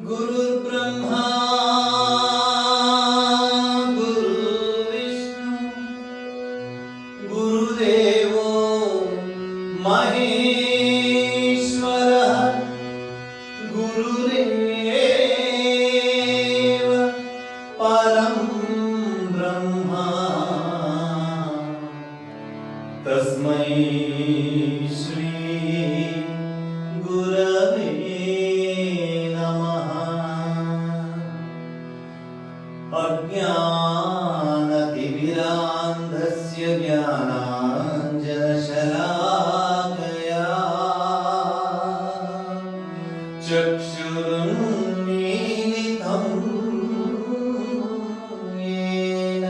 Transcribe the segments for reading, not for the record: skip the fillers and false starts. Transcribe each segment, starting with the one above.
गुरुर्ब्रह्मा गुरुर्विष्णु गुरुदेवो महेश्वरः गुरुरेव परं ब्रह्मा तस्मै श्री गुरवे अज्ञानतिमिरान्धस्य ज्ञानाञ्जनशलाकया चक्षुरुन्मीलितं येन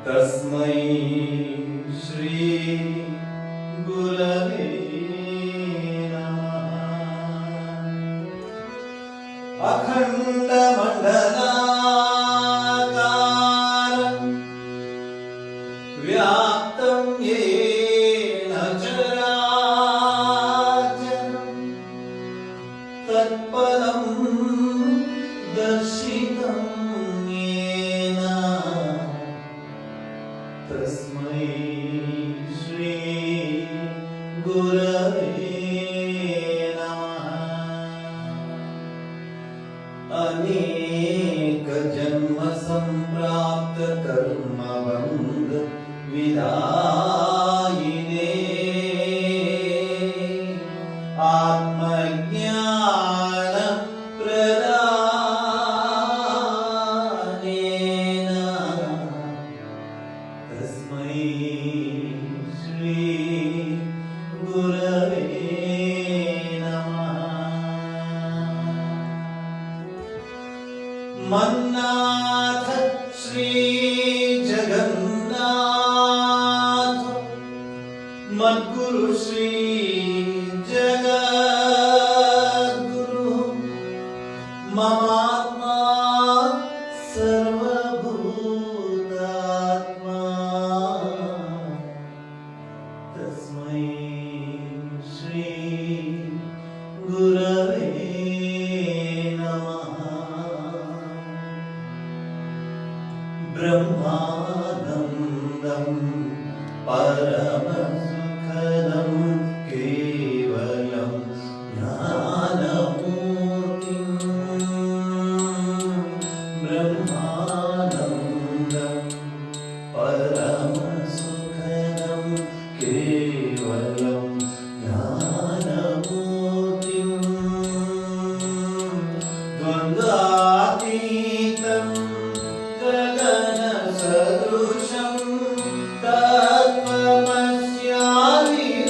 तस्मै श्री गुरवे नमः। अखण्डमण्डलाकारं व्याप्तं येन चराचरं तत्पदं दर्शितं येन तस्मै श्री गुरवे अनेक जन्म संप्राप्त कर्म बंध विदायिने आत्मज्ञान प्रदानेन तस्मै श्री गुरवे मन्नाथ श्री जगन्नाथ मद्गुरु श्री जगद्गुरु ममात्मा सर्वभूतात्मा तस्मै श्री गुरवे ब्रह्मानन्दं परमसुखदं केवलं ज्ञानमूर्तिं ब्रह्मानन्दं परमसुखदं केवलं ज्ञानमूर्तिं द्वन्द्वातीतं सदृशं तत्त्वमस्यादिलक्ष्यम्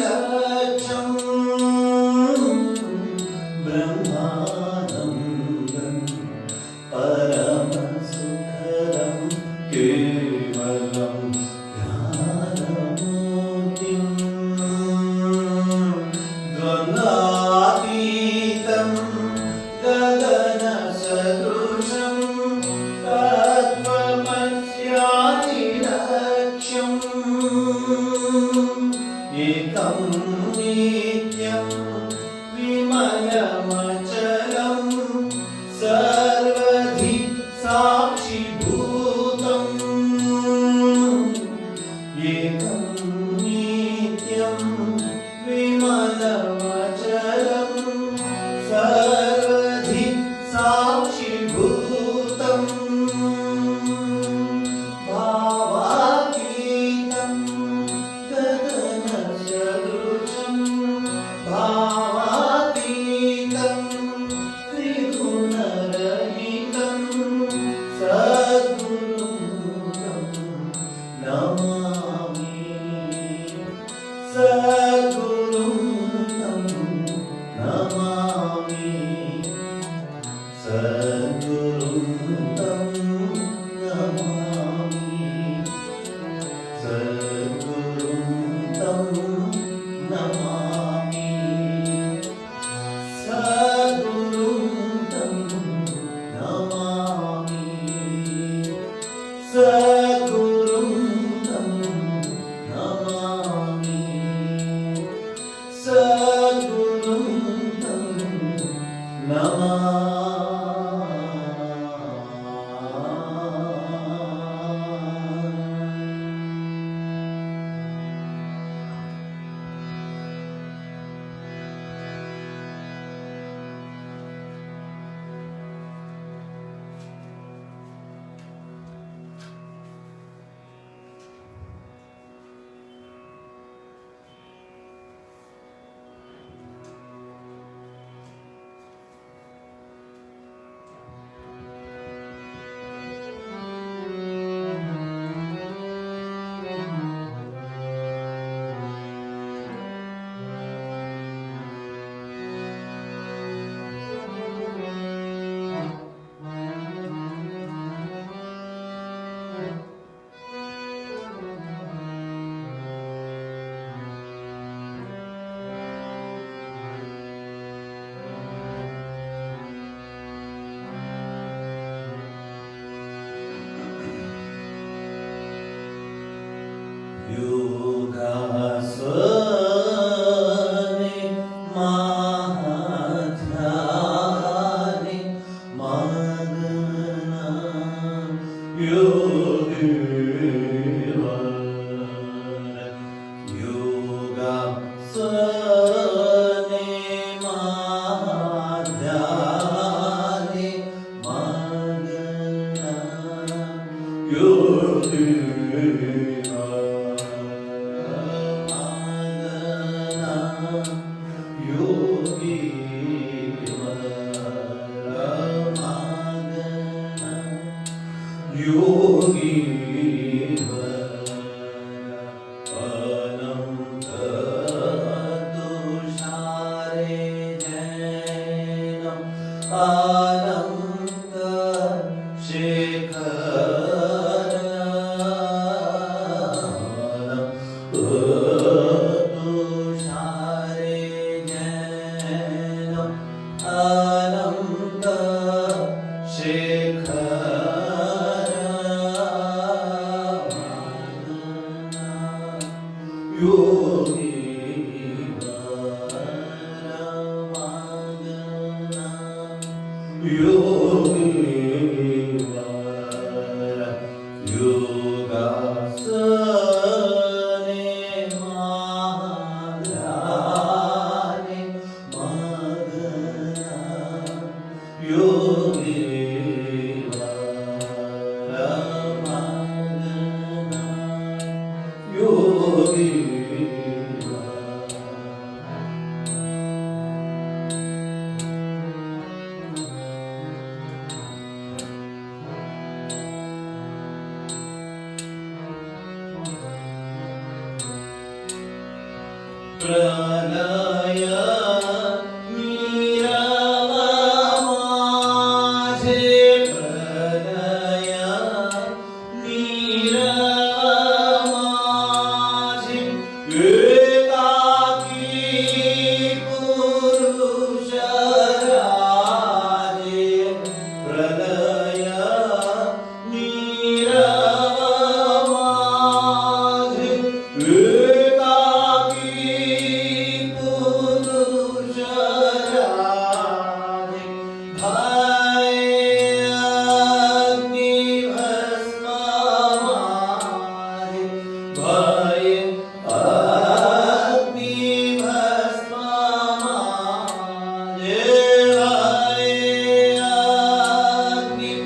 Agni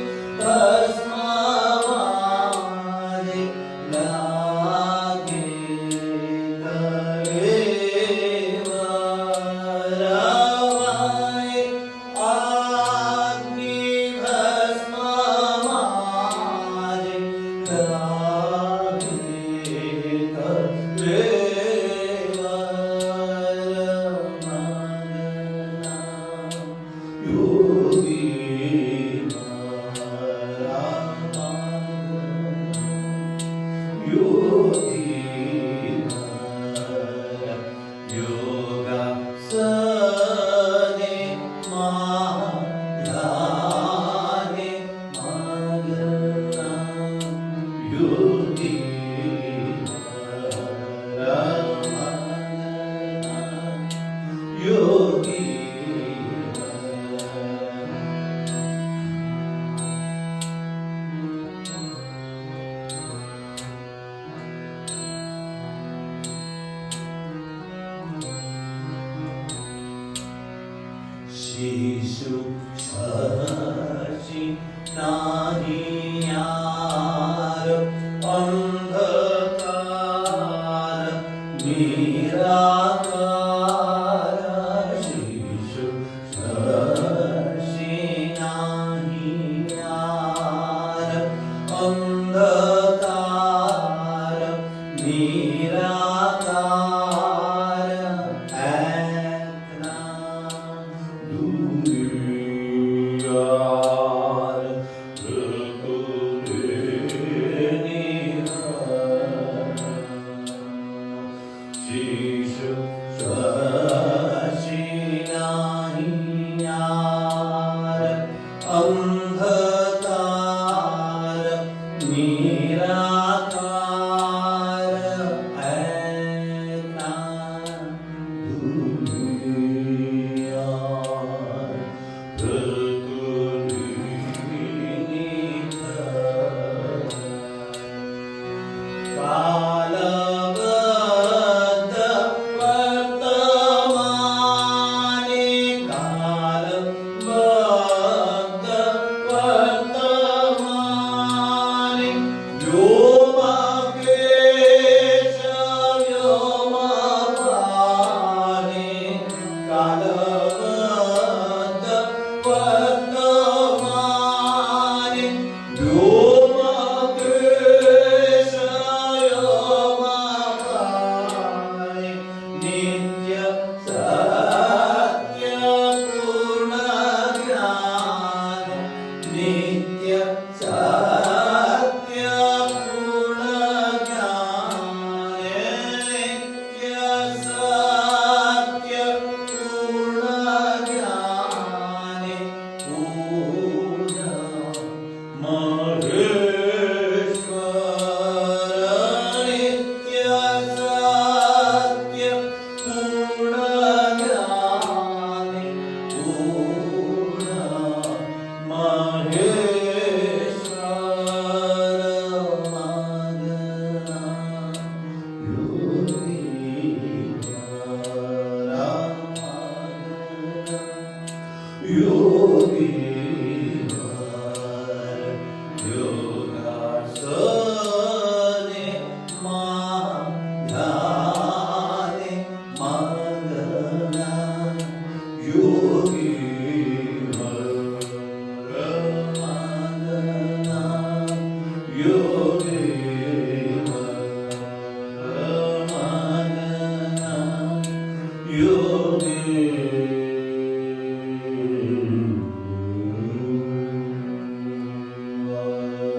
शिशु शशि नाही यार अंधकार निराकार शिशु शशि नाही यार अंधकार निराकार ऐतना दूरियार शिशु शशि नाही यार अंधकार निराकार ऐतना दूरियार कालबद्ध वर्तमाने कालबद्ध वर्तमाने व्योमकेश व्योमपाने कालबद्ध वर्तमाने व्योमकेश व्योमपाने नित्य सत्य पूर्ण ज्ञान नित्य सत्य पूर्ण ज्ञान नित्य सत्य पूर्ण ज्ञान पूर्ण महेश्वर नित्य सत्य पूर्ण ज्ञान पूर्ण महेश्वर मगना योगीश्वर योगासने ध्याने मगना योगीश्वर मगना योगीश्वर मगना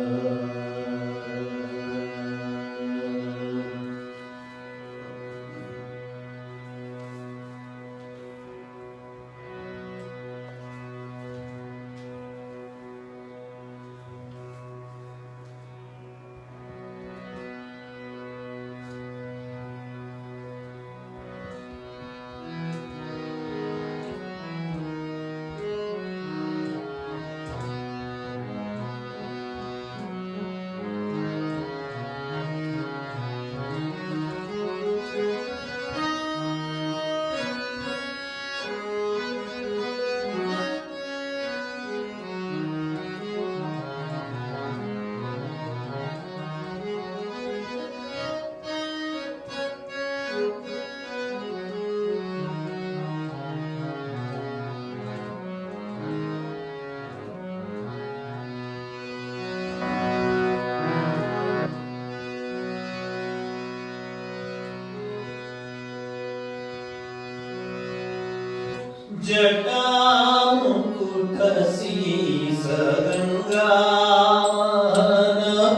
जटामुकुट शीश गंगा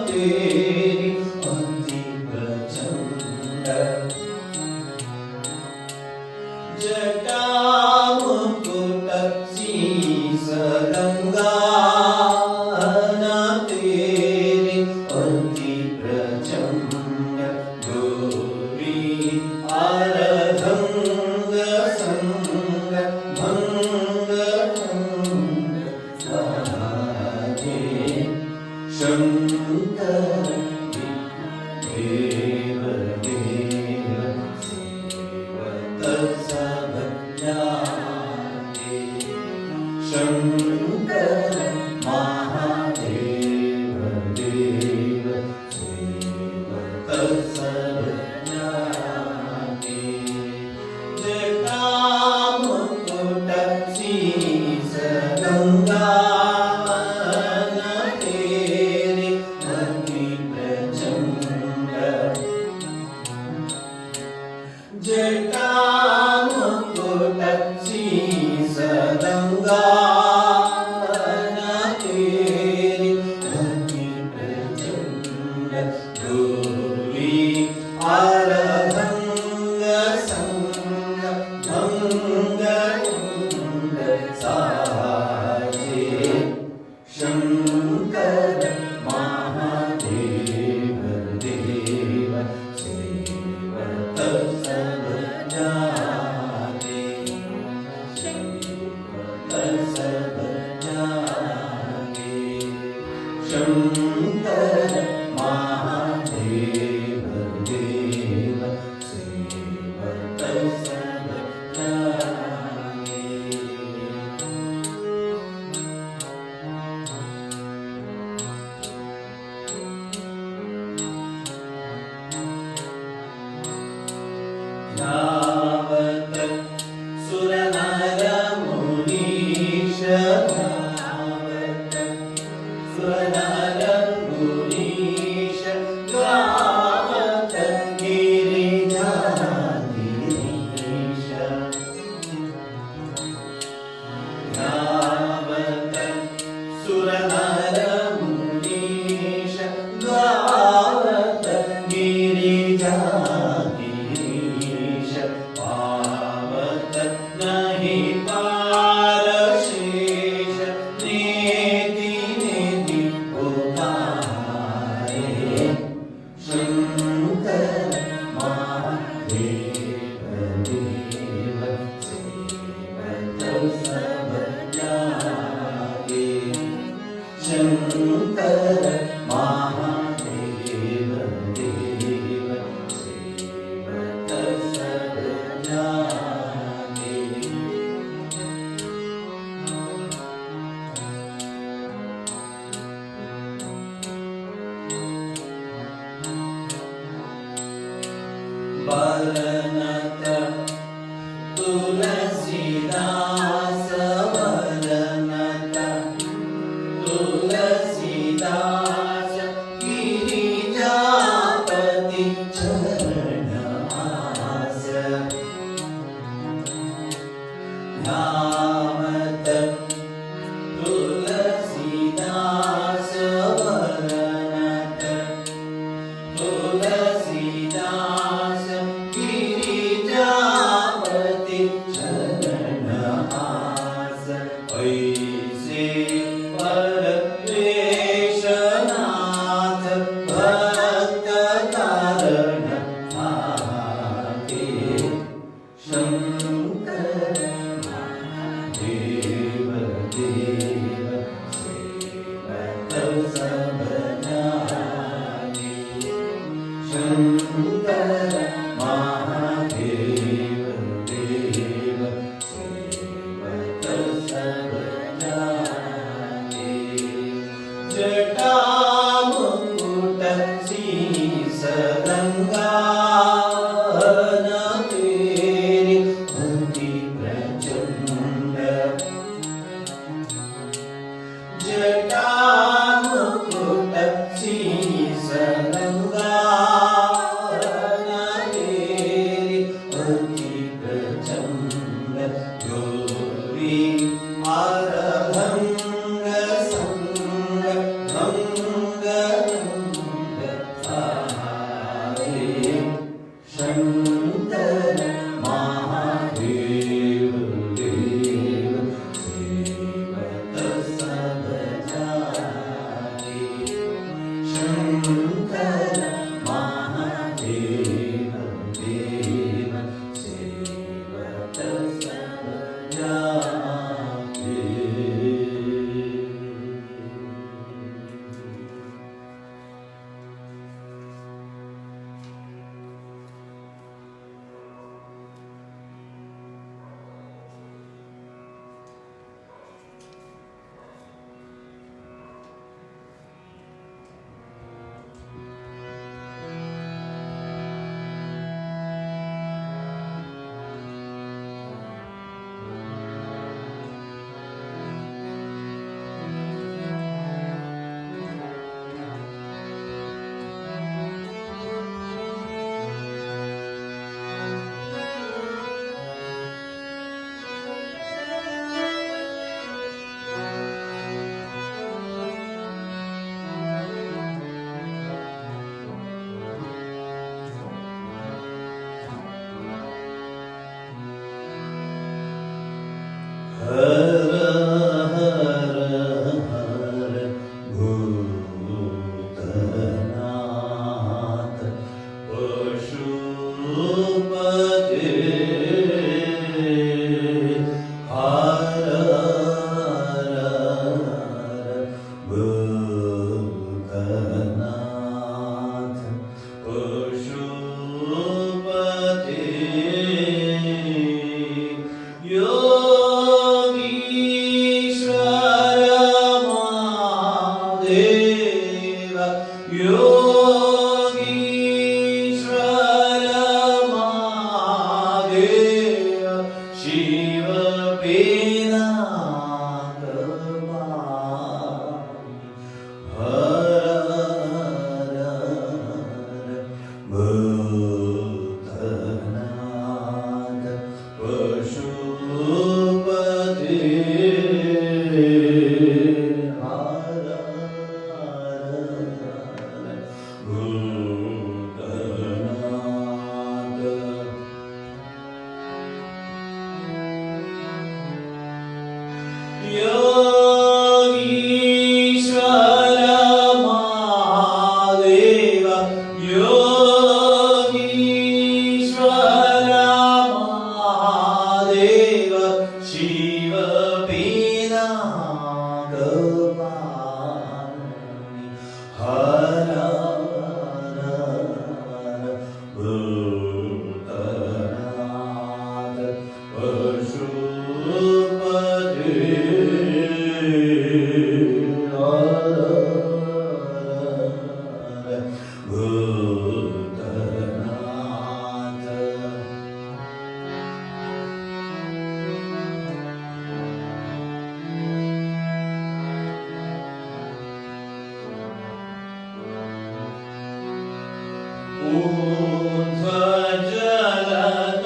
तेरी अति प्रचंड जटामुकुट शीश गंगा तेरी अति प्रचंड गौरी आरधंग संग भंग शंकर देव देव सेवत सब जाते शंकर महादेव देव सेवक सब जागे। धावत सुर नर मुनीश धावत सुर नर मुनीश गावत गिरिजाधीश धावत सुर नर मुनीश गावत गिरिजाधीश पावत नहीं पार शेष नेति नेति पुकारे शंकर महादेव देव सेवक सब जागे। शंकर महादेव देव सेवक सब जागे। वरनत तुलसीदास वरनत तुलसीदास गिरिजापति चरण आस धावत तुलसीदास वरनत तुलसीदास गिरिजापति चरण आस। ऐसे परमेशनाथ भक्त कारण आगे। शंकर महादेव देव सेवक सब जागे। शंकर महादेव देव सेवक सब जागे। जटा मुकुट शीस गंगा तेरी अति प्रचंड जटा मुकुट शीस गंगा तेरी अति प्रचंड गौरी आरभंग संग भंग देव योगीश्वर महादेव शिव पिनाक हर भूतनाथ पशुपते योगीश्वर महादेव योगीश्वर महादेव शिव पिनाक हर भूतनाथ पशुपते भूतनाथ ऊर्ध्वजलत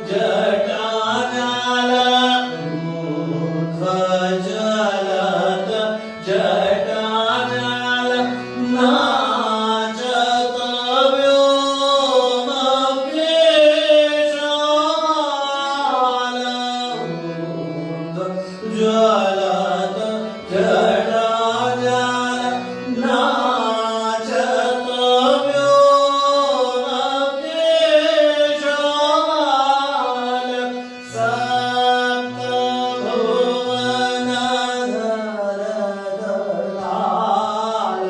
जटाजाल ऊर्ध्वजलत जटाजाल नाचत व्योमकेशाल ऊर्ध्वजलत जटाजाल नाचत व्योमकेशाल सप्तभुवनधर दलाल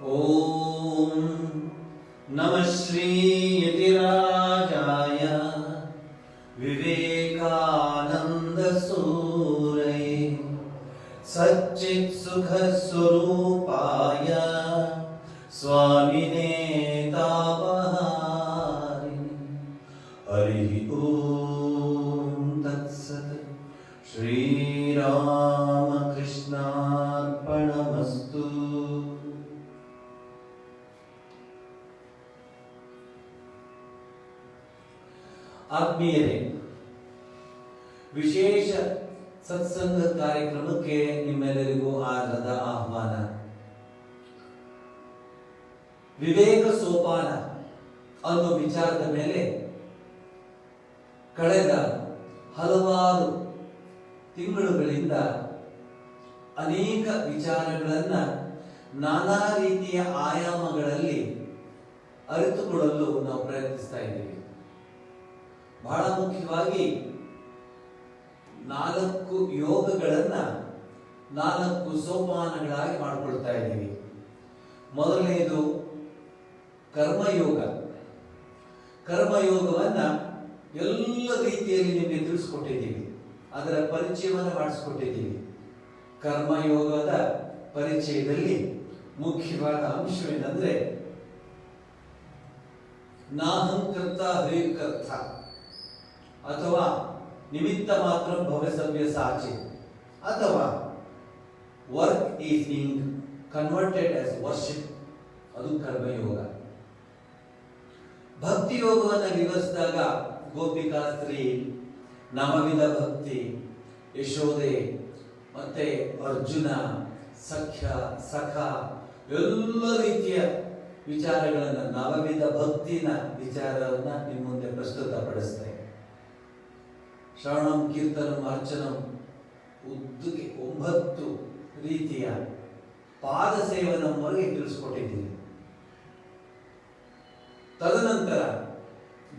ಓಂ ನಮಃ ಶ್ರೀ ಯತಿರಾಜಾಯ ವಿವೇಕಾನಂದ ಸೂರೈ ಸಚ್ಚಿತ್ ಸುಖ ಸ್ವರೂಪಾಯ ಸ್ವಾಮಿನೇ ತಾಪಹಾರಿಣಿ. ಹರಿ ಓಂ ತತ್ಸತ್. ಶ್ರೀರಾಮಕೃಷ್ಣಾರ್ಪಣಮಸ್ತು. ಆತ್ಮೀಯರೇ, ವಿಶೇಷ ಸತ್ಸಂಗ ಕಾರ್ಯಕ್ರಮಕ್ಕೆ ನಿಮ್ಮೆಲ್ಲರಿಗೂ ಆದರದ ಆಹ್ವಾನ. ವಿವೇಕ ಸೋಪಾನ ಅನ್ನೋ ವಿಚಾರದ ಮೇಲೆ ಕಳೆದ ಹಲವಾರು ತಿಂಗಳುಗಳಿಂದ ಅನೇಕ ವಿಚಾರಗಳನ್ನ ನಾನಾ ರೀತಿಯ ಆಯಾಮಗಳಲ್ಲಿ ಅರಿತುಕೊಳ್ಳಲು ನಾವು ಪ್ರಯತ್ನಿಸ್ತಾ ಇದ್ದೀವಿ. ಬಹಳ ಮುಖ್ಯವಾಗಿ 4 ಯೋಗಗಳನ್ನ 4 ಸೋಪಾನಗಳಾಗಿ ಮಾಡಿಕೊಳ್ತಾ ಇದ್ದೀವಿ. ಮೊದಲನೆಯದು ಕರ್ಮಯೋಗ. ಕರ್ಮಯೋಗವನ್ನ ಎಲ್ಲ ರೀತಿಯಲ್ಲಿ ನಿಮಗೆ ತಿಳಿಸ್ಕೊಟ್ಟಿದ್ದೀವಿ, ಅದರ ಪರಿಚಯವನ್ನು ಮಾಡಿಸ್ಕೊಟ್ಟಿದ್ದೀವಿ. ಕರ್ಮಯೋಗದ ಪರಿಚಯದಲ್ಲಿ ಮುಖ್ಯವಾದ ಅಂಶವೇನೆಂದ್ರೆ ನಾಹಂಕರ್ತ ಹರಿಕರ್ತ ಅಥವಾ ನಿಮಿತ್ತ ಮಾತ್ರ ಭವಸವ್ಯ ಸಾಚಿ ಅಥವಾ work is being converted as worship, ಅದು ಕರ್ಮಯೋಗ. ಭಕ್ತಿ ಯೋಗವನ್ನು ವಿವರಿಸಿದಾಗ ಗೋಪಿಕಾಸ್ತ್ರೀ, ನವವಿಧ ಭಕ್ತಿ, ಯಶೋದೆ, ಮತ್ತೆ ಅರ್ಜುನ, ಸಖ್ಯ, ಸಖ, ಎಲ್ಲ ರೀತಿಯ ವಿಚಾರಗಳನ್ನ, ನವವಿಧ ಭಕ್ತಿನ ವಿಚಾರವನ್ನ ನಿಮ್ಮ ಮುಂದೆ ಪ್ರಸ್ತುತಪಡಿಸ್ತೇನೆ. ಶ್ರವಣಂ, ಕೀರ್ತನಂ, ಅರ್ಚನಂ, ಉದ್ದಕ್ಕೆ 9 ರೀತಿಯ ಪಾದ ಸೇವನವರೆಗೆ ತಿಳಿಸ್ಕೊಟ್ಟಿದ್ದೀನಿ. ತದನಂತರ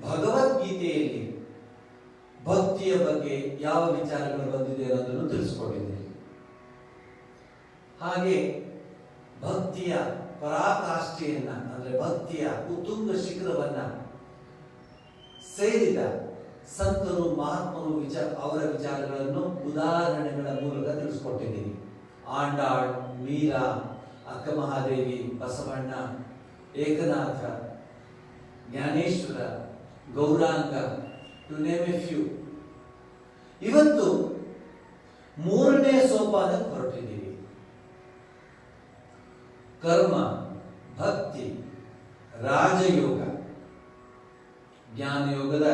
ಭಗವದ್ಗೀತೆಯಲ್ಲಿ ಭಕ್ತಿಯ ಬಗ್ಗೆ ಯಾವ ವಿಚಾರಗಳು ಬಂದಿದೆ ಅನ್ನೋದನ್ನು ತಿಳಿಸ್ಕೊಟ್ಟಿದ್ದೀನಿ. ಹಾಗೆ ಭಕ್ತಿಯ ಪರಾಕಾಷ್ಠೆಯನ್ನ, ಅಂದ್ರೆ ಭಕ್ತಿಯ ಉತ್ತುಂಗ ಶಿಖರವನ್ನ ಸೇರಿದ ಸಂತರು, ಮಹಾತ್ಮರು ಅವರ ವಿಚಾರಗಳನ್ನು ಉದಾಹರಣೆಗಳ ಮೂಲಕ ತಿಳಿಸ್ಕೊಟ್ಟಿದ್ದೀನಿ. Andal, Meera, Akka Mahadevi, Basavanna, Eknath, Jnaneshwar, Gauranga, to name a few. ಇವತ್ತು 3ನೇ ಸೋಪಾನಕ್ಕೆ ಹೊರಟಿದ್ದೀವಿ. ಕರ್ಮ, ಭಕ್ತಿ, ರಾಜಯೋಗ. ಜ್ಞಾನಯೋಗದ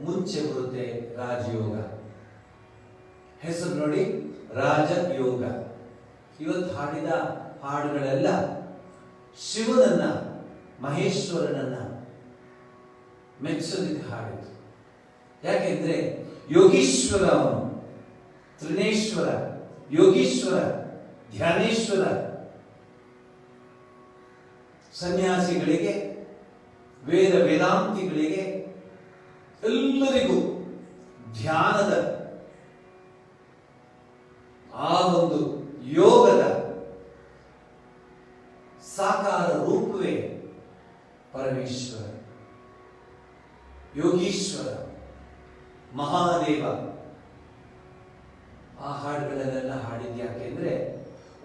ಮುಂಚೆ ಬರುತ್ತೆ ರಾಜಯೋಗ. ಹೆಸರು ನೋಡಿ, ರಾಜಯೋಗ. ಇವತ್ತು ಹಾಡಿದ ಹಾಡುಗಳೆಲ್ಲ ಶಿವನನ್ನ, ಮಹೇಶ್ವರನನ್ನ ಮೆಚ್ಚಲಿಕ್ಕೆ ಹಾಡಿತು. ಯಾಕೆಂದ್ರೆ ಯೋಗೀಶ್ವರ, ಅವನು ತ್ರಿನೇಶ್ವರ, ಯೋಗೀಶ್ವರ, ಧ್ಯಾನೇಶ್ವರ. ಸನ್ಯಾಸಿಗಳಿಗೆ, ವೇದಾಂತಿಗಳಿಗೆ ಎಲ್ಲರಿಗೂ ಧ್ಯಾನದ ಆ ಒಂದು ಯೋಗದ ಸಾಕಾರ ರೂಪವೇ ಪರಮೇಶ್ವರ, ಯೋಗೀಶ್ವರ, ಮಹಾದೇವ. ಆ ಹಾಡುಗಳನ್ನೆಲ್ಲ ಹಾಡಿದ್ಯಾಕೆ ಅಂದ್ರೆ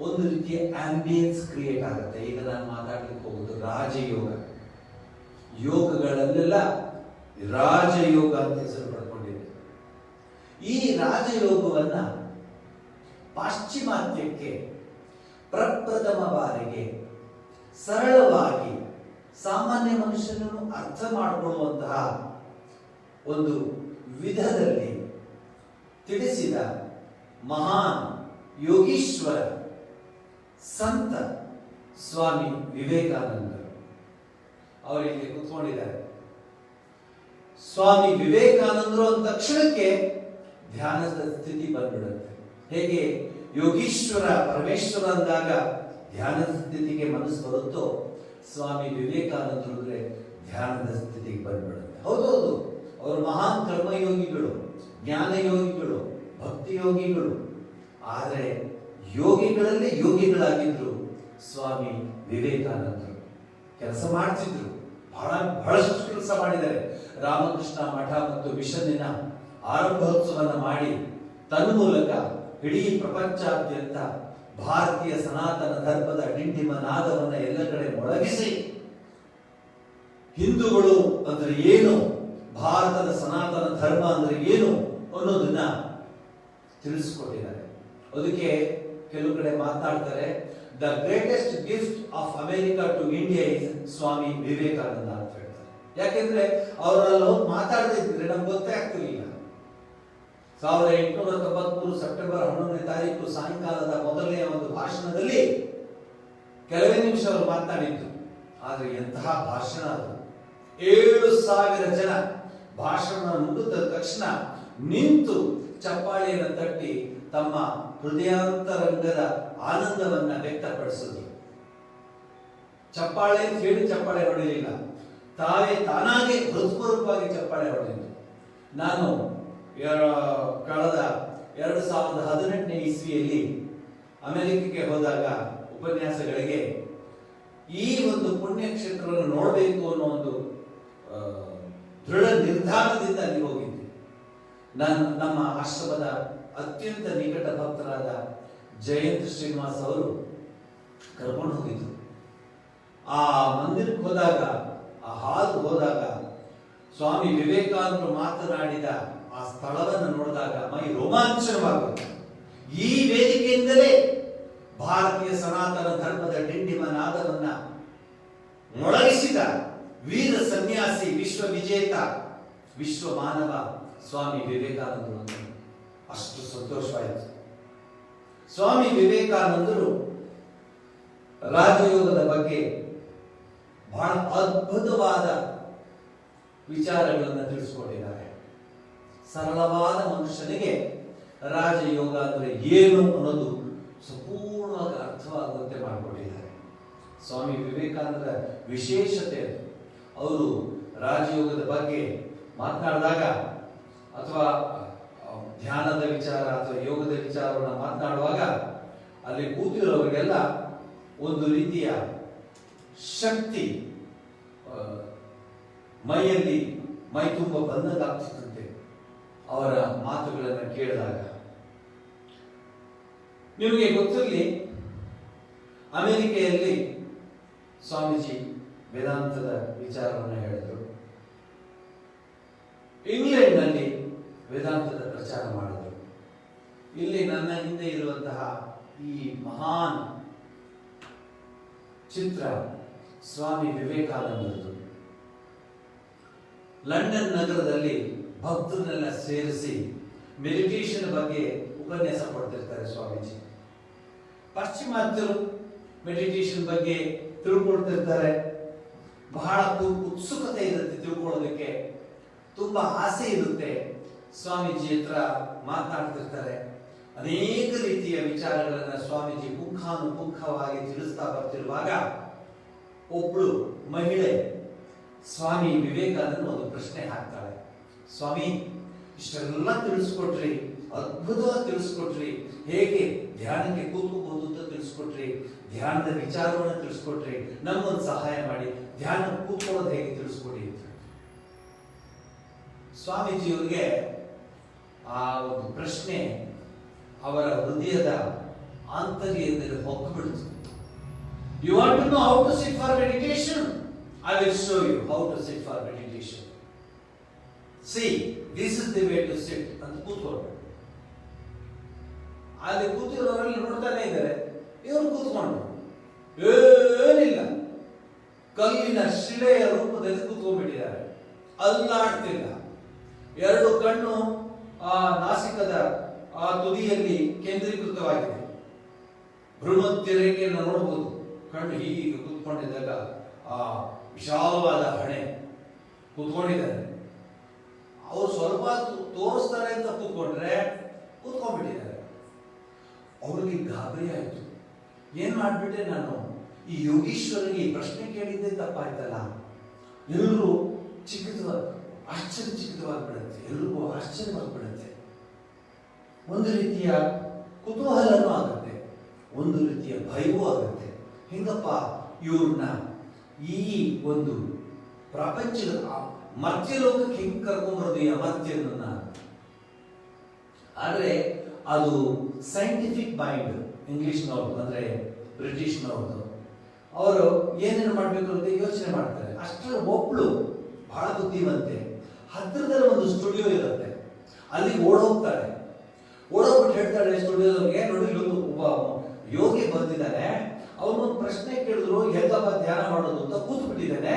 ಒಂದು ರೀತಿಯ ಆಂಬಿಯನ್ಸ್ ಕ್ರಿಯೇಟ್ ಆಗುತ್ತೆ. ಈಗ ನಾನು ಮಾತಾಡ್ಲಿಕ್ಕೆ ಹೋಗುದು ರಾಜಯೋಗ. ಯೋಗಗಳಲ್ಲೆಲ್ಲ ರಾಜಯೋಗ ಅಂತ ಹೆಸರು ಪಡ್ಕೊಂಡಿದೆ. ಈ ರಾಜಯೋಗವನ್ನ ಪಾಶ್ಚಿಮಾತ್ಯಕ್ಕೆ ಪ್ರಪ್ರಥಮ ಬಾರಿಗೆ ಸರಳವಾಗಿ ಸಾಮಾನ್ಯ ಮನುಷ್ಯನನ್ನು ಅರ್ಥ ಮಾಡಿಕೊಳ್ಳುವಂತಹ ಒಂದು ವಿಧದಲ್ಲಿ ತಿಳಿಸಿದ ಮಹಾನ್ ಯೋಗೀಶ್ವರ ಸಂತ ಸ್ವಾಮಿ ವಿವೇಕಾನಂದರು. ಅವರಿಗೆ ಕೂತ್ಕೊಂಡಿದ್ದಾರೆ. ಸ್ವಾಮಿ ವಿವೇಕಾನಂದರು ಅಂದ ತಕ್ಷಣಕ್ಕೆ ಧ್ಯಾನದ ಸ್ಥಿತಿ ಬಂದ್ಬಿಡುತ್ತೆ. ಹೇಗೆ ಯೋಗೀಶ್ವರ, ಪರಮೇಶ್ವರ ಅಂದಾಗ ಧ್ಯಾನದ ಸ್ಥಿತಿಗೆ ಮನಸ್ಸು ಬರುತ್ತೋ, ಸ್ವಾಮಿ ವಿವೇಕಾನಂದರು ಅಂದ್ರೆ ಧ್ಯಾನದ ಸ್ಥಿತಿಗೆ ಬಂದ್ಬಿಡುತ್ತೆ. ಹೌದೌದು, ಅವರು ಮಹಾನ್ ಕರ್ಮಯೋಗಿಗಳು, ಜ್ಞಾನಯೋಗಿಗಳು, ಭಕ್ತಿ ಯೋಗಿಗಳು. ಆದರೆ ಯೋಗಿಗಳಲ್ಲಿ ಯೋಗಿಗಳಾಗಿದ್ರು. ಸ್ವಾಮಿ ವಿವೇಕಾನಂದರು ಕೆಲಸ ಮಾಡ್ತಿದ್ರು. ಬಹಳಷ್ಟು ಕೆಲಸ ಮಾಡಿದ್ದಾರೆ. ರಾಮಕೃಷ್ಣ ಮಠ ಮತ್ತು ಮಿಷನ್ನಿನ ಆರಂಭೋತ್ಸವವನ್ನು ಮಾಡಿ ತನ್ಮೂಲಕ ಇಡೀ ಪ್ರಪಂಚಾದ್ಯಂತ ಭಾರತೀಯ ಸನಾತನ ಧರ್ಮದ ಡಿಂಡಿಮ ನಾದವನ್ನು ಎಲ್ಲ ಕಡೆ ಮೊಳಗಿಸಿ ಹಿಂದೂಗಳು ಅಂದ್ರೆ ಏನು, ಭಾರತದ ಸನಾತನ ಧರ್ಮ ಅಂದ್ರೆ ಏನು ಅನ್ನೋದನ್ನ ತಿಳಿಸ್ಕೊಟ್ಟಿದ್ದಾರೆ. ಅದಕ್ಕೆ ಕೆಲವು ಕಡೆ ಮಾತನಾಡ್ತಾರೆ, the greatest gift of America to India is Swami Vivekananda ಅಂತ ಹೇಳ್ತಾರೆ. ಯಾಕೆಂದ್ರೆ ಅವರೆಲ್ಲ ಹೋಗಿ ಮಾತಾಡದಿದ್ರೆ ನಮ್ಗೆ ಗೊತ್ತೇ ಆಗ್ತಿರ್ಲಿಲ್ಲ. 1893 ಸೆಪ್ಟೆಂಬರ್ 11ನೇ ತಾರೀಕು ಸಾಯಂಕಾಲದ ಮೊದಲನೆಯ ಒಂದು ಭಾಷಣದಲ್ಲಿ ಕೆಲವೇ ನಿಮಿಷ ಅವರು ಮಾತನಾಡಿದ್ದು. ಆದ್ರೆ ಎಂತಹ ಭಾಷಣ ಅದು! 7,000 ಜನ ಭಾಷಣ ಮುಗಿದ ತಕ್ಷಣ ನಿಂತು ಚಪ್ಪಾಳೆಯನ್ನು ತಟ್ಟಿ ತಮ್ಮ ಹೃದಯಾಂತರಂಗದ ಆನಂದವನ್ನ ವ್ಯಕ್ತಪಡಿಸಿದ್ರು. ಚಪ್ಪಾಳೆ ಅಂತ ಹೇಳಿ ಚಪ್ಪಾಳೆ ಹೊಡೆಯಲಿಲ್ಲ, ತಾನಾಗೆ ಹೃತ್ಪೂರ್ವಕವಾಗಿ ಚಪ್ಪಾಳೆ ಹೊಡೆದಿದ್ರು. ನಾನು ಕಳೆದ 2018ನೇ ಇಸ್ವಿಯಲ್ಲಿ ಅಮೆರಿಕಕ್ಕೆ ಹೋದಾಗ ಉಪನ್ಯಾಸಗಳಿಗೆ ಈ ಒಂದು ಪುಣ್ಯಕ್ಷೇತ್ರವನ್ನು ನೋಡಬೇಕು ಅನ್ನೋ ಒಂದು ದೃಢ ನಿರ್ಧಾರದಿಂದ ಅಲ್ಲಿ ಹೋಗಿದ್ದೆ. ನಮ್ಮ ಆಶ್ರಮದ ಅತ್ಯಂತ ನಿಕಟ ಭಕ್ತರಾದ ಜಯಂತ್ ಶ್ರೀನಿವಾಸ್ ಅವರು ಕರ್ಕೊಂಡು ಹೋಗಿದ್ರು. ಆ ಮಂದಿರಕ್ಕೆ ಹೋದಾಗ, ಆ ಹಾಲ್ ಹೋದಾಗ ಸ್ವಾಮಿ ವಿವೇಕಾನಂದರು ಮಾತನಾಡಿದ ಆ ಸ್ಥಳವನ್ನು ನೋಡಿದಾಗ ಮೈ ರೋಮಾಂಚನವಾಗುತ್ತೆ. ಈ ವೇದಿಕೆಯಿಂದಲೇ ಭಾರತೀಯ ಸನಾತನ ಧರ್ಮದ ಡಿಂಡಿಮ ನಾದವನ್ನ ಮೊಳಗಿಸಿದ ವೀರ ಸನ್ಯಾಸಿ, ವಿಶ್ವ ವಿಜೇತ, ವಿಶ್ವ ಮಾನವ ಸ್ವಾಮಿ ವಿವೇಕಾನಂದರು ಅಂತ ಅಷ್ಟು ಸಂತೋಷವಾಯಿತು. ಸ್ವಾಮಿ ವಿವೇಕಾನಂದರು ರಾಜಯೋಗದ ಬಗ್ಗೆ ಬಹಳ ಅದ್ಭುತವಾದ ವಿಚಾರಗಳನ್ನು ತಿಳಿಸಿಕೊಟ್ಟಿದ್ದಾರೆ. ಸರಳವಾದ ಮನುಷ್ಯನಿಗೆ ರಾಜಯೋಗ ಅಂದ್ರೆ ಏನು ಅನ್ನೋದು ಸಂಪೂರ್ಣವಾಗಿ ಅರ್ಥವಾಗುವಂತೆ ಮಾಡಿಕೊಟ್ಟಿದ್ದಾರೆ. ಸ್ವಾಮಿ ವಿವೇಕಾನಂದರ ವಿಶೇಷತೆ ಅದು. ಅವರು ರಾಜಯೋಗದ ಬಗ್ಗೆ ಮಾತನಾಡಿದಾಗ ಅಥವಾ ಧ್ಯಾನದ ವಿಚಾರ ಅಥವಾ ಯೋಗದ ವಿಚಾರವನ್ನು ಮಾತನಾಡುವಾಗ ಅಲ್ಲಿ ಕೂತಿರೋರಿಗೆಲ್ಲ ಒಂದು ರೀತಿಯ ಶಕ್ತಿ ಮೈಯಲ್ಲಿ ಮೈ ತುಂಬ ಬಂದಂತಾಗ್ತಿತ್ತಂತೆ ಅವರ ಮಾತುಗಳನ್ನು ಕೇಳಿದಾಗ. ನಿಮಗೆ ಗೊತ್ತಿರಲಿ, ಅಮೆರಿಕೆಯಲ್ಲಿ ಸ್ವಾಮೀಜಿ ವೇದಾಂತದ ವಿಚಾರವನ್ನು ಹೇಳಿದರು. ಇಂಗ್ಲೆಂಡ್ನಲ್ಲಿ ವೇದಾಂತದ ಪ್ರಚಾರ ಮಾಡಿದರು. ಇಲ್ಲಿ ನನ್ನ ಹಿಂದೆ ಇರುವಂತಹ ಈ ಮಹಾನ್ ಚಿತ್ರ ಸ್ವಾಮಿ ವಿವೇಕಾನಂದರದು. ಲಂಡನ್ ನಗರದಲ್ಲಿ ಭಕ್ತರನ್ನೆಲ್ಲ ಸೇರಿಸಿ ಮೆಡಿಟೇಷನ್ ಬಗ್ಗೆ ಉಪನ್ಯಾಸ ಕೊಡ್ತಿರ್ತಾರೆ ಸ್ವಾಮೀಜಿ. ಪಾಶ್ಚಿಮಾತ್ಯರು ಮೆಡಿಟೇಷನ್ ಬಗ್ಗೆ ತಿಳ್ಕೊಳ್ತಿರ್ತಾರೆ. ಬಹಳ ಉತ್ಸುಕತೆ ಇರುತ್ತೆ ತಿಳ್ಕೊಳ್ಳೋದಕ್ಕೆ, ತುಂಬಾ ಆಸೆ ಇರುತ್ತೆ. ಸ್ವಾಮೀಜಿ ಹತ್ರ ಮಾತನಾಡ್ತಿರ್ತಾರೆ. ಅನೇಕ ರೀತಿಯ ವಿಚಾರಗಳನ್ನ ಸ್ವಾಮೀಜಿ ಪುಂಖಾನುಪುಂಖವಾಗಿ ತಿಳಿಸ್ತಾ ಬರ್ತಿರುವಾಗ ಒಬ್ಳು ಮಹಿಳೆ ಸ್ವಾಮಿ ವಿವೇಕಾನಂದ ಒಂದು ಪ್ರಶ್ನೆ ಹಾಕ್ತಾಳೆ. ಸ್ವಾಮಿ, ಇಷ್ಟೆಲ್ಲ ತಿಳಿಸ್ಕೊಟ್ರಿ, ಅದ್ಭುತವಾಗಿ ತಿಳಿಸ್ಕೊಟ್ರಿ, ಹೇಗೆ ಧ್ಯಾನಕ್ಕೆ ಕೂತ್ಕೋಬಹುದು ಅಂತ ತಿಳಿಸ್ಕೊಟ್ರಿ, ಧ್ಯಾನದ ವಿಚಾರವನ್ನು ತಿಳಿಸ್ಕೊಟ್ರಿ, ನಮ್ಗೊಂದು ಸಹಾಯ ಮಾಡಿ, ಧ್ಯಾನ ಕೂತ್ಕೊಳ್ಳೋದು ಹೇಗೆ ತಿಳಿಸ್ಕೊಡಿ ಅಂತ. ಸ್ವಾಮೀಜಿಯವರಿಗೆ ಆ ಒಂದು ಪ್ರಶ್ನೆ ಅವರ ಹೃದಯದ ಆಂತರ್ಯದಲ್ಲಿ ಹೊಕ್ಕಿಬಿಡ್ತು. You want to know how to sit for meditation? I will show you how to sit for meditation. See, this is the way to sit. ಅಂತ ಕೂತ್ಕೊಂಡು ಅಲ್ಲಿ ಕೂತಿರೋರೆಲ್ಲ ನೋಡ್ತಾನೆ ಇದ್ದಾರೆ. ಇವರು ಕೂತ್ಕೊಂಡು ಏನಿಲ್ಲ, ಕಲ್ಲಿನ ಶಿಲೆಯ ರೂಪದಲ್ಲಿ ಕೂತ್ಕೊಂಡ್ಬಿಟ್ಟಿದ್ದಾರೆ. ಅಲ್ಲಾಡ್ತಿಲ್ಲ. ಎರಡು ಕಣ್ಣು ಆ ನಾಸಿಕದ ಆ ತುದಿಯಲ್ಲಿ ಕೇಂದ್ರೀಕೃತವಾಗಿದೆ. ಭ್ರೂಮಧ್ಯ ರೇಖೆಯನ್ನು ನೋಡಬಹುದು. ಕಣ್ಣು ಹೀಗೆ ಕೂತ್ಕೊಂಡಿದ್ದಾಗ ಆ ವಿಶಾಲವಾದ ಹಣೆ ಕೂತ್ಕೊಂಡಿದ್ದಾರೆ. ಅವ್ರು ಸ್ವಲ್ಪ ತೋರಿಸ್ತಾರೆ ಅಂತ ಕೂತ್ಕೊಂಡ್ಬಿಟ್ಟಿದ್ದಾರೆ. ಅವ್ರಿಗೆ ಗಾಬರಿ ಆಯ್ತು. ಏನ್ ಮಾಡ್ಬಿಟ್ಟೆ ನಾನು, ಈ ಯೋಗೀಶ್ವರಿಗೆ ಈ ಪ್ರಶ್ನೆ ಕೇಳಿದ್ದೆ ತಪ್ಪಾಯ್ತಲ್ಲ. ಎಲ್ಲರೂ ಆಶ್ಚರ್ಯಚಕಿತವಾಗಿಬಿಡುತ್ತೆ. ಎಲ್ರಿಗೂ ಆಶ್ಚರ್ಯವಾಗಿಬಿಡುತ್ತೆ. ಒಂದು ರೀತಿಯ ಕುತೂಹಲನೂ ಆಗುತ್ತೆ, ಒಂದು ರೀತಿಯ ಭಯವೂ ಆಗುತ್ತೆ. ಹಿಂಗಪ್ಪ ಇವ್ರನ್ನ ಈ ಒಂದು ಪ್ರಪಂಚದ ಮರ್ತ್ಯಲೋಕಕ್ಕೆ ಹಿಂಗ್ ಕರ್ಕೊಂಡ್ಬರೋದು ಈ ಅಮರ್ತ್ಯನನ್ನ. ಆದ್ರೆ ಅದು ಸೈಂಟಿಫಿಕ್ ಮೈಂಡ್ ಇಂಗ್ಲಿಷ್ನವ್ರದ್ದು, ಅಂದ್ರೆ ಬ್ರಿಟಿಷ್ನವ್ರದ್ದು. ಅವರು ಏನೇನು ಮಾಡ್ಬೇಕು ಅಂತ ಯೋಚನೆ ಮಾಡ್ತಾರೆ. ಅಷ್ಟರ ಒಬ್ಳು ಬಹಳ ಬುದ್ಧಿವಂತೆ, ಹತ್ತಿರದಲ್ಲಿ ಒಂದು ಸ್ಟುಡಿಯೋ ಇರುತ್ತೆ, ಅಲ್ಲಿ ಓಡೋಗ್ತಾಳೆ. ಓಡೋಗ್ಬಿಟ್ಟು ಹೇಳ್ತಾಳೆ ಸ್ಟುಡಿಯೋದವ್ರಿಗೆ, ನೋಡಿ ಇವತ್ತು ಒಬ್ಬ ಯೋಗಿ ಬಂದಿದ್ದಾನೆ, ಅವನೊಂದು ಪ್ರಶ್ನೆ ಕೇಳಿದ್ರು ಹೆಂಗಪ್ಪ ಧ್ಯಾನ ಮಾಡೋದು ಅಂತ ಕೂತು ಬಿಟ್ಟಿದ್ದಾನೆ,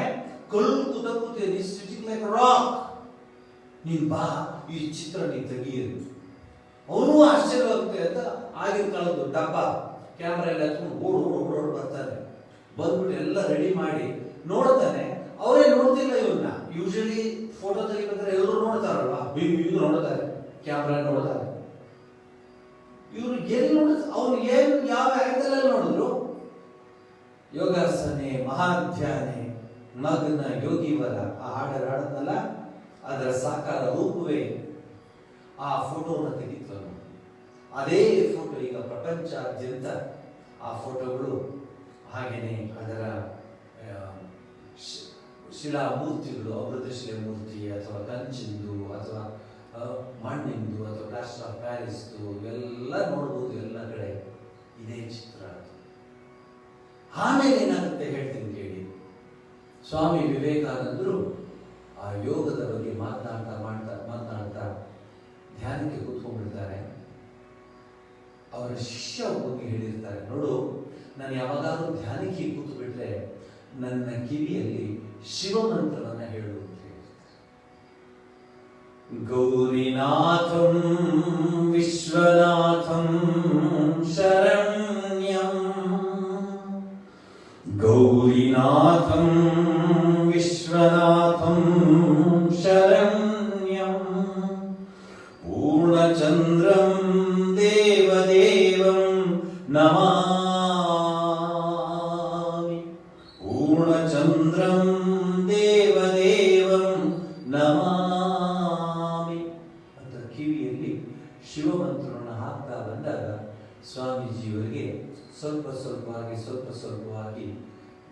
ಕಲ್ಲು ಕೂತೀನಿ ಸಿಟಿಂಗ್ ಲೈಕ್ ರಾಕ್, ನೀನ್ ಬಾ ಈ ಚಿತ್ರ ನೀನ್ ತೆಗೀರಿ. ಅವನು ಆಶ್ಚರ್ಯವಾಗುತ್ತೆ ಅಂತ ಆಗಿನ ಕಾಲದ್ದು ಡಬ್ಬ ಕ್ಯಾಮ್ರಾ ಎಲ್ಲ ಹಚ್ಕೊಂಡು ಓಡೋಡು ಬರ್ತಾನೆ. ಬಂದ್ಬಿಟ್ಟು ಎಲ್ಲ ರೆಡಿ ಮಾಡಿ ನೋಡ್ತಾನೆ. ಅವರೇ ನೋಡ್ತಿಲ್ಲ ಇವನ್ನ. ಯೂಶಲಿ ಫೋಟೋ ತೆಗಿಬೇಕಾದ್ರೆ ಎಲ್ಲರೂ ನೋಡ್ತಾರಲ್ವಾ, ಇವ್ರು ನೋಡ್ತಾರೆ, ಕ್ಯಾಮ್ರಾ ನೋಡ್ತಾರೆ. ಇವ್ರು ಎಲ್ಲಿ ಅವ್ನು ಏನು ಯಾವ ಆಂಗಲ್ ಅಲ್ಲಿ ನೋಡಿದ್ರು, ಯೋಗಾಸನೆ ಮಹಾಧ್ಯಾನೆ ಮಗ್ನ ಯೋಗಿವರ ಆ ಹಾಡನ್ನಲ್ಲ, ಅದರ ಸಾಕಾರ ರೂಪವೇ ಆ ಫೋಟೋವನ್ನು ತೆಗಿತು. ಅದೇ ಫೋಟೋ ಈಗ ಪ್ರಪಂಚಾದ್ಯಂತ ಆ ಫೋಟೋಗಳು ಹಾಗೇನೆ ಅದರ ಶಿಲಾಮೂರ್ತಿಗಳು, ಅಮೃತ ಶಿಲೆ ಮೂರ್ತಿ ಅಥವಾ ಕಂಚಿಂದು ಅಥವಾ ಮಣ್ಣಿಂದು ಅಥವಾ ಪ್ಲಾಸ್ಟರ್ ಆಫ್ ಪ್ಯಾರಿಸ್ದು ಎಲ್ಲ ನೋಡ್ಬೋದು. ಎಲ್ಲ ಕಡೆ ಇದೇ ಚಿತ್ರ. ಆಮೇಲೆ ಏನಾಗುತ್ತೆ ಹೇಳ್ತೀನಿ ಕೇಳಿ. ಸ್ವಾಮಿ ವಿವೇಕಾನಂದರು ಆ ಯೋಗದ ಬಗ್ಗೆ ಮಾತನಾಡ್ತಾ ಧ್ಯಾನಕ್ಕೆ ಕೂತ್ಕೊಂಡಿರ್ತಾರೆ. ಅವರ ಶಿಷ್ಯ ಬಗ್ಗೆ ಹೇಳಿರ್ತಾರೆ, ನೋಡು ನಾನು ಯಾವಾಗಾದ್ರೂ ಧ್ಯಾನಕ್ಕೆ ಕೂತು ಬಿಟ್ರೆ ನನ್ನ ಕಿವಿಯಲ್ಲಿ ಶಿವಮಂತ್ರವನ್ನ ಹೇಳು ಅಂತ ಹೇಳಿರ್ತಾರೆ. ಗೌರಿನಾಥಂ ವಿಶ್ವನಾಥಂ ಶರಣ್ಯಂ, ಗೌರಿನಾಥಂ ವಿಶ್ವನಾಥಂ ಶರಣ್ಯಂ, ಪೂರ್ಣಚಂದ್ರಂ ದೇವದೇವಂ ನಮಾಮಿ, ಪೂರ್ಣಚಂದ್ರಂ ದೇವದೇವಂ ನಮಾಮಿ ಅಂತ ಕಿವಿಯಲ್ಲಿ ಶಿವಮಂತ್ರವನ್ನು ಹಾಕ್ತಾ ಬಂದಾಗ ಸ್ವಾಮೀಜಿಯವರಿಗೆ ಸ್ವಲ್ಪ ಸ್ವಲ್ಪವಾಗಿ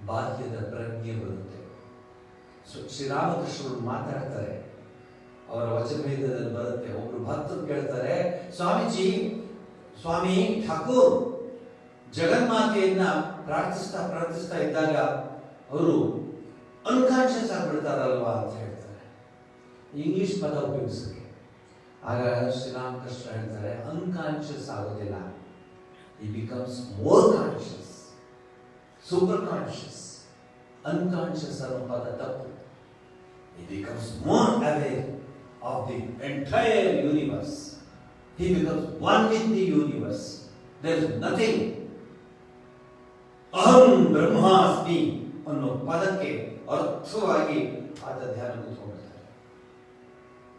ಬಾಹ್ಯದ ಪ್ರಜ್ಞೆ ಬರುತ್ತೆ. ಶ್ರೀರಾಮಕೃಷ್ಣರು ಮಾತಾಡ್ತಾರೆ, ಅವರ ವಚನವೇದದಲ್ಲಿ ಬರುತ್ತೆ. ಒಬ್ರು ಭಕ್ತರು ಕೇಳ್ತಾರೆ, ಸ್ವಾಮಿ ಠಾಕೂರ್ ಜಗನ್ಮಾತೆಯನ್ನ ಪ್ರಾರ್ಥಿಸ್ತಾ ಇದ್ದಾಗ ಅವರು ಅನ್ಕಾನ್ಶಿಯಸ್ ಆಗ್ಬಿಡ್ತಾರಲ್ವಾ ಅಂತ ಹೇಳ್ತಾರೆ, ಇಂಗ್ಲಿಷ್ ಪದ ಉಪಯೋಗಿಸಕ್ಕೆ. ಆಗ ಶ್ರೀರಾಮಕೃಷ್ಣ ಹೇಳ್ತಾರೆ, ಅನ್ಕಾನ್ಶಿಯಸ್ ಆಗೋದಿಲ್ಲ, he becomes more conscious, super conscious. Unconscious ಅನ್ನೋ ಪದ ತಪ್ಪು. He becomes more aware of the entire universe. He becomes one with the universe. There is nothing. ಅಹಂ ಬ್ರಹ್ಮಾಸ್ಮಿ ಅನ್ನೋ ಪದಕ್ಕೆ ಅರ್ಥವಾಗಿ ಆತ ಧ್ಯಾನ ಕೂತ್ಕೊಂಡಿರ್ತಾರೆ.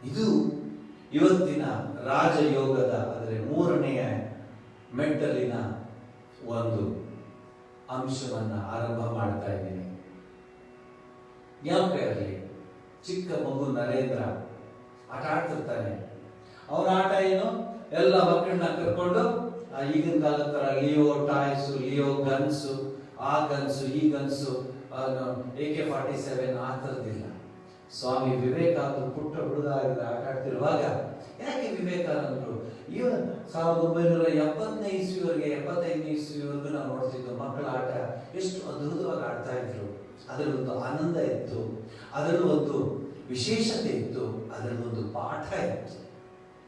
ಇದು ಇವತ್ತಿನ ರಾಜಯೋಗದ ಅಂದರೆ 3ನೆಯ ಮೆಟ್ಟಲಿನ ಒಂದು ಅಂಶವನ್ನ ಆರಂಭ ಮಾಡ್ತಾ ಇದ್ದೀನಿ. ಜ್ಞಾಪಕ ಇರಲಿ, ಚಿಕ್ಕ ಮಗು ನರೇಂದ್ರ ಆಟ ಆಡ್ತಿರ್ತಾನೆ. ಅವನ ಆಟ ಏನು, ಎಲ್ಲ ಮಕ್ಕಳನ್ನ ಕರ್ಕೊಂಡು ಈಗಿನ ಕಾಲದ ತರ ಲಿಯೋ ಟಾಯ್ಸು, ಲಿಯೋ ಗನ್ಸು, ಆ ಗನ್ಸು ಈ ಗನ್ಸು, AK-47 ಆ ಥರದ್ದಿಲ್ಲ. ಸ್ವಾಮಿ ವಿವೇಕಾನಂದರು ಪುಟ್ಟ ಹುಡುಗ ಆಟ ಆಡ್ತಿರುವಾಗ ಯಾಕೆ ವಿವೇಕಾನಂದರು 1970ನೇ ಇಸ್ವಿವರೆಗೆ 75ನೇ ಇಸ್ವಿವರೆಗೂ ನಾವು ನೋಡ್ತಿದ್ವು ಮಕ್ಕಳ ಆಟ ಎಷ್ಟು ಅದ್ಭುತವಾಗಿ ಆಡ್ತಾ ಇದ್ರು. ಅದರಲ್ಲೊಂದು ಆನಂದ ಇತ್ತು, ಅದರಲ್ಲಿ ಒಂದು ವಿಶೇಷತೆ ಇತ್ತು, ಅದರಲ್ಲಿ ಒಂದು ಪಾಠ ಇತ್ತು.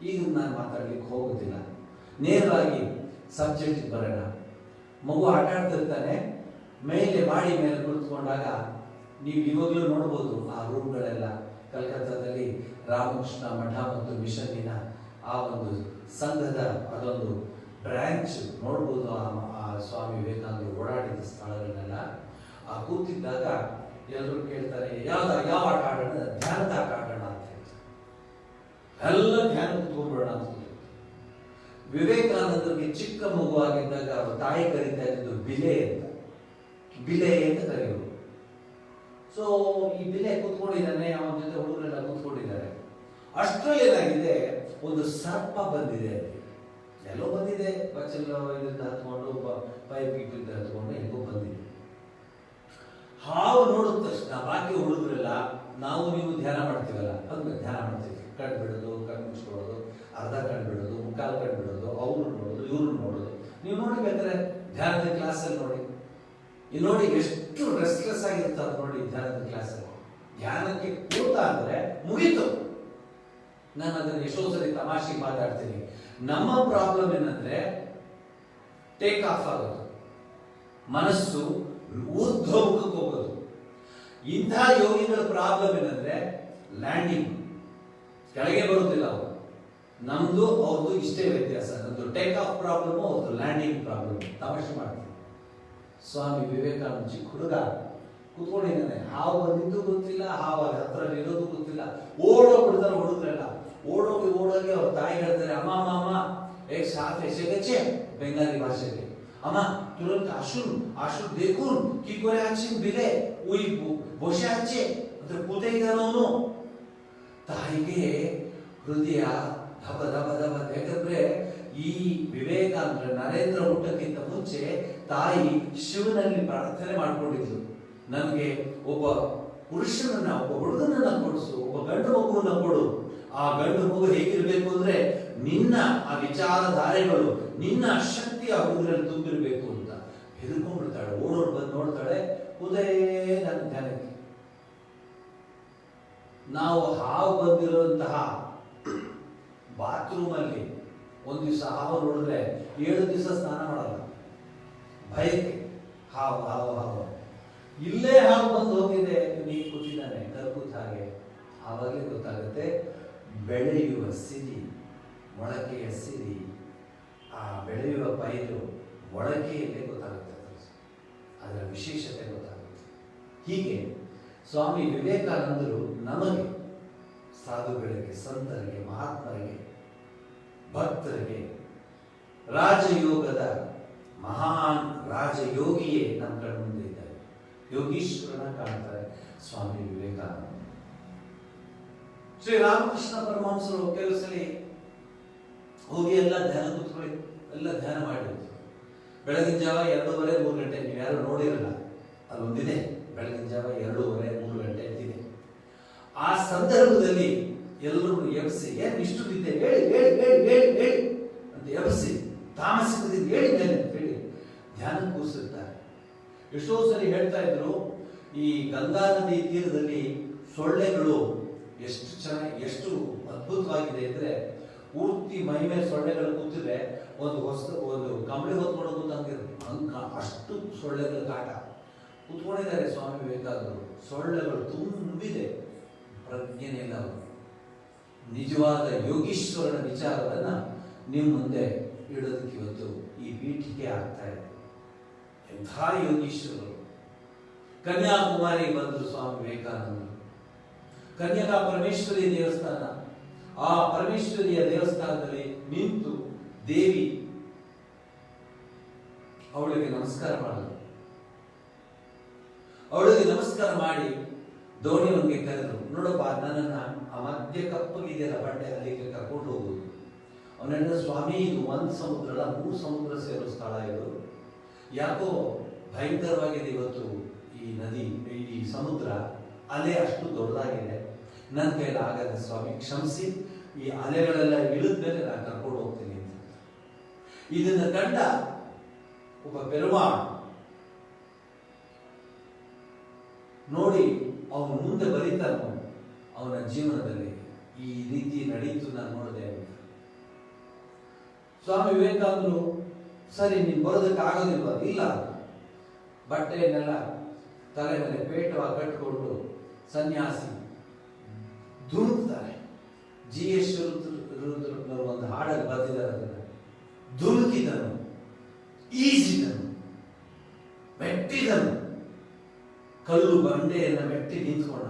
ಈಗ ನಾನು ಮಾತಾಡ್ಲಿಕ್ಕೆ ಹೋಗೋದಿಲ್ಲ, ನೇರವಾಗಿ ಸಬ್ಜೆಕ್ಟ್ ಬರೋಣ. ಮಗು ಆಟ ಆಡ್ತಿರ್ತಾನೆ, ಮಾಡಿ ಮೇಲೆ ಕುಳಿತುಕೊಂಡಾಗ ನೀವು ಇವಾಗಲೂ ನೋಡ್ಬೋದು ಆ ರೂಮ್ಗಳೆಲ್ಲ. ಕಲ್ಕತ್ತಾದಲ್ಲಿ ರಾಮಕೃಷ್ಣ ಮಠ ಮತ್ತು ಮಿಷನ್ನಿನ ಆ ಒಂದು ಸಂಘದ ಅದೊಂದು ಬ್ರಾಂಚ್ ನೋಡ್ಬೋದು. ಆ ಸ್ವಾಮಿ ವಿವೇಕಾನಂದರು ಓಡಾಡಿದ ಸ್ಥಳಗಳನ್ನೆಲ್ಲ ಆ ಕೂತಿದ್ದಾಗ ಎಲ್ಲರೂ ಕೇಳ್ತಾರೆ, ಯಾವ ಆಟ ಆಡೋಣ, ಧ್ಯಾನದ ಆಟ ಆಡೋಣ ಅಂತ ಹೇಳ್ತಾರೆ. ಎಲ್ಲ ಧ್ಯಾನ ಕೂತ್ಕೊಂಡ್ಬಿಡೋಣ ಅಂತ. ವಿವೇಕಾನಂದರಿಗೆ ಚಿಕ್ಕ ಮಗುವಾಗಿದ್ದಾಗ ಅವ್ರ ತಾಯಿ ಕರೀತಾ ಇದ್ದು ಬಿಲೆ ಅಂತ ಕರೆಯೋರು. ಸೊ ಈ ಬಿಲೆ ಕೂತ್ಕೊಂಡಿದ್ದಾನೆ, ಅವನ ಜೊತೆ ಹುಡುಗರೆಲ್ಲ ಕೂತ್ಕೊಂಡಿದ್ದಾರೆ. ಅಷ್ಟರಲ್ಲಿ ಏನಾಗಿದೆ, ಒಂದು ಸರ್ಪ ಬಂದಿದೆ, ಎಲ್ಲೋ ಬಂದಿದೆ, ಬಚ್ಚಲ್ ಇದರಿಂದ ಹತ್ಕೊಂಡು ಪೈಪ್ ಇಟ್ಟಿದ್ದ ಹತ್ಕೊಂಡು ಎಲ್ಲೋ ಬಂದಿದೆ. ಧ್ಯಾನ ಮಾಡ್ತೀವಲ್ಲ, ಅದು ಧ್ಯಾನ ಮಾಡ್ತೀವಿ. ಕಣ್ಣು ಬಿಡೋದು, ಕಣ್ಣು ಮುಚ್ಕೊಳ್ಳೋದು, ಅರ್ಧ ಕಣ್ಣು ಬಿಡೋದು, ಮುಕ್ಕಾಲು ಕಣ್ಣು ಬಿಡೋದು, ಅವ್ರು ನೋಡೋದು, ಇವ್ರು ನೋಡೋದು. ನೀವು ನೋಡಿ ಬೇಕಾದ್ರೆ ಧ್ಯಾನದ ಕ್ಲಾಸಲ್ಲಿ ನೋಡಿ, ಇಲ್ಲಿ ನೋಡಿ ಎಷ್ಟು ರೆಸ್ಟ್ಲೆಸ್ ಆಗಿರ್ತಾರೆ ನೋಡಿ ಧ್ಯಾನದ ಕ್ಲಾಸಲ್ಲಿ. ಧ್ಯಾನಕ್ಕೆ ಕೂತ ಅಂದ್ರೆ ಮುಗೀತು. ನಾನು ಅದನ್ನು ಎಷ್ಟೋ ಸರಿ ತಮಾಷೆಗೆ ಮಾತಾಡ್ತೀನಿ. ನಮ್ಮ ಪ್ರಾಬ್ಲಮ್ ಏನಂದ್ರೆ ಟೇಕ್ ಆಫ್ ಆಗೋದು, ಮನಸ್ಸು ಊರ್ಧ್ವಮುಖಕ್ಕೆ ಹೋಗೋದು. ಇಂಥ ಯೋಗಿಗಳ ಪ್ರಾಬ್ಲಮ್ ಏನಂದ್ರೆ ಲ್ಯಾಂಡಿಂಗ್, ಕೆಳಗೆ ಬರುತ್ತಿಲ್ಲ ಅವರು. ನಮ್ದು ಅವ್ರದ್ದು ಇಷ್ಟೇ ವ್ಯತ್ಯಾಸ. ನಮ್ದು ಟೇಕ್ ಆಫ್ ಪ್ರಾಬ್ಲಮ್, ಅವ್ರದ್ದು ಲ್ಯಾಂಡಿಂಗ್ ಪ್ರಾಬ್ಲಮ್. ತಮಾಷೆ ಮಾಡ್ತೀವಿ. ಸ್ವಾಮಿ ವಿವೇಕಾನಂದ ಚಿಕ್ಕ ಹುಡುಗ ಕೂತ್ಕೊಂಡಿದ್ದಾನೆ, ಹಾವು ಬಂದಿದ್ದು ಗೊತ್ತಿಲ್ಲ, ಹಾವು ಹತ್ರ ಇರೋದು ಗೊತ್ತಿಲ್ಲ, ಓಡೋಗ್ಬಿಡ್ತಾರೆ ಹುಡುಗರೆಲ್ಲ. ಓಡೋಗಿ ಅವ್ರ ತಾಯಿ ಹೇಳ್ತಾರೆ, ಅಮ್ಮ ಅಮ್ಮ ಅಮ್ಮ ಏಕ್ ಸಾಥ್ ऐसे गचे ಬೆಂಗಾಲಿ ಭಾಷೆಗೆ, ಅಮ್ಮ ತುರಂತ ಆಶುಲ್ ದೇಖುನ್ কি করে আছেন বিলে ওই বসে আছে ಅಂತ ಕೂತೇ ಇದ್ದಾನೆ ಅವನು. ತಾಯಿಗೆ ಹೃದಯ ಧಬ ಧಬ ಧಬ. ಯಾಕಂದ್ರೆ ಈ ವಿವೇಕಾನಂದ ನರೇಂದ್ರ ಹುಟ್ಟಕ್ಕಿಂತ ಮುಂಚೆ ತಾಯಿ ಶಿವನಲ್ಲಿ ಪ್ರಾರ್ಥನೆ ಮಾಡ್ಕೊಂಡಿದ್ರು, ನನಗೆ ಒಬ್ಬ ಪುರುಷನನ್ನ, ಒಬ್ಬ ಹುಡುಗನನ್ನ ಕೊಡಿಸು, ಒಬ್ಬ ಗಂಡು ಮಗುವನ್ನ ಕೊಡು. ಆ ಗಂಡು ಮಗು ಹೇಗಿರ್ಬೇಕು ಅಂದ್ರೆ ನಿನ್ನ ಆ ವಿಚಾರಧಾರೆಗಳು, ನಿನ್ನ ಶಕ್ತಿ ಆ ಹುಡುಗರಲ್ಲಿ ತುಂಬಿರ್ಬೇಕು ಅಂತ ಹೆದರ್ಕೊಂಡ್ಬಿಡ್ತಾಳೆ. ಓಡೋರು ಬಂದು ನೋಡ್ತಾಳೆ, ಉದೇ ನನ್ನ ಧ್ಯಾನಕ್ಕೆ. ನಾವು ಹಾವು ಬಂದಿರುವಂತಹ ಬಾತ್ರೂಮ್ ಅಲ್ಲಿ ಒಂದ್ ದಿವಸ ಹಾವು ನೋಡಿದ್ರೆ 7 ದಿವಸ ಸ್ನಾನ ಮಾಡಲ್ಲ, ಭಯಕ್ಕೆ. ಹಾವು ಹಾವು ಹಾವು ಇಲ್ಲೇ ಹಾವು ಬಂದು ಹೋಗಿದೆ, ನೀ ಕೂತಿದ್ದಾನೆ ಕರ್ಕೂತ್ ಹಾಗೆ. ಆವಾಗಲೇ ಗೊತ್ತಾಗುತ್ತೆ ಬೆಳೆಯುವ ಸಿರಿ, ಮೊಳಕೆಯ ಸಿರಿ, ಆ ಬೆಳೆಯುವ ಪೈರು ಮೊಳಕೆಯಲ್ಲೇ ಗೊತ್ತಾಗುತ್ತೆ, ಅದರ ವಿಶೇಷತೆ ಗೊತ್ತಾಗುತ್ತೆ. ಹೀಗೆ ಸ್ವಾಮಿ ವಿವೇಕಾನಂದರು ನಮಗೆ, ಸಾಧುಗಳಿಗೆ, ಸಂತರಿಗೆ, ಮಹಾತ್ಮರಿಗೆ, ಭಕ್ತರಿಗೆ ರಾಜಯೋಗದ ಮಹಾನ್ ರಾಜಯೋಗಿಯೇ ನಮ್ಮ ಕಣ್ಣ ಮುಂದೆ ಇದ್ದಾರೆ. ಯೋಗೀಶ್ವರನ ಕಾಣ್ತಾರೆ ಸ್ವಾಮಿ ವಿವೇಕಾನಂದ. ಶ್ರೀ ರಾಮಕೃಷ್ಣ ಪರಮಹಂಸರು ಕೆಲವು ಸಲ ಹೋಗಿ ಎಲ್ಲ ಧ್ಯಾನ ಕೂತ್ಕೊಳ್ಳಿ, ಎಲ್ಲ ಧ್ಯಾನ ಮಾಡಿರ್ತೀವಿ. ಬೆಳಗಿನ ಜಾವ 2:30, 3 ಗಂಟೆ. ನೀವು ಯಾರು ನೋಡಿರಲ್ಲ, ಅಲ್ಲೊಂದಿದೆ ಬೆಳಗಿನ ಜಾವ 2:30, 3 ಗಂಟೆ ಅಂತಿದೆ. ಆ ಸಂದರ್ಭದಲ್ಲಿ ಎಲ್ಲರೂ ಎಬ್ಸಿ, ಏನ್ ಇಷ್ಟು ನಿದ್ದೆ, ಹೇಳಿ ಹೇಳಿ ಹೇಳಿ ಹೇಳಿ ಹೇಳಿ ಅಂತ ಎಬ್ಸಿ, ತಾಮಸಿಕದಿಂದ ಹೇಳಿ ಮೇಲೆ ಅಂತ ಹೇಳಿ ಧ್ಯಾನ ಕೂರಿಸಿರ್ತಾರೆ. ಎಷ್ಟೋ ಸರಿ ಹೇಳ್ತಾ ಇದ್ರು, ಈ ಗಂಗಾ ನದಿ ತೀರದಲ್ಲಿ ಸೊಳ್ಳೆಗಳು ಎಷ್ಟು ಚೆನ್ನಾಗಿ, ಎಷ್ಟು ಅದ್ಭುತವಾಗಿದೆ ಅಂದ್ರೆ, ಪೂರ್ತಿ ಮೈ ಮೇಲೆ ಸೊಳ್ಳೆಗಳು ಕೂತಿದ್ರೆ ಒಂದು ಕಂಬಳಿ ಹೊತ್ಕೊಂಡು ಕೂತಂಗಿರುತ್ತೆ, ಅಷ್ಟು ಸೊಳ್ಳೆಗಳ ಕಾಟ. ಕೂತ್ಕೊಂಡಿದ್ದಾರೆ ಸ್ವಾಮಿ ವಿವೇಕಾನಂದರು. ಸೊಳ್ಳೆಗಳು ತುಂಬಿದೆ, ಪ್ರಜ್ಞೆನೇ ಇಲ್ಲ ಅವರು. ನಿಜವಾದ ಯೋಗೀಶ್ವರನ ವಿಚಾರವನ್ನ ನಿಮ್ಮ ಮುಂದೆ ಇಡೋದಕ್ಕೆ ಇವತ್ತು ಈ ಪೀಠಿಕೆ ಆಗ್ತಾ ಇದೆ. ಎಂಥ ಯೋಗೀಶ್ವರರು. ಕನ್ಯಾಕುಮಾರಿ ಬಂದರು ಸ್ವಾಮಿ ವಿವೇಕಾನಂದರು. ಕನ್ಯಕಾ ಪರಮೇಶ್ವರಿ ದೇವಸ್ಥಾನ, ಆ ಪರಮೇಶ್ವರಿಯ ದೇವಸ್ಥಾನದಲ್ಲಿ ನಿಂತು ದೇವಿ ಅವಳಿಗೆ ನಮಸ್ಕಾರ ಮಾಡಿದ್ರು. ಅವಳಿಗೆ ನಮಸ್ಕಾರ ಮಾಡಿ ದೋಣಿಯೊಂದಿಗೆ ಕರೆದ್ರು, ನೋಡಪ್ಪ ನನ್ನನ್ನ ಆ ಮಧ್ಯ ಕಪ್ಪಗಿದೆಯಲ್ಲ ಬಂಡೆ, ಅಲ್ಲಿಗೆ ಕರ್ಕೊಂಡು ಹೋಗುದು. ಅವನನ್ನ, ಸ್ವಾಮಿ ಇದು 1 ಸಮುದ್ರ ಅಲ್ಲ, 3 ಸಮುದ್ರ ಸೇರೋ ಸ್ಥಳ ಇದು, ಯಾಕೋ ಭಯಂಕರವಾಗಿದೆ ಇವತ್ತು ಈ ನದಿ, ಈ ಸಮುದ್ರ ಅಲೆ ಅಷ್ಟು ದೊಡ್ಡದಾಗಿದೆ, ನನ್ನ ಕೈಲಿ ಆಗದ ಸ್ವಾಮಿ, ಕ್ಷಮಿಸಿ, ಈ ಅಲೆಗಳೆಲ್ಲ ಇಳಿದ್ಮೇಲೆ ನಾನು ಕರ್ಕೊಂಡು ಹೋಗ್ತೀನಿ ಅಂತ. ಇದನ್ನ ಕಂಡ ಒಬ್ಬ ಪೆರುಮಾಳ್ ನೋಡಿ ಅವನು ಮುಂದೆ ಬರೀತಾನೋ ಅವನ ಜೀವನದಲ್ಲಿ ಈ ರೀತಿ ನಡೀತು, ನಾನು ನೋಡಿದೆ ಅಂತ. ಸ್ವಾಮಿ ವಿವೇಕಾನಂದರು, ಸರಿ ನೀನು ಬರೋದಕ್ಕೆ ಆಗೋದಿಲ್ವ? ಇಲ್ಲ. ಬಟ್ಟೆಯನ್ನೆಲ್ಲ ತಲೆ ಮೇಲೆ ಪೇಟವಾಗಿ ಕಟ್ಟಿಕೊಂಡು ಸನ್ಯಾಸಿ ಧುಮುಕ್ತಾರೆ. GS ರುದ್ರರು ಒಂದು ಹಾಡಲ್ಲಿ ಬರೆದಿದ್ದಾರೆ ಅದನ್ನು. ಧುಮುಕಿದನು, ಈಜಿದನು, ಮೆಟ್ಟಿದನು, ಕಲ್ಲು ಬಂಡೆಯನ್ನು ಮೆಟ್ಟಿ ನಿಂತ್ಕೊಂಡ.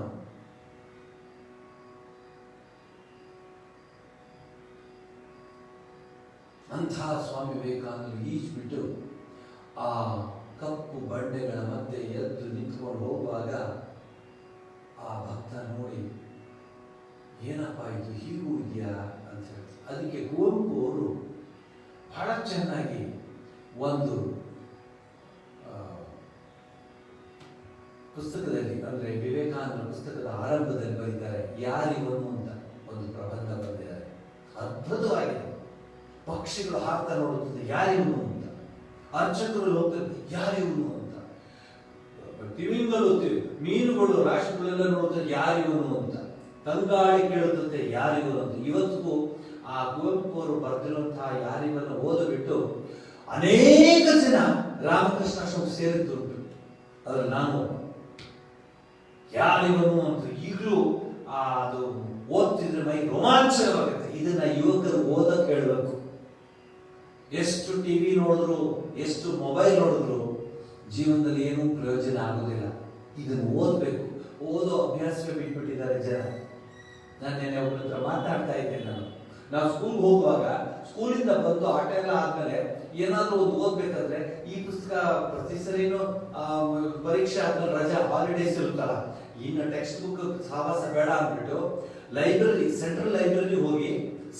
ಅಂಥ ಸ್ವಾಮಿ ವಿವೇಕಾನಂದರು ಈಜ್ಬಿಟ್ಟು ಆ ಕಪ್ಪು ಬಂಡೆಗಳ ಮಧ್ಯೆ ಎದ್ದು ನಿಂತ್ಕೊಂಡು ಹೋಗುವಾಗ ಆ ಭಕ್ತ ನೋಡಿ, ಏನಪ್ಪ ಇದು ಹೀಗೂ ಇದೆಯಾ ಅಂತ ಹೇಳ್ತಾರೆ. ಅದಕ್ಕೆ ಕುವೆಂಪು ಅವರು ಬಹಳ ಚೆನ್ನಾಗಿ ಒಂದು ಪುಸ್ತಕದಲ್ಲಿ ಅಂದ್ರೆ ವಿವೇಕಾನಂದ ಪುಸ್ತಕದ ಆರಂಭದಲ್ಲಿ ಬರೀತಾರೆ ಯಾರಿವನು ಅಂತ ಒಂದು ಪ್ರಬಂಧ ಬರೆದಿದ್ದಾರೆ. ಅದ್ಭುತವಾಗಿದೆ. ಪಕ್ಷಿಗಳು ಹಾಕ್ತಾ ನೋಡುತ್ತದೆ ಯಾರಿವನು ಅಂತ, ಅರ್ಚಕರು ಹೋಗ್ತಾರೆ ಯಾರಿವನು ಅಂತ, ತಿಮಿಂಗಲು ಮೀನುಗಳು ರಾಶಿಗಳೆಲ್ಲ ನೋಡುತ್ತದೆ ಯಾರಿವನು ಅಂತ, ತಂಗಾಳಿ ಕೇಳುತ್ತದೆ ಯಾರಿವನು ಅಂತ. ಇವತ್ತಿಗೂ ಆ ಕುವೆಂಪು ಅವರು ಬರೆದಿರುವಂತಹ ಯಾರಿವನ್ನ ಓದಬಿಟ್ಟು ಅನೇಕ ಜನ ರಾಮಕೃಷ್ಣಾಶ್ರಮಕ್ಕೆ ಸೇರಿದ್ದುಂಟು. ಅದ್ರಲ್ಲಿ ನಾನು ಯಾರಿವನು ಅಂತ ಈಗಲೂ ಅದು ಓದ್ತಿದ್ರೆ ಮೈ ರೋಮಾಂಚನವಾಗುತ್ತೆ. ಇದನ್ನ ಯುವಕರು ಓದಕ್ಕೆ ಹೇಳಬೇಕು. ಎಷ್ಟು ಟಿವಿ ನೋಡಿದ್ರು, ಎಷ್ಟು ಮೊಬೈಲ್ ನೋಡಿದ್ರು ಜೀವನದಲ್ಲಿ ಏನೂ ಪ್ರಯೋಜನ ಆಗೋದಿಲ್ಲ. ಇದನ್ನು ಓದಬೇಕು. ಓದೋ ಅಭ್ಯಾಸವೇ ಬಿಟ್ಬಿಟ್ಟಿದ್ದಾರೆ ಜನ. ನಾನು ನೆನ್ನೆ ಒಬ್ಬರ ಹತ್ರ ಮಾತಾಡ್ತಾ ಇದ್ದೇನೆ. ನಾವು ಸ್ಕೂಲ್ಗೆ ಹೋಗುವಾಗ ಸ್ಕೂಲಿಂದ ಬಂದು ಆಟ ಎಲ್ಲ ಆದ್ಮೇಲೆ ಏನಾದ್ರೂ ಒಂದು ಓದ್ಬೇಕಾದ್ರೆ ಈ ಪುಸ್ತಕ ಪ್ರತಿ ಸರಿನೂ ಪರೀಕ್ಷೆ ಆದ್ಮೇಲೆ ರಜಾ ಹಾಲಿಡೇಸ್ ಇರುತ್ತಲ್ಲ, ಇನ್ನು ಟೆಕ್ಸ್ಟ್ ಬುಕ್ ಸಹವಾಸ ಬೇಡ ಅಂದ್ಬಿಟ್ಟು ಲೈಬ್ರರಿ, ಸೆಂಟ್ರಲ್ ಲೈಬ್ರರಿ ಹೋಗಿ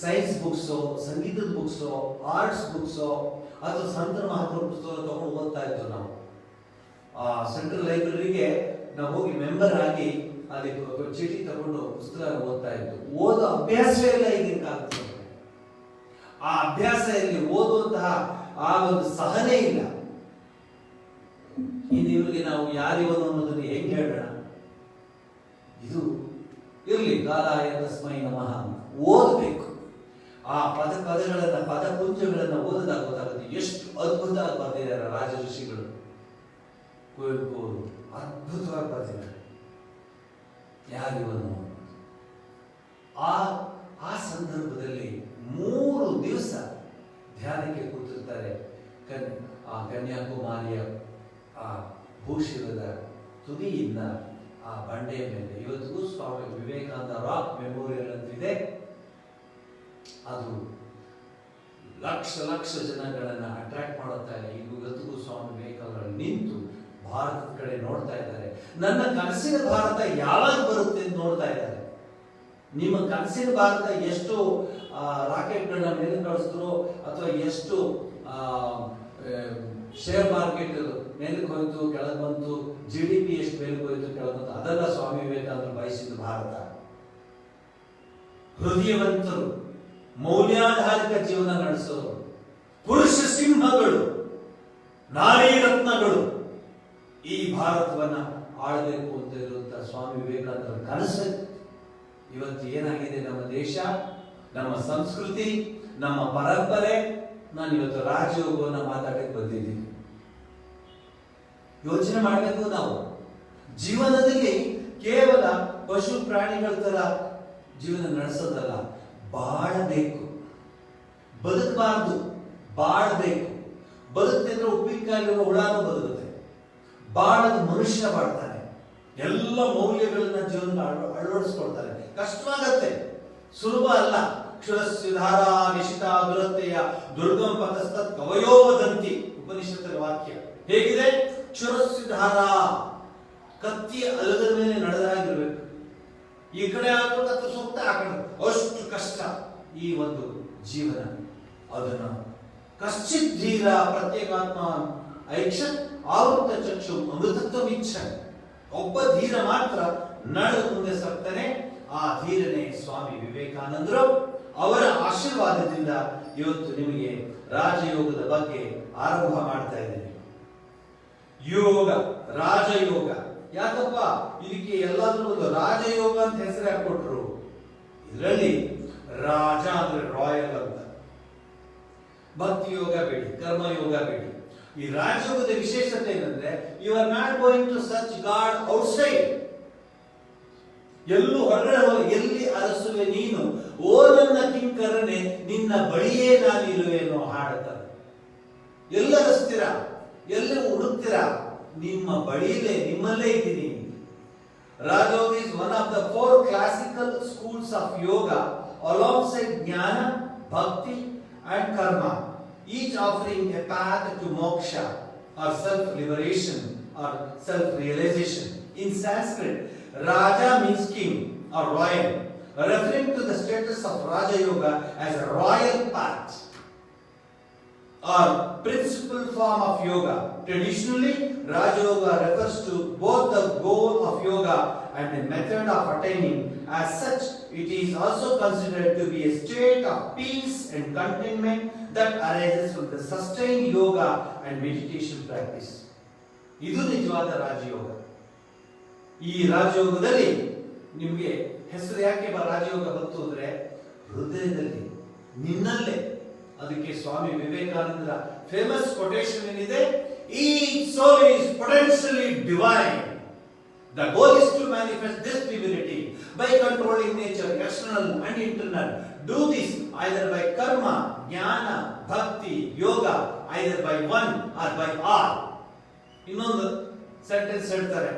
ಸೈನ್ಸ್ ಬುಕ್ಸು, ಸಂಗೀತದ ಬುಕ್ಸು, ಆರ್ಟ್ಸ್ ಬುಕ್ಸು ಅಥವಾ ಸಂತರ ಮಹಾತ್ಮ ಪುಸ್ತಕ ತಗೊಂಡು ಓದ್ತಾ ಇದ್ವು ನಾವು. ಸೆಂಟ್ರಲ್ ಲೈಬ್ರರಿಗೆ ನಾವು ಹೋಗಿ ಮೆಂಬರ್ ಆಗಿ ಅಲ್ಲಿ ಚೀಟಿ ತಗೊಂಡು ಪುಸ್ತಕ ಓದ್ತಾ ಇದ್ದು. ಓದೋ ಅಭ್ಯಾಸವೇ ಇಲ್ಲ ಈಗಿನ ಕಾಲದಲ್ಲಿ. ಆ ಅಭ್ಯಾಸ ಇಲ್ಲಿ ಓದುವಂತಹ ಆ ಒಂದು ಸಹನೆ ಇಲ್ಲ. ಇನ್ನು ಇವರಿಗೆ ನಾವು ಯಾರಿವನು ಅನ್ನೋದನ್ನು ಹೆಂಗೆ ಹೇಳೋಣ? ಇದು ಇರ್ಲಿ, ಕಾಲಾಯ ತಸ್ಮೈ ನಮಃ ಓದಬೇಕು. ಆ ಪದಗಳನ್ನ, ಪದಪುಂಜಗಳನ್ನ ಓದಿದಾಗ ಗೊತ್ತಾಗುತ್ತೆ ಎಷ್ಟು ಅದ್ಭುತವಾಗಿ ಬರೆದಿದ್ದಾರೆ ರಾಜ ಋಷಿಗಳು. ಕುವೆಂಪು ಅವರು ಅದ್ಭುತವಾಗಿ ಬರೆದಿದ್ದಾರೆ ಯಾರಿವನು. ಆ ಸಂದರ್ಭದಲ್ಲಿ 3 ದಿವಸ ಧ್ಯಾನಕ್ಕೆ ಕೂತಿರ್ತಾರೆ. ಆ ಕನ್ಯಾಕುಮಾರಿಯ ಆ ಭೂಶಿರದ ತುದಿಯಿಂದ ಆ ಬಂಡೆಯ ಮೇಲೆ ಇವತ್ತಿಗೂ ಸ್ವಾಮಿ ವಿವೇಕಾನಂದ ರಾಕ್ ಮೆಮೋರಿಯಲ್ ಅಂತ ಇದೆ. ಅದು ಲಕ್ಷ ಜನಗಳನ್ನ ಅಟ್ರಾಕ್ಟ್ ಮಾಡುತ್ತಾ ಇದೆ. ಇವತ್ತಿಗೂ ಸ್ವಾಮಿ ವಿವೇಕಾನಂದ ನಿಂತು ಭಾರತದ ಕಡೆ ನೋಡ್ತಾ ಇದ್ದಾರೆ. ನನ್ನ ಕನಸಿನ ಭಾರತ ಯಾವಾಗ ಬರುತ್ತೆ ಅಂತ ನೋಡ್ತಾ ಇದ್ದಾರೆ. ನಿಮ್ಮ ಕನಸಿನ ಭಾರತ ಎಷ್ಟು ರಾಕೆಟ್ಗಳನ್ನ ಮೇಲೆ ಕಳಿಸಿದ್ರು ಅಥವಾ ಎಷ್ಟು ಶೇರ್ ಮಾರ್ಕೆಟ್ ಮೇಲಕ್ಕೆ ಹೋಯ್ತು ಕೆಳಗೆ ಬಂತು, GDP ಎಷ್ಟು ಮೇಲಕ್ಕೆ ಹೋಯ್ತು ಕೆಳಗೆ ಬಂತು, ಅದೆಲ್ಲ ಸ್ವಾಮಿ ವಿವೇಕಾನಂದರು ಬಯಸಿದ ಭಾರತ. ಹೃದಯವಂತರು, ಮೌಲ್ಯಾಧಾರಿತ ಜೀವನ ನಡೆಸೋರು, ಪುರುಷ ಸಿಂಹಗಳು, ನಾರಿ ರತ್ನಗಳು ಈ ಭಾರತವನ್ನ ಆಳಬೇಕು ಅಂತ ಇರುವಂತಹ ಸ್ವಾಮಿ ವಿವೇಕಾನಂದರ ಕನಸು. ಇವತ್ತು ಏನಾಗಿದೆ ನಮ್ಮ ದೇಶ, ನಮ್ಮ ಸಂಸ್ಕೃತಿ, ನಮ್ಮ ಪರಂಪರೆ. ನಾನು ಇವತ್ತು ರಾಜಯೋಗವನ್ನು ಮಾತಾಡಕ್ಕೆ ಬಂದಿದ್ದೀನಿ. ಯೋಚನೆ ಮಾಡಬೇಕು. ನಾವು ಜೀವನದಲ್ಲಿ ಕೇವಲ ಪಶು ಪ್ರಾಣಿಗಳ ತರ ಜೀವನ ನಡೆಸೋದಲ್ಲ, ಬಾಳಬೇಕು. ಬದುಕಬಾರ್ದು, ಬಾಳಬೇಕು. ಬದುಕ್ತಿದ್ರೆ ಉಪ್ಪಿನಕಾಯಿರುವ ಹುಳಾನು ಬದುಕುತ್ತೆ. ಬಾಳದ ಮನುಷ್ಯ ಬಾಳ್ತಾನೆ. ಎಲ್ಲ ಮೌಲ್ಯಗಳನ್ನ ಜೀವನ ಅಳವಡಿಸ್ಕೊಳ್ತಾರೆ. ಕಷ್ಟವಾಗತ್ತೆ, ಸುಲಭ ಅಲ್ಲ. ಕ್ಷುರಸ್ಯುಧಾರ ನಿಶಿತ ದುರತೆಯ ದುರ್ಗಮ ಪಥಸ್ತತ್ ಕವಯೋ ವದಂತಿ. ಉಪನಿಷತ್ತರ ವಾಕ್ಯ ಹೇಗಿದೆ? ಕ್ಷುರಸ್ಯುಧಾರ, ಕತ್ತಿಯ ಅಲಗದ ಮೇಲೆ ನಡೆದಾಗಿರ್ಬೇಕು. ಈ ಕಡೆ ಆದ್ರೂ ಕತ್ತು ಸೂಕ್ತ, ಆ ಕಡೆ ಅಷ್ಟು ಕಷ್ಟ ಈ ಒಂದು ಜೀವನ. ಅದನ್ನ ಕಶ್ಚಿತ್ ಧೀರ ಪ್ರತ್ಯೇಕಾತ್ಮ ಐಕ್ಷತ್ ಆವೃತ್ತ ಚಕ್ಷು ಅಮೃತತ್ವ ಇಚ್ಛ. ಒಬ್ಬ ಧೀರ ಮಾತ್ರ ನಡೆದು ಮುಂದೆ ಸಾಗ್ತಾನೆ. ಆ ಧೀರನೇ ಸ್ವಾಮಿ ವಿವೇಕಾನಂದರು. ಅವರ ಆಶೀರ್ವಾದದಿಂದ ಇವತ್ತು ನಿಮಗೆ ರಾಜಯೋಗದ ಬಗ್ಗೆ ಆರಂಭ ಮಾಡ್ತಾ ಇದ್ದೇನೆ. ಯೋಗ, ರಾಜಯೋಗ. ಯಾಕಪ್ಪ ಇದಕ್ಕೆ ಎಲ್ಲಾದ್ರೂ ಒಂದು ರಾಜಯೋಗ ಅಂತ ಹೆಸರು ಹಾಕೊಟ್ರು? ಇದರಲ್ಲಿ ರಾಜ ಅಂದ್ರೆ ರಾಯಲ್ ಅಂತ. ಭಕ್ತಿ ಯೋಗ ಬೇಡಿ, ಕರ್ಮಯೋಗ ಬೇಡಿ. ಈ ರಾಜಯೋಗದ ವಿಶೇಷತೆ ಏನಂದ್ರೆ, you are not going to search God outside. ಎಲ್ಲೂ ಹೊರಗಡೆ ಹೋಗಿ ಎಲ್ಲಿ ಅರಸುವೆ ನೀನು, ಓ ನನ್ನ ಕಿಂಕರನೆ ನಿನ್ನ ಬಳಿಯೇ ನಾನಿರುವೆ ಅನ್ನೋ ಹಾಡುತ್ತಾರೆ. ಎಲ್ಲ ಅರಸ್ತೀರ, ಎಲ್ಲ ಹುಡುಕ್ತೀರಾ, ನಿಮ್ಮ ಬಳಿಯಲ್ಲೇ, ನಿಮ್ಮಲ್ಲೇ ಇದ್ದೀನಿ. Rajyoga is one of the 4 classical schools of yoga alongside jnana, bhakti and karma, each offering a path to moksha or self-liberation or self-realization. In Sanskrit, Raja means king or royal, referring to the status of Raja Yoga as a royal path or principal form of yoga. Traditionally, Raja Yoga refers to both the goal of yoga and the method of attaining. As such, it is also considered to be a state of peace and contentment that arises from the sustained yoga and meditation practice. ಇದು ನಿಜವಾದ ರಾಜಯೋಗ. ಈ ರಾಜಯೋಗದಲ್ಲಿ ನಿಮಗೆ ಹೆಸರು ಯಾಕೆ ರಾಜಯೋಗ ಬಂತು ಅಂದ್ರೆ ಹೃದಯದಲ್ಲಿ ನಿನ್ನಲ್ಲೇ. ಅದಕ್ಕೆ ಸ್ವಾಮಿ ವಿವೇಕಾನಂದರ ಫೇಮಸ್ ಕೊಟೇಶನ್ ಏನಿದೆ, each soul is potentially divine. The goal is to manifest this divinity by controlling nature, external and internal. Do this either by karma, jnana, bhakti, yoga, either by one or by all. ಇನ್ನೊಂದು sentence ಹೇಳ್ತಾರೆ,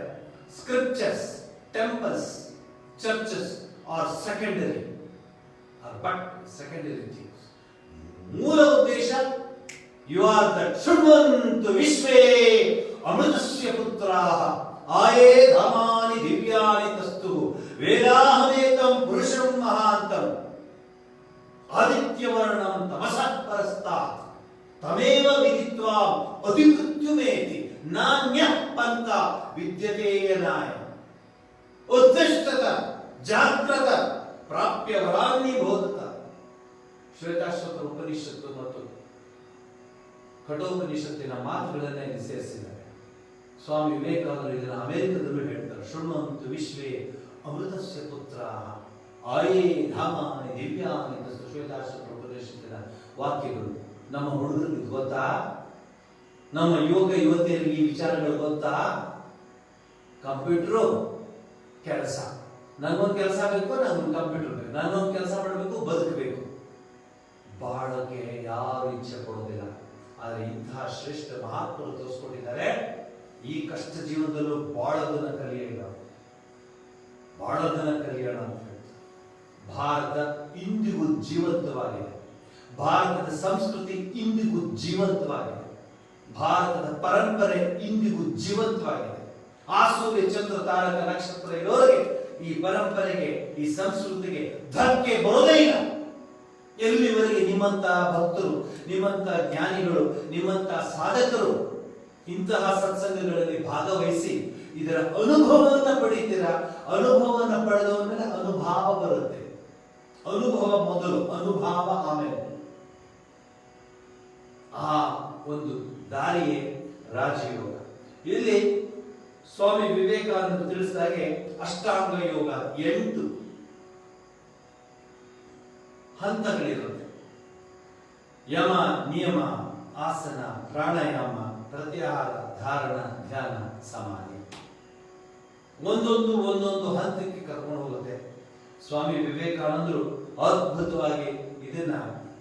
scriptures, temples, churches are secondary, but secondary things. ಮೂಲ ಉದ್ದೇಶ, you are the ಶೃಣ್ವಂತ ವಿಶ್ವೇ ಅಮೃತಸ್ಯ ಪುತ್ರಾಃ ಆಯೇ ಧಾಮಾನಿ ದಿವ್ಯಾನಿ ತಸ್ತು ವೇದಾಹಮೇತಂ ಪುರುಷಂ ಮಹಾಂತಂ ಆದಿತ್ಯವರ್ಣಂ ತಮಸಃ ಪರಸ್ತಾತ್ ತಮೇವ ವಿದಿತ್ವಾ ಅತಿಮೃತ್ಯುಮೇತಿ ನಾನ್ಯಃ ಪಂಥ ವಿದ್ಯತೆ ಯನಾಯ ಉತ್ತಿಷ್ಠತ ಜಾಗ್ರತ ಪ್ರಾಪ್ಯ ವರಾನ್ನಿ ಬೋಧತ. ಶ್ವೇತಾಶ್ವತರ ಉಪನಿಷತ್ತು ಮತ್ತು ಕಠೋಪನಿಷತ್ತಿನ ಮಾತುಗಳನ್ನೇ ಇಲ್ಲಿ ಸೇರಿಸಿದ್ದಾರೆ. ಸ್ವಾಮಿ ವಿವೇಕಾನಂದರು ಇದನ್ನು ಅಮೆರಿಕದಲ್ಲೂ ಹೇಳ್ತಾರೆ, ಶೃಣ್ವಂತು ವಿಶ್ವೇ ಅಮೃತಸ್ಯ ಪುತ್ರ ಆಯೇ ಧಾಮಾನಿ ದಿವ್ಯಾನಿ. ಶ್ವೇತಾಶ್ವತರ ಉಪನಿಷತ್ತಿನ ವಾಕ್ಯಗಳು ನಮ್ಮ ಹುಡುಗರಿಗೆ ಗೊತ್ತಾ? ನಮ್ಮ ಯುವಕ ಯುವತಿಯರಿಗೆ ಈ ವಿಚಾರಗಳು ಗೊತ್ತಾ? ಕಂಪ್ಯೂಟರು ಕೆಲಸ, ನನಗೊಂದು ಕೆಲಸ ಬೇಕು, ನನಗೊಂದು ಕಂಪ್ಯೂಟರ್ ಬೇಕು, ನಾನೊಂದು ಕೆಲಸ ಮಾಡಬೇಕು, ಬದುಕಬೇಕು. ಬಾಳಕ್ಕೆ ಯಾರು ಇಚ್ಛೆ ಕೊಡೋದಿಲ್ಲ. ಆದರೆ ಇಂತಹ ಶ್ರೇಷ್ಠ ಮಹಾತ್ಮರು ತೋರಿಸ್ಕೊಂಡಿದ್ದಾರೆ, ಈ ಕಷ್ಟ ಜೀವನದಲ್ಲೂ ಬಾಳೋದನ್ನ ಕಲಿಯೋಣ, ಬಾಳೋದನ್ನ ಕಲಿಯೋಣ ಅಂತ ಹೇಳ್ತಾರೆ. ಭಾರತ ಇಂದಿಗೂ ಜೀವಂತವಾಗಿದೆ. ಭಾರತದ ಸಂಸ್ಕೃತಿ ಇಂದಿಗೂ ಜೀವಂತವಾಗಿದೆ. ಭಾರತದ ಪರಂಪರೆ ಇಂದಿಗೂ ಜೀವಂತವಾಗಿದೆ. ಆ ಸೂರ್ಯ ಚಂದ್ರ ತಾರಕ ನಕ್ಷತ್ರ ಇರೋರಿಗೆ ಈ ಪರಂಪರೆಗೆ, ಈ ಸಂಸ್ಕೃತಿಗೆ ಧಕ್ಕೆ ಬರೋದೇ ಇಲ್ಲ. ಎಲ್ಲಿವರೆಗೆ ನಿಮ್ಮಂತ ಭಕ್ತರು, ನಿಮ್ಮಂತ ಜ್ಞಾನಿಗಳು, ನಿಮ್ಮಂತ ಸಾಧಕರು ಇಂತಹ ಸತ್ಸಂಗಗಳಲ್ಲಿ ಭಾಗವಹಿಸಿ ಇದರ ಅನುಭವವನ್ನು ಪಡೀತೀರಾ. ಅನುಭವವನ್ನು ಪಡೆದವ ಮೇಲೆ ಅನುಭವ ಬರುತ್ತೆ. ಅನುಭವ ಮೊದಲು, ಅನುಭವ ಆಮೇಲೆ. ಆ ಒಂದು ದಾರಿಯೇ ರಾಜಯೋಗ. ಇಲ್ಲಿ ಸ್ವಾಮಿ ವಿವೇಕಾನಂದ ತಿಳಿಸಿದಾಗೆ ಅಷ್ಟಾಂಗ ಯೋಗ 8 ಹಂತಗಳಿರುತ್ತೆ. ಯಮ, ನಿಯಮ, ಆಸನ, ಪ್ರಾಣಾಯಾಮ, ಪ್ರತ್ಯಾಹಾರ, ಧಾರಣ, ಧ್ಯಾನ, ಸಮಾಧಿ. ಒಂದೊಂದು ಹಂತಕ್ಕೆ ಕರ್ಕೊಂಡು ಹೋಗುತ್ತೆ. ಸ್ವಾಮಿ ವಿವೇಕಾನಂದರು ಅದ್ಭುತವಾಗಿ ಇದನ್ನ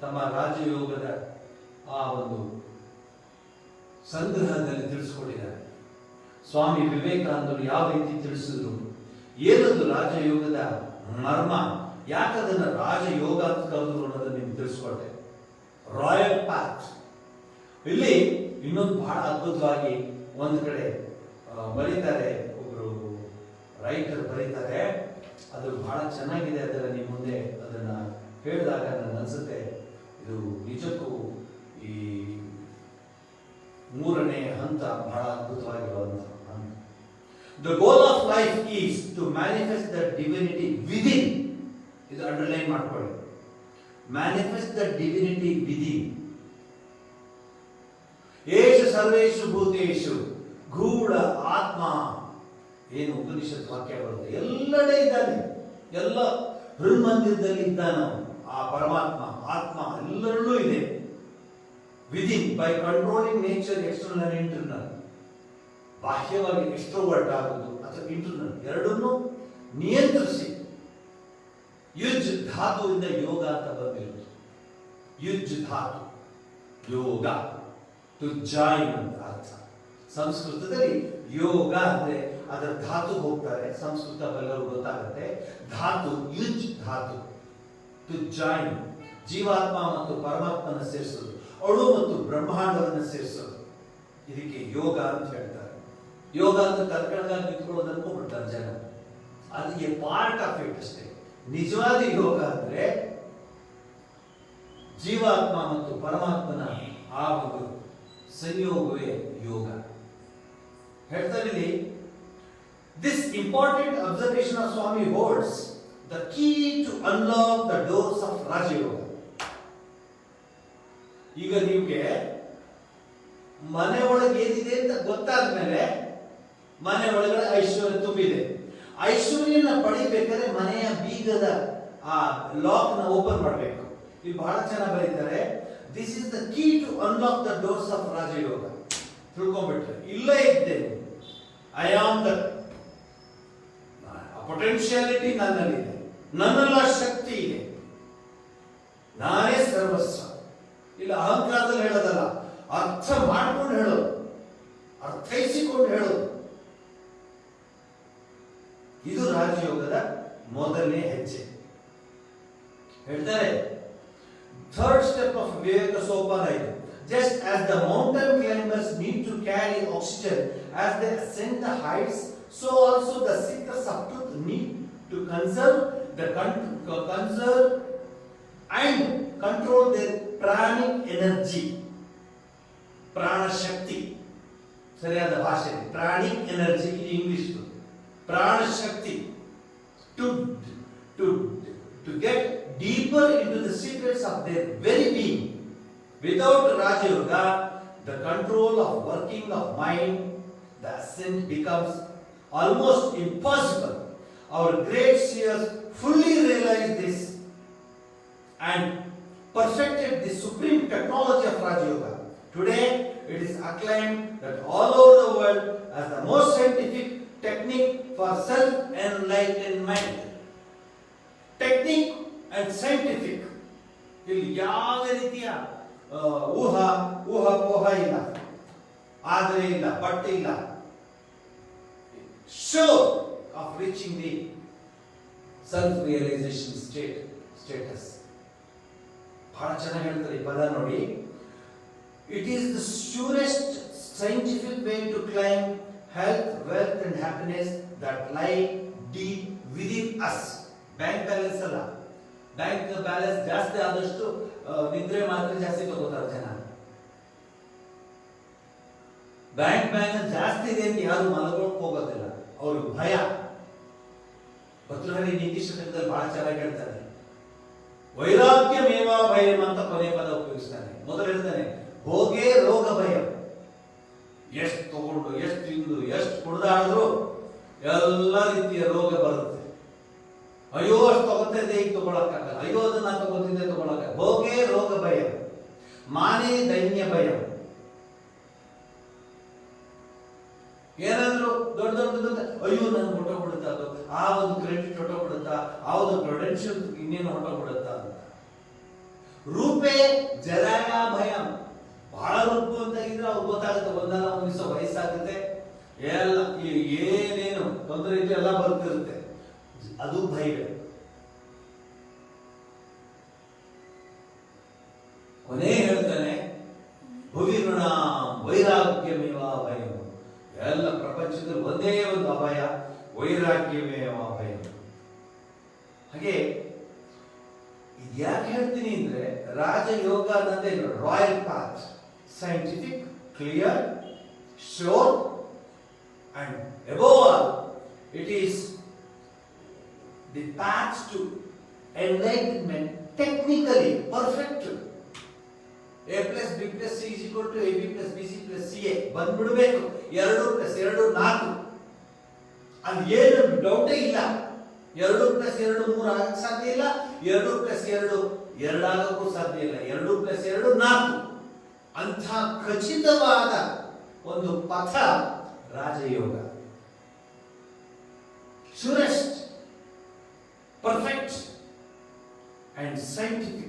ತಮ್ಮ ರಾಜಯೋಗದ ಆ ಒಂದು ಸಂಗ್ರಹದಲ್ಲಿ ತಿಳಿಸ್ಕೊಟ್ಟಿದ್ದಾರೆ. ಸ್ವಾಮಿ ವಿವೇಕಾನಂದರು ಯಾವ ರೀತಿ ತಿಳಿಸಿದ್ರು, ಏನದು ರಾಜಯೋಗದ ಮರ್ಮ, ಯಾಕದನ್ನ ರಾಜಯೋಗ ಅಂತ ಕರೆದ್ರು ಅನ್ನೋದನ್ನ ನಿಮ್ಗೆ ತಿಳಿಸ್ಕೊಟ್ಟೆ. Royal path. ಇಲ್ಲಿ ಇನ್ನೊಂದು ಬಹಳ ಅದ್ಭುತವಾಗಿ ಒಂದು ಕಡೆ ಬರೀತಾರೆ, ಒಬ್ರು ರೈಟರ್ ಬರೀತಾರೆ, ಅದು ಬಹಳ ಚೆನ್ನಾಗಿದೆ. ಅದರ ನಿಮ್ಮ ಮುಂದೆ ಅದನ್ನ ಹೇಳಿದಾಗ ನನಗೆ ಅನ್ಸುತ್ತೆ ಇದು ನಿಜಕ್ಕೂ ಈ 3ನೇ ಹಂತ ಬಹಳ ಅದ್ಭುತವಾಗಿರುವಂತಹ ಹಂತ. The goal of life is to manifest the divinity within. ಇದು ಅಂಡರ್ಲೈನ್ ಮಾಡ್ಕೊಳ್ಳಿ. Manifest the divinity within. ಏಷ ಸರ್ವೇಷು ಭೂತೇಷು ಗೂಢ ಆತ್ಮ. ಏನು ಉಪನಿಷತ್ ವಾಕ್ಯ ಬರುತ್ತೆ, ಎಲ್ಲೆಡೆ ಇದ್ದಾನೆ, ಎಲ್ಲ ಹೃನ್ಮಂದಿರದಲ್ಲಿ ಇದ್ದಾನೆ ಆ ಪರಮಾತ್ಮ, ಆತ್ಮ ಎಲ್ಲರಲ್ಲೂ ಇದೆ. Within, by controlling nature external and internal. ಬಾಹ್ಯವಾಗಿ ಎಕ್ಸ್ಟ್ರೋವರ್ಟ್ ಆಗುವುದು ಅಥವಾ ಇಂಟರ್ನಲ್ ಎರಡನ್ನೂ ನಿಯಂತ್ರಿಸಿ. ಯುಜ್ ಧಾತುವಿಂದ ಯೋಗ ಅಂತ ಬಂದಿರುವುದು. ಯುಜ್ ಧಾತು ಯೋಗ, ಟು ಜಾಯಿನ್ ಅಂತ ಅರ್ಥ. ಸಂಸ್ಕೃತದಲ್ಲಿ ಯೋಗ ಅಂದ್ರೆ ಅದರ ಧಾತು ಹೋಗ್ತಾರೆ, ಸಂಸ್ಕೃತ ಬಲ್ಲವರು ಗೊತ್ತಾಗುತ್ತೆ. ಧಾತು ಯುಜ್ ಧಾತು, ಟು ಜಾಯಿನ್. ಜೀವಾತ್ಮ ಮತ್ತು ಪರಮಾತ್ಮನ ಸೇರಿಸೋದು, ಅಣು ಮತ್ತು ಬ್ರಹ್ಮಾಂಡವನ್ನು ಸೇರಿಸೋದು, ಇದಕ್ಕೆ ಯೋಗ ಅಂತ ಹೇಳ್ತಾರೆ. ಯೋಗ ಅಂತ ಕರ್ಕಳಗಾಗಿ ನಿಂತ್ಕೊಳ್ಳೋದು ಅನ್ಕೊಂಡ್ಬಿಡ್ತಾರೆ ಜನ. ಅದಕ್ಕೆ ಪಾರ್ಟ್ ಆಫ್ ಇಟ್ ಅಷ್ಟೇ. ನಿಜವಾದ ಯೋಗ ಅಂದ್ರೆ ಜೀವಾತ್ಮ ಮತ್ತು ಪರಮಾತ್ಮನ ಆ ಒಂದು ಸಂಯೋಗವೇ ಯೋಗ. ಹೇಳ್ತಾರೆ ಇಲ್ಲಿ, this important observation of Swami holds the key to unlock the doors of Rajayoga. ಈಗ ನಿಮ್ಗೆ ಮನೆ ಒಳಗೆ ಏನಿದೆ ಅಂತ ಗೊತ್ತಾದ ಮೇಲೆ ಮನೆ ಒಳಗಡೆ ಐಶ್ವರ್ಯ ತುಂಬಿದೆ. ಐಶ್ವರ್ಯನ ಪಡಿಬೇಕಾದ್ರೆ ಮನೆಯ ಬೀಗದ ಆ ಲಾಕ್ ನ ಓಪನ್ ಮಾಡಬೇಕು. ಇದು ಬಹಳ ಚೆನ್ನಾಗಿ ಬರೀತಾರೆ, this is the key to unlock the doors of Rajayoga. ತಿಳ್ಕೊಂಡ್ಬಿಟ್ರೆ ಇಲ್ಲೇ ಇದ್ದೇನೆ, ಐ ಆಮ್ ದ ಪೊಟೆನ್ಶಿಯಾಲಿಟಿ ನನ್ನಲ್ಲಿದೆ, ನನ್ನೆಲ್ಲ ಶಕ್ತಿ ಇದೆ, ನಾನೇ ಸರ್ವಸ್ವ. ಇಲ್ಲ ಅಹಂಕಾರದಲ್ಲಿ ಹೇಳೋದಲ್ಲ, ಅರ್ಥ ಮಾಡ್ಕೊಂಡು ಹೇಳೋದು, ಅರ್ಥೈಸಿಕೊಂಡು ಹೇಳೋದು. ಇದು ರಾಜಯೋಗದ ಮೊದಲನೇ ಹೆಜ್ಜೆ. ಹೇಳ್ತಾರೆ, ಥರ್ಡ್ ಸ್ಟೆಪ್ ಆಫ್ ವಿವೇಕ ಸೋಪಾನ ಇದು. Just as the mountain climbers need to carry oxygen as they ascend the heights, so also the seekers of truth need to conserve and control their pranic energy. ಪ್ರಾಣ ಶಕ್ತಿ ಸರಿಯಾದ ಭಾಷೆ. Pranic energy ಇದು English. ಪ್ರಾಣ ಶಕ್ತಿ to get deeper into the secrets of their very being. Without Raja Yoga, the control of working of mind, the ascent becomes almost impossible. Our great seers fully realized this and perfected the supreme technology of Raja Yoga. Today, it is acclaimed that all over the world as the most scientific technique for self-enlightenment. Technique and scientific. ಇಲ್ಲಿ ಯಾವ ರೀತಿಯ ಊಹಾಪೋಹ ಇಲ್ಲ, ಆದರೆ ಇಲ್ಲ, but ಇಲ್ಲ. Sure of reaching the self-realization status. ಬಹಳ ಚೆನ್ನಾಗಿ ಹೇಳ್ತಾರೆ ಈ ಪದ ನೋಡಿ. It is the surest scientific way to climb health, wealth and happiness that lie deep within us. Bank balance ಅಲ್ಲ, ಬ್ಯಾಂಕ್ ಬ್ಯಾಲೆನ್ಸ್ ಜಾಸ್ತಿ ಆದಷ್ಟು ನಿದ್ರೆ ಮಾತ್ರ ಜಾಸ್ತಿ ತಗೋತಾರೆ ಜನ. ಬ್ಯಾಂಕ್ ಬ್ಯಾಲೆನ್ಸ್ ಜಾಸ್ತಿ ಇದೆ ಅಂತ ಯಾರು ಮಲಗೋಕ್ ಹೋಗೋದಿಲ್ಲ, ಅವ್ರಿಗೆ ಭಯ. ಭರ್ತೃಹರಿ ನೀತಿ ಶತಕದಲ್ಲಿ ಬಹಳ ಚೆನ್ನಾಗಿ ಹೇಳ್ತಾರೆ, ವೈರಾಗ್ಯಮೇವ ಭಯಂ ಅಂತ ಕೊನೆ ಪದ ಉಪಯೋಗಿಸ್ತಾನೆ. ಮೊದಲು ಹೇಳ್ತಾನೆ ಭೋಗೇ ರೋಗ ಭಯ. ಎಷ್ಟು ತಗೊಂಡು, ಎಷ್ಟು ತಿಂದು, ಎಷ್ಟು ಕುಡಿದಾಡಿದ್ರು ಎಲ್ಲ ರೀತಿಯ ರೋಗ ಬರುತ್ತೆ. ಅಯ್ಯೋ ಅಷ್ಟು ತಗೋತಿದ್ದೆ, ಈಗ ತಗೊಳಕ್ಕಾಗಲ್ಲ, ಅಯ್ಯೋ ಅದನ್ನ ತಗೋತಿದ್ದೆ, ತಗೊಳಕ್ಕಾಗಲ್ಲ. ಭೋಗೇ ರೋಗ ಭಯ, ಮಾನೇ ದೈನ್ಯ ಭಯ. ಏನಾದ್ರು ದೊಡ್ಡ ದೊಡ್ಡದಂತ ಅಯ್ಯೋ ನನ್ಗೆ ಹೊಟ್ಟೋಗ್ಬಿಡುತ್ತಾ, ಅದು ಆ ಒಂದು ಕ್ರೆಡಿಟ್ ಹೊಟ್ಟೋಗ್ಬಿಡುತ್ತಾ, ಆ ಒಂದು ಪ್ರೊಡೆನ್ಷಿಯಲ್ ಇನ್ನೇನು ಹೊಟ್ಟೋಗ್ಬಿಡುತ್ತಾ ಅಂತ. ರೂಪೇ ಜರಾಯ ಭಯ. ಬಹಳ ರೂಪು ಅಂತ ಇದ್ರೆ ಅವ್ರು ಗೊತ್ತಾಗುತ್ತೆ, ಒಂದಲ್ಲ ಒಂದು ದಿವಸ ವಯಸ್ಸಾಗುತ್ತೆ, ಎಲ್ಲ ಏನೇನು ತೊಂದರೆ ಇದ್ರೆ ಎಲ್ಲ ಬರ್ತಿರುತ್ತೆ, ಅದು ಭಯವೇ. ಕೊನೆ ಹೇಳ್ತಾನೆ ಭುವಿಋಣ ವೈರಾಗ್ಯಮೇವ ಭಯ. ಎಲ್ಲ ಪ್ರಪಂಚದಲ್ಲಿ ಒಂದೇ ಒಂದು ಅಭಯ, ವೈರಾಗ್ಯಮೇವ ಭಯ. ಹಾಗೆ ಇದ್ಯಾಕೆ ಹೇಳ್ತೀನಿ ಅಂದ್ರೆ, ರಾಜಯೋಗ ಅನ್ನೋದೇ royal path, scientific, clear, sure and above all it is the path to enlightenment, technically perfect. A plus B plus C is equal to AB plus BC plus CA ಬಂದ್ಬಿಡ್ಬೇಕು. 2 + 2 4. ಅದು ಏನು ಡೌಟೇ ಇಲ್ಲ. 2 + 2 3 ಆಗಕ್ಕೆ ಸಾಧ್ಯ ಇಲ್ಲ, 2 + 2 2 ಆಗಕ್ಕೂ ಸಾಧ್ಯ ಇಲ್ಲ, 2 + 2 4. ಅಂಥ ಖಚಿತವಾದ ಒಂದು ಪಥ ರಾಜಯೋಗ. surest, perfect and scientific.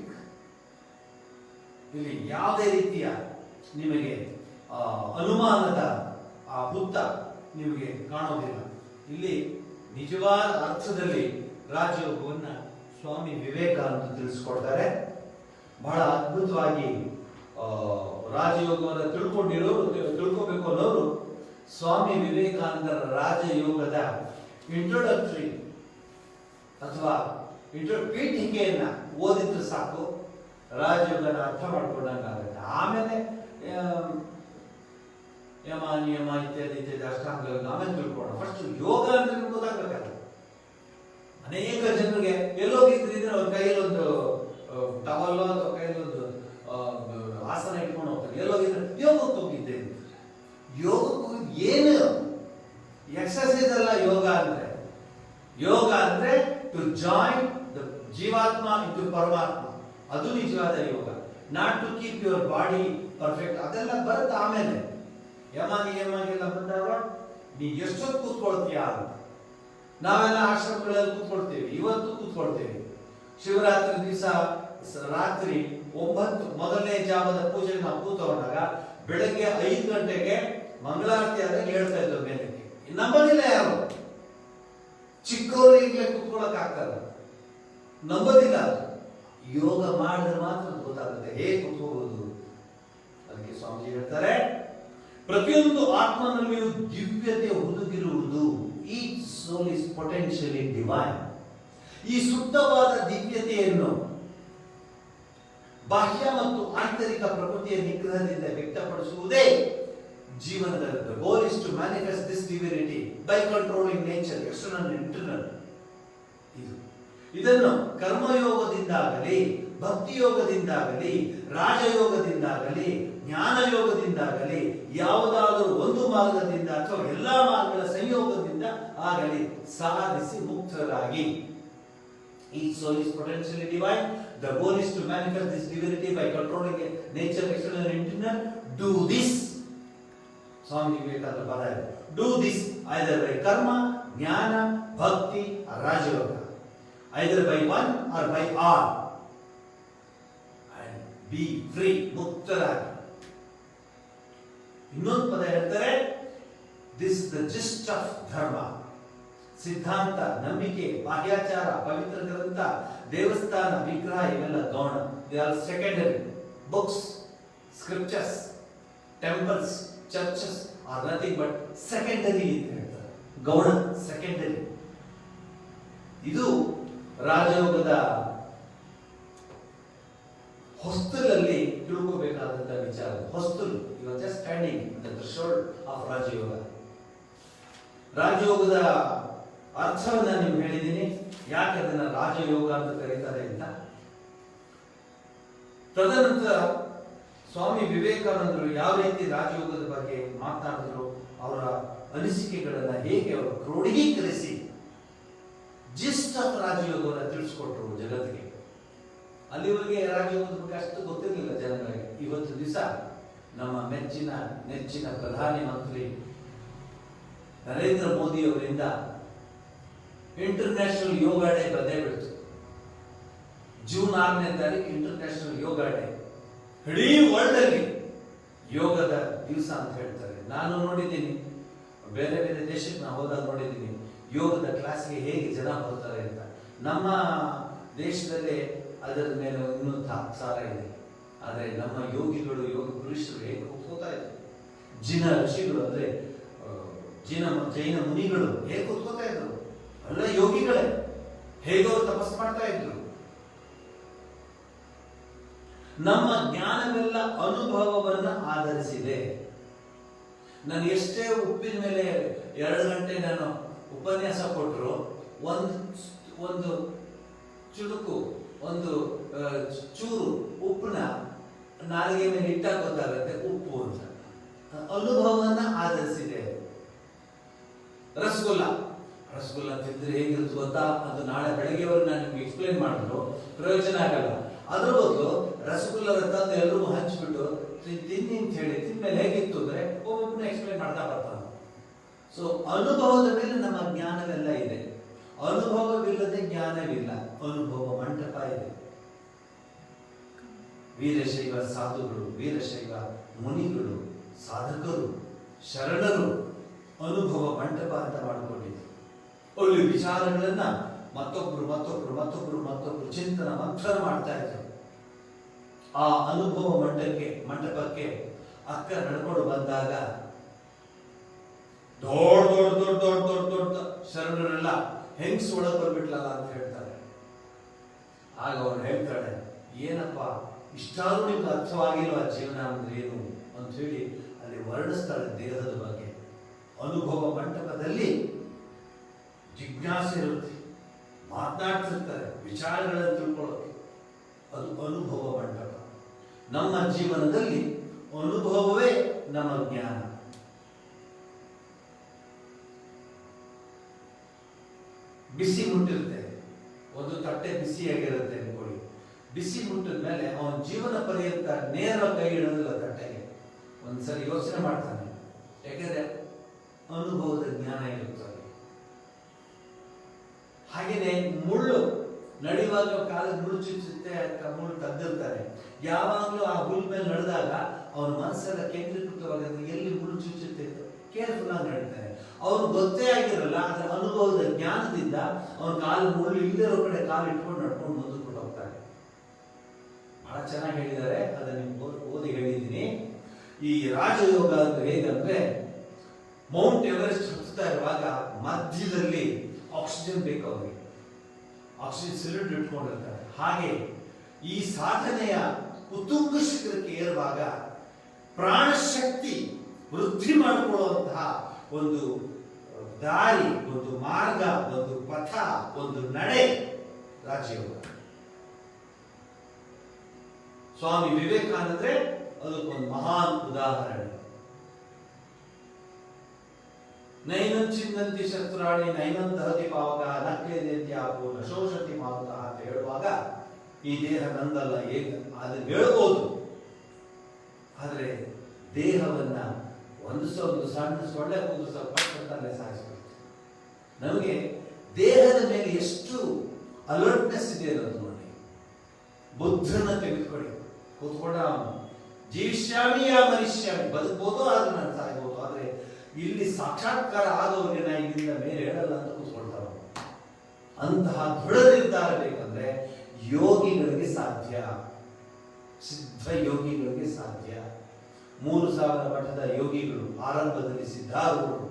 ಇಲ್ಲಿ ಯಾವುದೇ ರೀತಿಯ ನಿಮಗೆ ಅನುಮಾನದ ಆ ಹುತ್ತ ನಿಮಗೆ ಕಾಣೋದಿಲ್ಲ. ಇಲ್ಲಿ ನಿಜವಾದ ಅರ್ಥದಲ್ಲಿ ರಾಜಯೋಗವನ್ನ ಸ್ವಾಮಿ ವಿವೇಕಾನಂದ ತಿಳಿಸ್ಕೊಡ್ತಾರೆ. ಬಹಳ ಅದ್ಭುತವಾಗಿ ರಾಜಯೋಗವನ್ನು ತಿಳ್ಕೋಬೇಕು ಅನ್ನೋರು ಸ್ವಾಮಿ ವಿವೇಕಾನಂದರ ರಾಜಯೋಗದ ಇಂಟ್ರೊಡಕ್ಟರಿ ಅಥವಾ ಪೀಠಿಕೆಯನ್ನ ಓದಿದ್ರೆ ಸಾಕು, ರಾಜಯೋಗನ ಅರ್ಥ ಮಾಡ್ಕೊಂಡಂಗಾಗುತ್ತೆ. ಆಮೇಲೆ ಯಮ ನಿಯಮ ಇತ್ಯಾದಿ ಇತ್ಯಾದಿ ಅಷ್ಟಾಂಗ ಆಮೇಲೆ ತಿಳ್ಕೊಳ್ಳೋಣ. ಫಸ್ಟ್ ಯೋಗ ಅಂದ್ರೆ ಗೊತ್ತಾಗಬೇಕಲ್ಲ. ಅನೇಕ ಜನರಿಗೆ ಎಲ್ಲೋಗಿದ್ರೆ ಅವ್ರ ಕೈಯಲ್ಲಿ ಒಂದು ಟವಲ್ ಅಥವಾ ಕೈಯಲ್ಲಿ ಒಂದು ಆಸನ ಇಟ್ಕೊಂಡು ಹೋಗ್ತಾರೆ. ಎಲ್ಲೋಗಿದ್ರೆ ಯೋಗಕ್ಕೆ ಹೋಗಿದ್ದೆ. ಯೋಗಕ್ಕೂ ಏನು ಎಕ್ಸರ್ಸೈಸ್ ಅಲ್ಲ ಯೋಗ ಅಂದ್ರೆ. ಯೋಗ ಅಂದ್ರೆ to join the jivatma into paramatma, ಅದು ನಿಜವಾದ yoga. Not to keep your body perfect. ಅದೆಲ್ಲ ಬರುತ್ತೆ ಆಮೇಲೆ. ಯಮ ನಿಯಮಗೆಲ್ಲ ಬಂದಾಗ ನೀ ಎಷ್ಟೊತ್ತು ಕೂತ್ಕೊಳ್ತೀಯ ಅಂತ. ನಾವೆಲ್ಲ ಆಶ್ರಮಗಳಲ್ಲಿ ಕೂತ್ಕೊಳ್ತೇವೆ, ಇವತ್ತು ಕೂತ್ಕೊಳ್ತೇವೆ. ಶಿವರಾತ್ರಿ ದಿವಸ ರಾತ್ರಿ 9 ಮೊದಲನೇ ಜಾವದ ಪೂಜೆಗೆ ನಾವು ಕೂತ್ಕೊಂಡಾಗ ಬೆಳಗ್ಗೆ 5 ಗಂಟೆಗೆ ಮಂಗಳಾರತಿ ಆದಾಗ ಹೇಳ್ತಾ ಇದ್ದವು ಮೇಲಕ್ಕೆ. ನಂಬಲಿಲ್ಲ ಯಾರು. ಚಿಕ್ಕವರು ಈಗಲೇ ಕೂತ್ಕೊಳ್ಳಕ್ ಆಗ್ತದ, ನಂಬೋದಿಲ್ಲ. ಅದು ಯೋಗ ಮಾಡಿದ್ರೆ ಮಾತ್ರ ಗೊತ್ತಾಗುತ್ತೆ ಹೇಗೆ ಕೂತ್ಕೋಬಹುದು. ಅದಕ್ಕೆ ಸ್ವಾಮೀಜಿ ಹೇಳ್ತಾರೆ, ಪ್ರತಿಯೊಂದು ಆತ್ಮನಲ್ಲಿಯೂ ದಿವ್ಯತೆ ಹುದುಗಿರುವುದು. Each soul is potentially divine. ಈ ಶುದ್ಧವಾದ ದಿವ್ಯತೆಯನ್ನು ಬಾಹ್ಯ ಮತ್ತು ಆಂತರಿಕ ಪ್ರಕೃತಿಯ ನಿಗ್ರಹದಿಂದ ವ್ಯಕ್ತಪಡಿಸುವುದೇ ಜೀವನದ goal is to manifest this divinity by controlling nature external and internal. ಇದನ್ನು ಕರ್ಮಯೋಗದಿಂದಾಗಲಿ, ಭಕ್ತಿ ಯೋಗದಿಂದಾಗಲಿ, ರಾಜಯೋಗದಿಂದಾಗಲಿ, ಜ್ಞಾನ ಯೋಗದಿಂದಾಗಲಿ, ಯಾವುದಾದರೂ ಒಂದು ಮಾರ್ಗದಿಂದ ಅಥವಾ ಎಲ್ಲಾ ಮಾರ್ಗಗಳ ಸಂಯೋಗದಿಂದ ಆಗಲಿ ಸಾಧಿಸಿ ಮುಕ್ತರಾಗಿ. Each soul is potentially divine. The goal is to manifest this divinity by controlling nature, external and internal. Do this. Swami Vivekananda ಪದ ಇದೆ. Do this either by karma, jnana, bhakti or raja yoga. Either by one or by all. And be free, ಮುಕ್ತರಾಗಿ. ಇನ್ನೊಂದು ಪದ ಹೇಳ್ತಾರೆ, this is the gist of dharma. ಸಿದ್ಧಾಂತ, ನಂಬಿಕೆ, ಬಾಹ್ಯಾಚಾರ, ಪವಿತ್ರ ಗ್ರಂಥ, ದೇವಸ್ಥಾನ, ವಿಗ್ರಹ ಇವೆಲ್ಲ ಗೌಣ. They are secondary. Books, scriptures, temples, churches are nothing but secondary ಅಂತ ಹೇಳ್ತಾರೆ. ಗೌಣ, ಸೆಕೆಂಡರಿ. ಇದು ರಾಜಯೋಗದ ಹೊಸ್ತಲಲ್ಲಿ ತಿಳ್ಕೋಬೇಕಾದಂತ ವಿಚಾರ. ಹೊಸ್ತಲು, you are just standing the threshold of Rajayoga. ರಾಜಯೋಗದ ಅರ್ಥವನ್ನ ನಿಮ್ಗೆ ಹೇಳಿದ್ದೀನಿ, ಯಾಕೆ ಅದನ್ನ ರಾಜಯೋಗ ಅಂತ ಕರೀತಾರೆ ಅಂತ. ತದನಂತರ ಸ್ವಾಮಿ ವಿವೇಕಾನಂದರು ಯಾವ ರೀತಿ ರಾಜಯೋಗದ ಬಗ್ಗೆ ಮಾತನಾಡಿದ್ರು, ಅವರ ಅನಿಸಿಕೆಗಳನ್ನ ಹೇಗೆ ಅವರು ಕ್ರೋಢೀಕರಿಸಿ ಜಿಸ್ಟ್ ಆಫ್ ರಾಜಯೋಗವನ್ನು ತಿಳಿಸ್ಕೊಟ್ರು ಜಗತ್ತಿಗೆ. ಅಲ್ಲಿವರೆಗೆ ರಾಜಯೋಗದ ಬಗ್ಗೆ ಅಷ್ಟು ಗೊತ್ತಿರಲಿಲ್ಲ ಜನಗಳಿಗೆ. ಇವತ್ತು ದಿವಸ ನಮ್ಮ ನೆಚ್ಚಿನ ಪ್ರಧಾನಿ ಮಂತ್ರಿ ನರೇಂದ್ರ ಮೋದಿ ಅವರಿಂದ ಇಂಟರ್ನ್ಯಾಷನಲ್ ಯೋಗ ಡೇ ಬಂದೇ ಬಿಡ್ತು. ಜೂನ್ 6ನೇ ತಾರೀಕು ಇಂಟರ್ನ್ಯಾಷನಲ್ ಯೋಗ ಡೇ. ಇಡೀ ವರ್ಲ್ಡ್ ಅಲ್ಲಿ ಯೋಗದ ದಿವಸ ಅಂತ ಹೇಳ್ತಾರೆ. ನಾನು ನೋಡಿದ್ದೀನಿ, ಬೇರೆ ಬೇರೆ ದೇಶಕ್ಕೆ ನಾವು ಹೋದಾಗ ನೋಡಿದ್ದೀನಿ ಯೋಗದ ಕ್ಲಾಸ್ಗೆ ಹೇಗೆ ಜನ ಬರ್ತಾರೆ ಅಂತ. ನಮ್ಮ ದೇಶದಲ್ಲಿ ಅದರ ಮೇಲೆ ಇನ್ನೂ ತಾತ್ಸಾರ ಇದೆ. ಆದರೆ ನಮ್ಮ ಯೋಗಿಗಳು, ಯೋಗ ಪುರುಷರು ಹೇಗೆ ಕೂತ್ಕೋತಾ ಇದ್ದಾರೆ. ಜಿನ ಋಷಿಗಳು ಅಂದ್ರೆ ಜೈನ ಮುನಿಗಳು ಹೇಗೆ ಕೂತ್ಕೋತಾ ಇದ್ರು, ಎಲ್ಲ ಯೋಗಿಗಳೇ. ಹೇಗೆ ಅವರು ತಪಸ್ ಮಾಡ್ತಾ ಇದ್ರು. ನಮ್ಮ ಜ್ಞಾನವೆಲ್ಲ ಅನುಭವವನ್ನ ಆಧರಿಸಿದೆ. ನಾನು ಎಷ್ಟೇ ಉಪ್ಪಿನ ಮೇಲೆ 2 ಗಂಟೆ ನಾನು ಉಪನ್ಯಾಸ ಕೊಟ್ಟರು, ಒಂದು ಚುರುಕು, ಒಂದು ಚೂರು ಉಪ್ಪನ್ನ ನಾಲಿಗೆ ಮೇಲೆ ಇಟ್ಟಾಗ ಗೊತ್ತಾಗುತ್ತೆ ಉಪ್ಪು ಅಂತ. ಅನುಭವವನ್ನ ಆಧರಿಸಿದೆ. ರಸಗುಲ್ಲ ತಿಂದ್ರೆ ಹೇಗಿರುತ್ತೆ ಗೊತ್ತಾ, ಅದು ನಾಳೆ ಬೆಳಗ್ಗೆವರೆಗೆ ನಾನು ನಿಮ್ಗೆ ಎಕ್ಸ್ಪ್ಲೇನ್ ಮಾಡಿದ್ರು ಪ್ರಯೋಜನ ಆಗಲ್ಲ. ಅದ್ರ ಬದಲು ರಸಗುಲ್ಲ ತಂದು ಎಲ್ರಿಗೂ ಹಂಚ್ಬಿಟ್ಟು ತಿನ್ನಿ ಅಂತ ಹೇಳಿ ತಿಂದ್ಮೇಲೆ ಹೇಗಿತ್ತು ಅಂದ್ರೆ ಒಬ್ಬೊಬ್ಬನ ಎಕ್ಸ್ಪ್ಲೇನ್ ಮಾಡ್ತಾ ಬರ್ತಾನೆ. ಸೊ ಅನುಭವದ ಮೇಲೆ ನಮ್ಮ ಜ್ಞಾನವೆಲ್ಲ ಇದೆ. ಅನುಭವವಿಲ್ಲದೆ ಜ್ಞಾನವಿಲ್ಲ. ಅನುಭವ ಮಂಟಪ ಇದೆ. ವೀರಶೈವ ಸಾಧುಗಳು, ವೀರಶೈವ ಮುನಿಗಳು, ಸಾಧಕರು, ಶರಣರು ಅನುಭವ ಮಂಟಪ ಅಂತ ಮಾಡಿಕೊಂಡಿದ್ರು. ಅಲ್ಲಿ ವಿಚಾರಗಳನ್ನ ಮತ್ತೊಬ್ರು ಚಿಂತನ ಮಂಥನ ಮಾಡ್ತಾ ಇದ್ರು. ಆ ಅನುಭವ ಮಂಟಪಕ್ಕೆ ಅಕ್ಕ ನಡ್ಕೊಂಡು ಬಂದಾಗ ದೊಡ್ಡ ಶರಣರೆಲ್ಲ ಹೆಂಗ್ಸ್ ಒಳಗೆ ಬರ್ಬಿಟ್ಲಲ್ಲ ಅಂತ ಹೇಳ್ತಾರೆ. ಆಗ ಅವ್ರು ಹೇಳ್ತಾಳೆ, ಏನಪ್ಪ ಇಷ್ಟಾದ್ರೂ ನಿಮ್ಗೆ ಅರ್ಥವಾಗಿಲ್ವಾ ಜೀವನ ಅಂದ್ರೆ ಏನು ಅಂತ ಹೇಳಿ ಅಲ್ಲಿ ವರ್ಣಿಸ್ತಾಳೆ ದೇಹದ ಬಗ್ಗೆ. ಅನುಭವ ಮಂಟಪದಲ್ಲಿ ಜಿಜ್ಞಾಸೆ ಇರುತ್ತೆ, ಮಾತನಾಡ್ತಿರ್ತಾರೆ, ವಿಚಾರಗಳನ್ನು ತಿಳ್ಕೊಳ್ಳೋಕೆ. ಅದು ಅನುಭವ ಮಂಟಪ. ನಮ್ಮ ಜೀವನದಲ್ಲಿ ಅನುಭವವೇ ನಮ್ಮ ಜ್ಞಾನ. ಬಿಸಿ ಮುಟ್ಟಿರುತ್ತೆ, ಒಂದು ತಟ್ಟೆ ಬಿಸಿಯಾಗಿರುತ್ತೆ ಅನ್ಕೊಳ್ಳಿ. ಬಿಸಿ ಮುಟ್ಟಿದ ಮೇಲೆ ಅವನ ಜೀವನ ಪರ್ಯಂತ ನೇರ ಕೈ ಇಡೋದಿಲ್ಲ ತಟ್ಟೆಗೆ. ಒಂದ್ಸರಿ ಯೋಚನೆ ಮಾಡ್ತಾನೆ, ಯಾಕಂದ್ರೆ ಅನುಭವದ ಜ್ಞಾನ ಇರುತ್ತದೆ. ಹಾಗೇನೆ ಮುಳ್ಳು ನಡೆಯುವಾಗ ಕಾಲದ ಮುಳ್ಳು ಚುಚ್ಚುತ್ತೆ, ಮುಳ್ಳು ತಗ್ದಿರ್ತಾನೆ. ಯಾವಾಗಲೂ ಆ ಹುಲ್ ಮೇಲೆ ನಡೆದಾಗ ಅವನ ಮನಸ್ಸೆಲ್ಲ ಕೇಂದ್ರೀಕೃತವಾಗುತ್ತೆ, ಎಲ್ಲಿ ಮುಳ್ಳು ಚುಚ್ಚುತ್ತೆ ಕೇರ್ಫುಲ್ ಆಗಿ ನಡೀತಾನೆ. ಅವ್ನು ಗೊತ್ತೇ ಆಗಿರಲ್ಲ, ಅದರ ಅನುಭವದ ಜ್ಞಾನದಿಂದ ಅವನ ಕಾಲು ಮುಳ್ಳು ಇಲ್ಲದಿರೋ ಕಡೆ ಕಾಲು ಇಟ್ಕೊಂಡು ನಡ್ಕೊಂಡು ಮುಂದಕ್ಕೆ ಹೋಗ್ತಾನೆ. ಬಹಳ ಚೆನ್ನಾಗಿ ಹೇಳಿದ್ದಾರೆ, ಅದನ್ನ ನಿಮ್ಗೆ ಓದಿ ಹೇಳಿದ್ದೀನಿ. ಈ ರಾಜಯೋಗ ಅಂದ್ರೆ ಹೇಗಂದ್ರೆ, ಮೌಂಟ್ ಎವರೆಸ್ಟ್ ಹತ್ತುತ್ತಾ ಇರುವಾಗ ಮಧ್ಯದಲ್ಲಿ ಆಕ್ಸಿಜನ್ ಬೇಕು ಅವರಿಗೆ, ಆಕ್ಸಿಜನ್ ಸಿಲಿಂಡರ್ ಇಟ್ಕೊಂಡಿರ್ತಾರೆ. ಹಾಗೆ ಈ ಸಾಧನೆಯ ಉತ್ತುಂಗ ಶಿಖರಕ್ಕೆ ಏರುವಾಗ ಪ್ರಾಣಶಕ್ತಿ ವೃದ್ಧಿ ಮಾಡಿಕೊಳ್ಳುವಂತಹ ಒಂದು ದಾರಿ, ಒಂದು ಮಾರ್ಗ, ಒಂದು ಪಥ, ಒಂದು ನಡೆ ರಾಜಯೋಗ. ಸ್ವಾಮಿ ವಿವೇಕಾನಂದ್ರೆ ಅದಕ್ಕೊಂದು ಮಹಾನ್ ಉದಾಹರಣೆ. ನೈನಂಚಿಂದಂತಿ ಶಸ್ತ್ರಾಣಿ ನೈನಂತಹತಿ ಪಾವಕ ನಕ್ಲೇದಂತಿ ಆಪು ನಶೋಷತಿ ಮಾರುತ ಅಂತ ಹೇಳುವಾಗ ಈ ದೇಹ ನಂದಲ್ಲ, ಅದನ್ನು ಹೇಳ್ಬೋದು. ಆದರೆ ದೇಹವನ್ನ ಒಂದು ಸಣ್ಣ ಸೊಳ್ಳೆ ಕೂದಿಸ ಪಟ್ಟಂತಲ್ಲೇ ಸಾಯಿಸ್ಬೇಕು. ನಮಗೆ ದೇಹದ ಮೇಲೆ ಎಷ್ಟು ಅಲರ್ಟ್ನೆಸ್ ಇದೆ ಅನ್ನೋದು ನೋಡಿ. ಬುದ್ಧನ ತೆಗೆದುಕೊಳ್ಳಿ, ಕೂತ್ಕೊಂಡ ಜೀವಿಷ್ಯಾಮಿ ಯಾ ಮನುಷ್ಯಾಮಿ, ಬದುಕಬಹುದು ಆದ್ರೆ ನಾನು ಸಾಯ್ಬೋದು, ಆದ್ರೆ ಇಲ್ಲಿ ಸಾಕ್ಷಾತ್ಕಾರ ಆದವರಿಗೆ ನಾ ಇಲ್ಲಿಂದ ಮೇಲೆ ಹೇಳಲ್ಲ ಅಂತ ಕೂತ್ಕೊಳ್ತಾರ. ಅಂತಹ ದೃಢ ನಿರ್ಧಾರ ಬೇಕಂದ್ರೆ ಯೋಗಿಗಳಿಗೆ ಸಾಧ್ಯ, ಸಿದ್ಧ ಯೋಗಿಗಳಿಗೆ ಸಾಧ್ಯ. 3000 ಮಠದ ಯೋಗಿಗಳು ಆರಂಭದಲ್ಲಿ ಸಿದ್ಧಾರೂಢರು,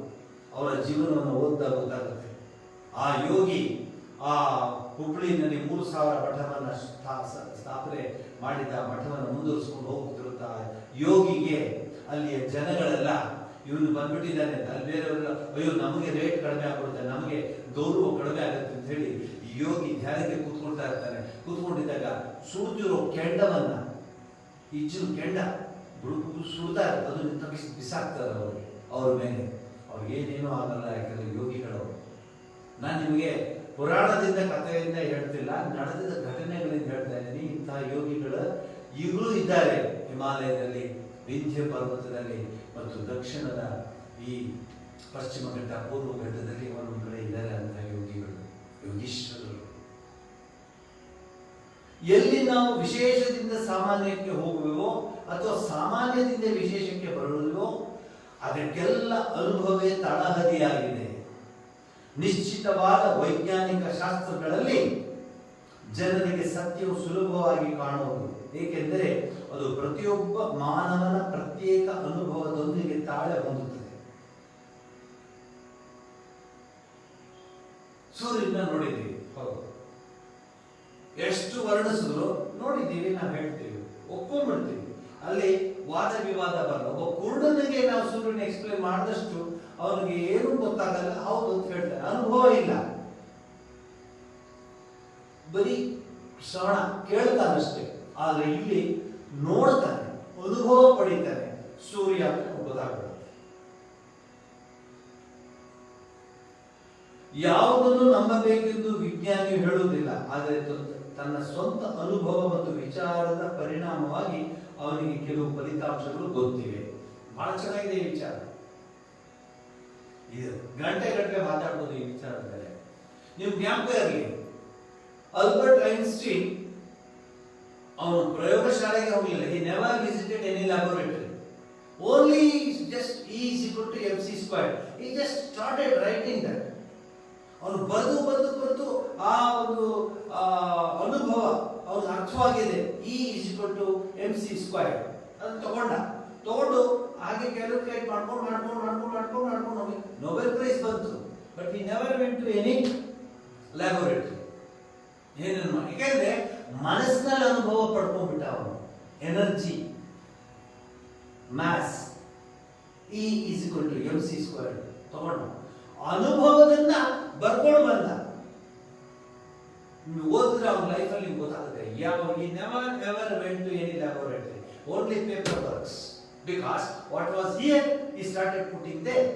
ಅವರ ಜೀವನವನ್ನು ಓದ್ತಾ ಗೊತ್ತಾಗುತ್ತೆ. ಆ ಯೋಗಿ ಆ ಹುಬ್ಳಿನಲ್ಲಿ 3000 ಮಠವನ್ನು ಸ್ಥಾಪನೆ ಮಾಡಿದ ಮಠವನ್ನು ಮುಂದುವರಿಸಿಕೊಂಡು ಹೋಗ್ತಿರುತ್ತಾ ಯೋಗಿಗೆ ಅಲ್ಲಿಯ ಜನಗಳೆಲ್ಲ ಇವನು ಬಂದ್ಬಿಟ್ಟಿದ್ದಾನೆ, ಅಲ್ಲಿ ಬೇರೆಯವರೆಲ್ಲ ಅಯ್ಯೋ ನಮಗೆ ರೇಟ್ ಕಡಿಮೆ ಆಗ್ಬಿಡುತ್ತೆ, ನಮಗೆ ಗೌರವ ಕಡಿಮೆ ಆಗುತ್ತೆ ಅಂತ ಹೇಳಿ ಯೋಗಿ ಧ್ಯಾನಕ್ಕೆ ಕೂತ್ಕೊಳ್ತಾ ಇರ್ತಾನೆ. ಕೂತ್ಕೊಂಡಿದ್ದಾಗ ಸುಡ್ತಿರೋ ಕೆಂಡವನ್ನ, ಈಜಿನ ಕೆಂಡ ಸುಡ್ತಾ ಇರ್ತದೆ, ಅದನ್ನು ತಗ್ಗಿಸಿ ಬಿಸಾಕ್ತಾರೆ ಅವ್ರಿಗೆ, ಅವ್ರ ಮೇಲೆ. ಅವ್ರಿಗೇನೇನೂ ಆಗಲ್ಲ, ಯಾಕಂದ್ರೆ ಯೋಗಿಗಳವರು. ನಾನು ನಿಮಗೆ ಪುರಾಣದಿಂದ ಕಥೆಯಿಂದ ಹೇಳ್ತಿಲ್ಲ, ನಡೆದ ಘಟನೆಗಳಿಂದ ಹೇಳ್ತಾ ಇದ್ದೀನಿ. ಇಂತಹ ಯೋಗಿಗಳು ಈಗಲೂ ಇದ್ದಾರೆ ಹಿಮಾಲಯದಲ್ಲಿ, ವಿಂಧ್ಯ ಪರ್ವತದಲ್ಲಿ ಮತ್ತು ದಕ್ಷಿಣದ ಈ ಪಶ್ಚಿಮ ಘಟ್ಟ, ಪೂರ್ವ ಘಟ್ಟದಲ್ಲಿ ಒಂದೊಂದು ಕಡೆ ಇದ್ದಾರೆ ಅಂತ ಯೋಗಿಗಳು, ಯೋಗೀಶ್ವರರು. ಎಲ್ಲಿ ನಾವು ವಿಶೇಷದಿಂದ ಸಾಮಾನ್ಯಕ್ಕೆ ಹೋಗುವೆವೋ ಅಥವಾ ಸಾಮಾನ್ಯದಿಂದ ವಿಶೇಷಕ್ಕೆ ಬರುವುದೋ ಅದಕ್ಕೆಲ್ಲ ಅನುಭವವೇ ತಳಹದಿಯಾಗಿದೆ. ನಿಶ್ಚಿತವಾದ ವೈಜ್ಞಾನಿಕ ಶಾಸ್ತ್ರಗಳಲ್ಲಿ ಜನರಿಗೆ ಸತ್ಯವು ಸುಲಭವಾಗಿ ಕಾಣುವುದು, ಏಕೆಂದರೆ ಅದು ಪ್ರತಿಯೊಬ್ಬ ಮಾನವನ ಪ್ರತ್ಯೇಕ ಅನುಭವದೊಂದಿಗೆ ತಾಳೆ ಹೊಂದುತ್ತದೆ. ಸೂರ್ಯನ ನೋಡಿದ್ದೀವಿ, ಹೌದು, ಎಷ್ಟು ವರ್ಣಿಸಿದ್ರು ನೋಡಿದ್ದೀವಿ, ನಾವು ಹೇಳ್ತೀವಿ, ಒಪ್ಕೊಂಡ್ಬಿಡ್ತೀವಿ. ಅಲ್ಲಿ ವಾದ ವಿವಾದ ಬರಲ್ಲ. ಒಬ್ಬ ಕುರುಡನಿಗೆ ನಾವು ಸೂರ್ಯನ ಎಕ್ಸ್ಪ್ಲೇನ್ ಮಾಡಿದಷ್ಟು ಅವನಿಗೆ ಏನು ಗೊತ್ತಾಗಲ್ಲ, ಹೌದು ಅಂತ ಹೇಳ್ತಾರೆ, ಅನುಭವ ಇಲ್ಲ, ಬರೀ ಶ್ರವಣ ಕೇಳ್ತಾನಷ್ಟೇ. ಆದ್ರೆ ಇಲ್ಲಿ ನೋಡ್ತಾನೆ, ಅನುಭವ ಪಡಿತಾನೆ, ಸೂರ್ಯ ಗೊತ್ತಾಗ್ತದೆ. ಯಾವುದನ್ನು ನಂಬಬೇಕೆಂದು ವಿಜ್ಞಾನಿ ಹೇಳುವುದಿಲ್ಲ, ಆದರೆ ತನ್ನ ಸ್ವಂತ ಅನುಭವ ಮತ್ತು ವಿಚಾರದ ಪರಿಣಾಮವಾಗಿ ಅವನಿಗೆ ಕೆಲವು ಫಲಿತಾಂಶಗಳು ಗೊತ್ತಿವೆ. ಬಹಳ ಚೆನ್ನಾಗಿದೆ ಈ ವಿಚಾರ. ಇದು ಗಂಟೆ ಮಾತಾಡ್ಬೋದು ಈ ವಿಚಾರದ ಮೇಲೆ. ನೀವು ಜ್ಞಾಪಕ ಇರಲಿ, ಆಲ್ಬರ್ಟ್ ಐನ್ಸ್ಟೀನ್ ಅವನು ಪ್ರಯೋಗಶಾಲೆಗೆ ಹೋಗಲಿಲ್ಲ. He never visited any laboratory. Only just E is equal to mc squared. He just started writing that. ಅವನು ಬರೆದು ಆ ಒಂದು ಅನುಭವ ಅವನಿಗೆ ಅರ್ಥವಾಗಿದೆ. E is equal to mc squared ಅದನ್ನು ತಗೊಂಡು ಹಾಗೆ ಕ್ಯಾಲ್ಕುಲೇಟ್ ಮಾಡ್ಕೊಂಡು ಹೋಗಿ ನೊಬೆಲ್ ಪ್ರೈಸ್ ಬಂತು. But he never went to any laboratory. ಏನೇನು, ಯಾಕೆಂದ್ರೆ ಮನಸ್ಸಿನಲ್ಲಿ ಅನುಭವ ಪಡ್ಕೊಂಡ್ಬಿಟ್ಟ ಅವನು. Energy, mass, E is equal to mc squared ತಗೊಂಡು ಅನುಭವದನ್ನ ಬರ್ಕೊಂಡು ಬಂದ. ನೀವು ಓದಿದ್ರೆ ಅವ್ರ ಲೈಫಲ್ಲಿ ನಿಮ್ಗೆ ಗೊತ್ತಾಗುತ್ತೆ. He never ever went to any laboratory, only paper works, because what was here he started putting there.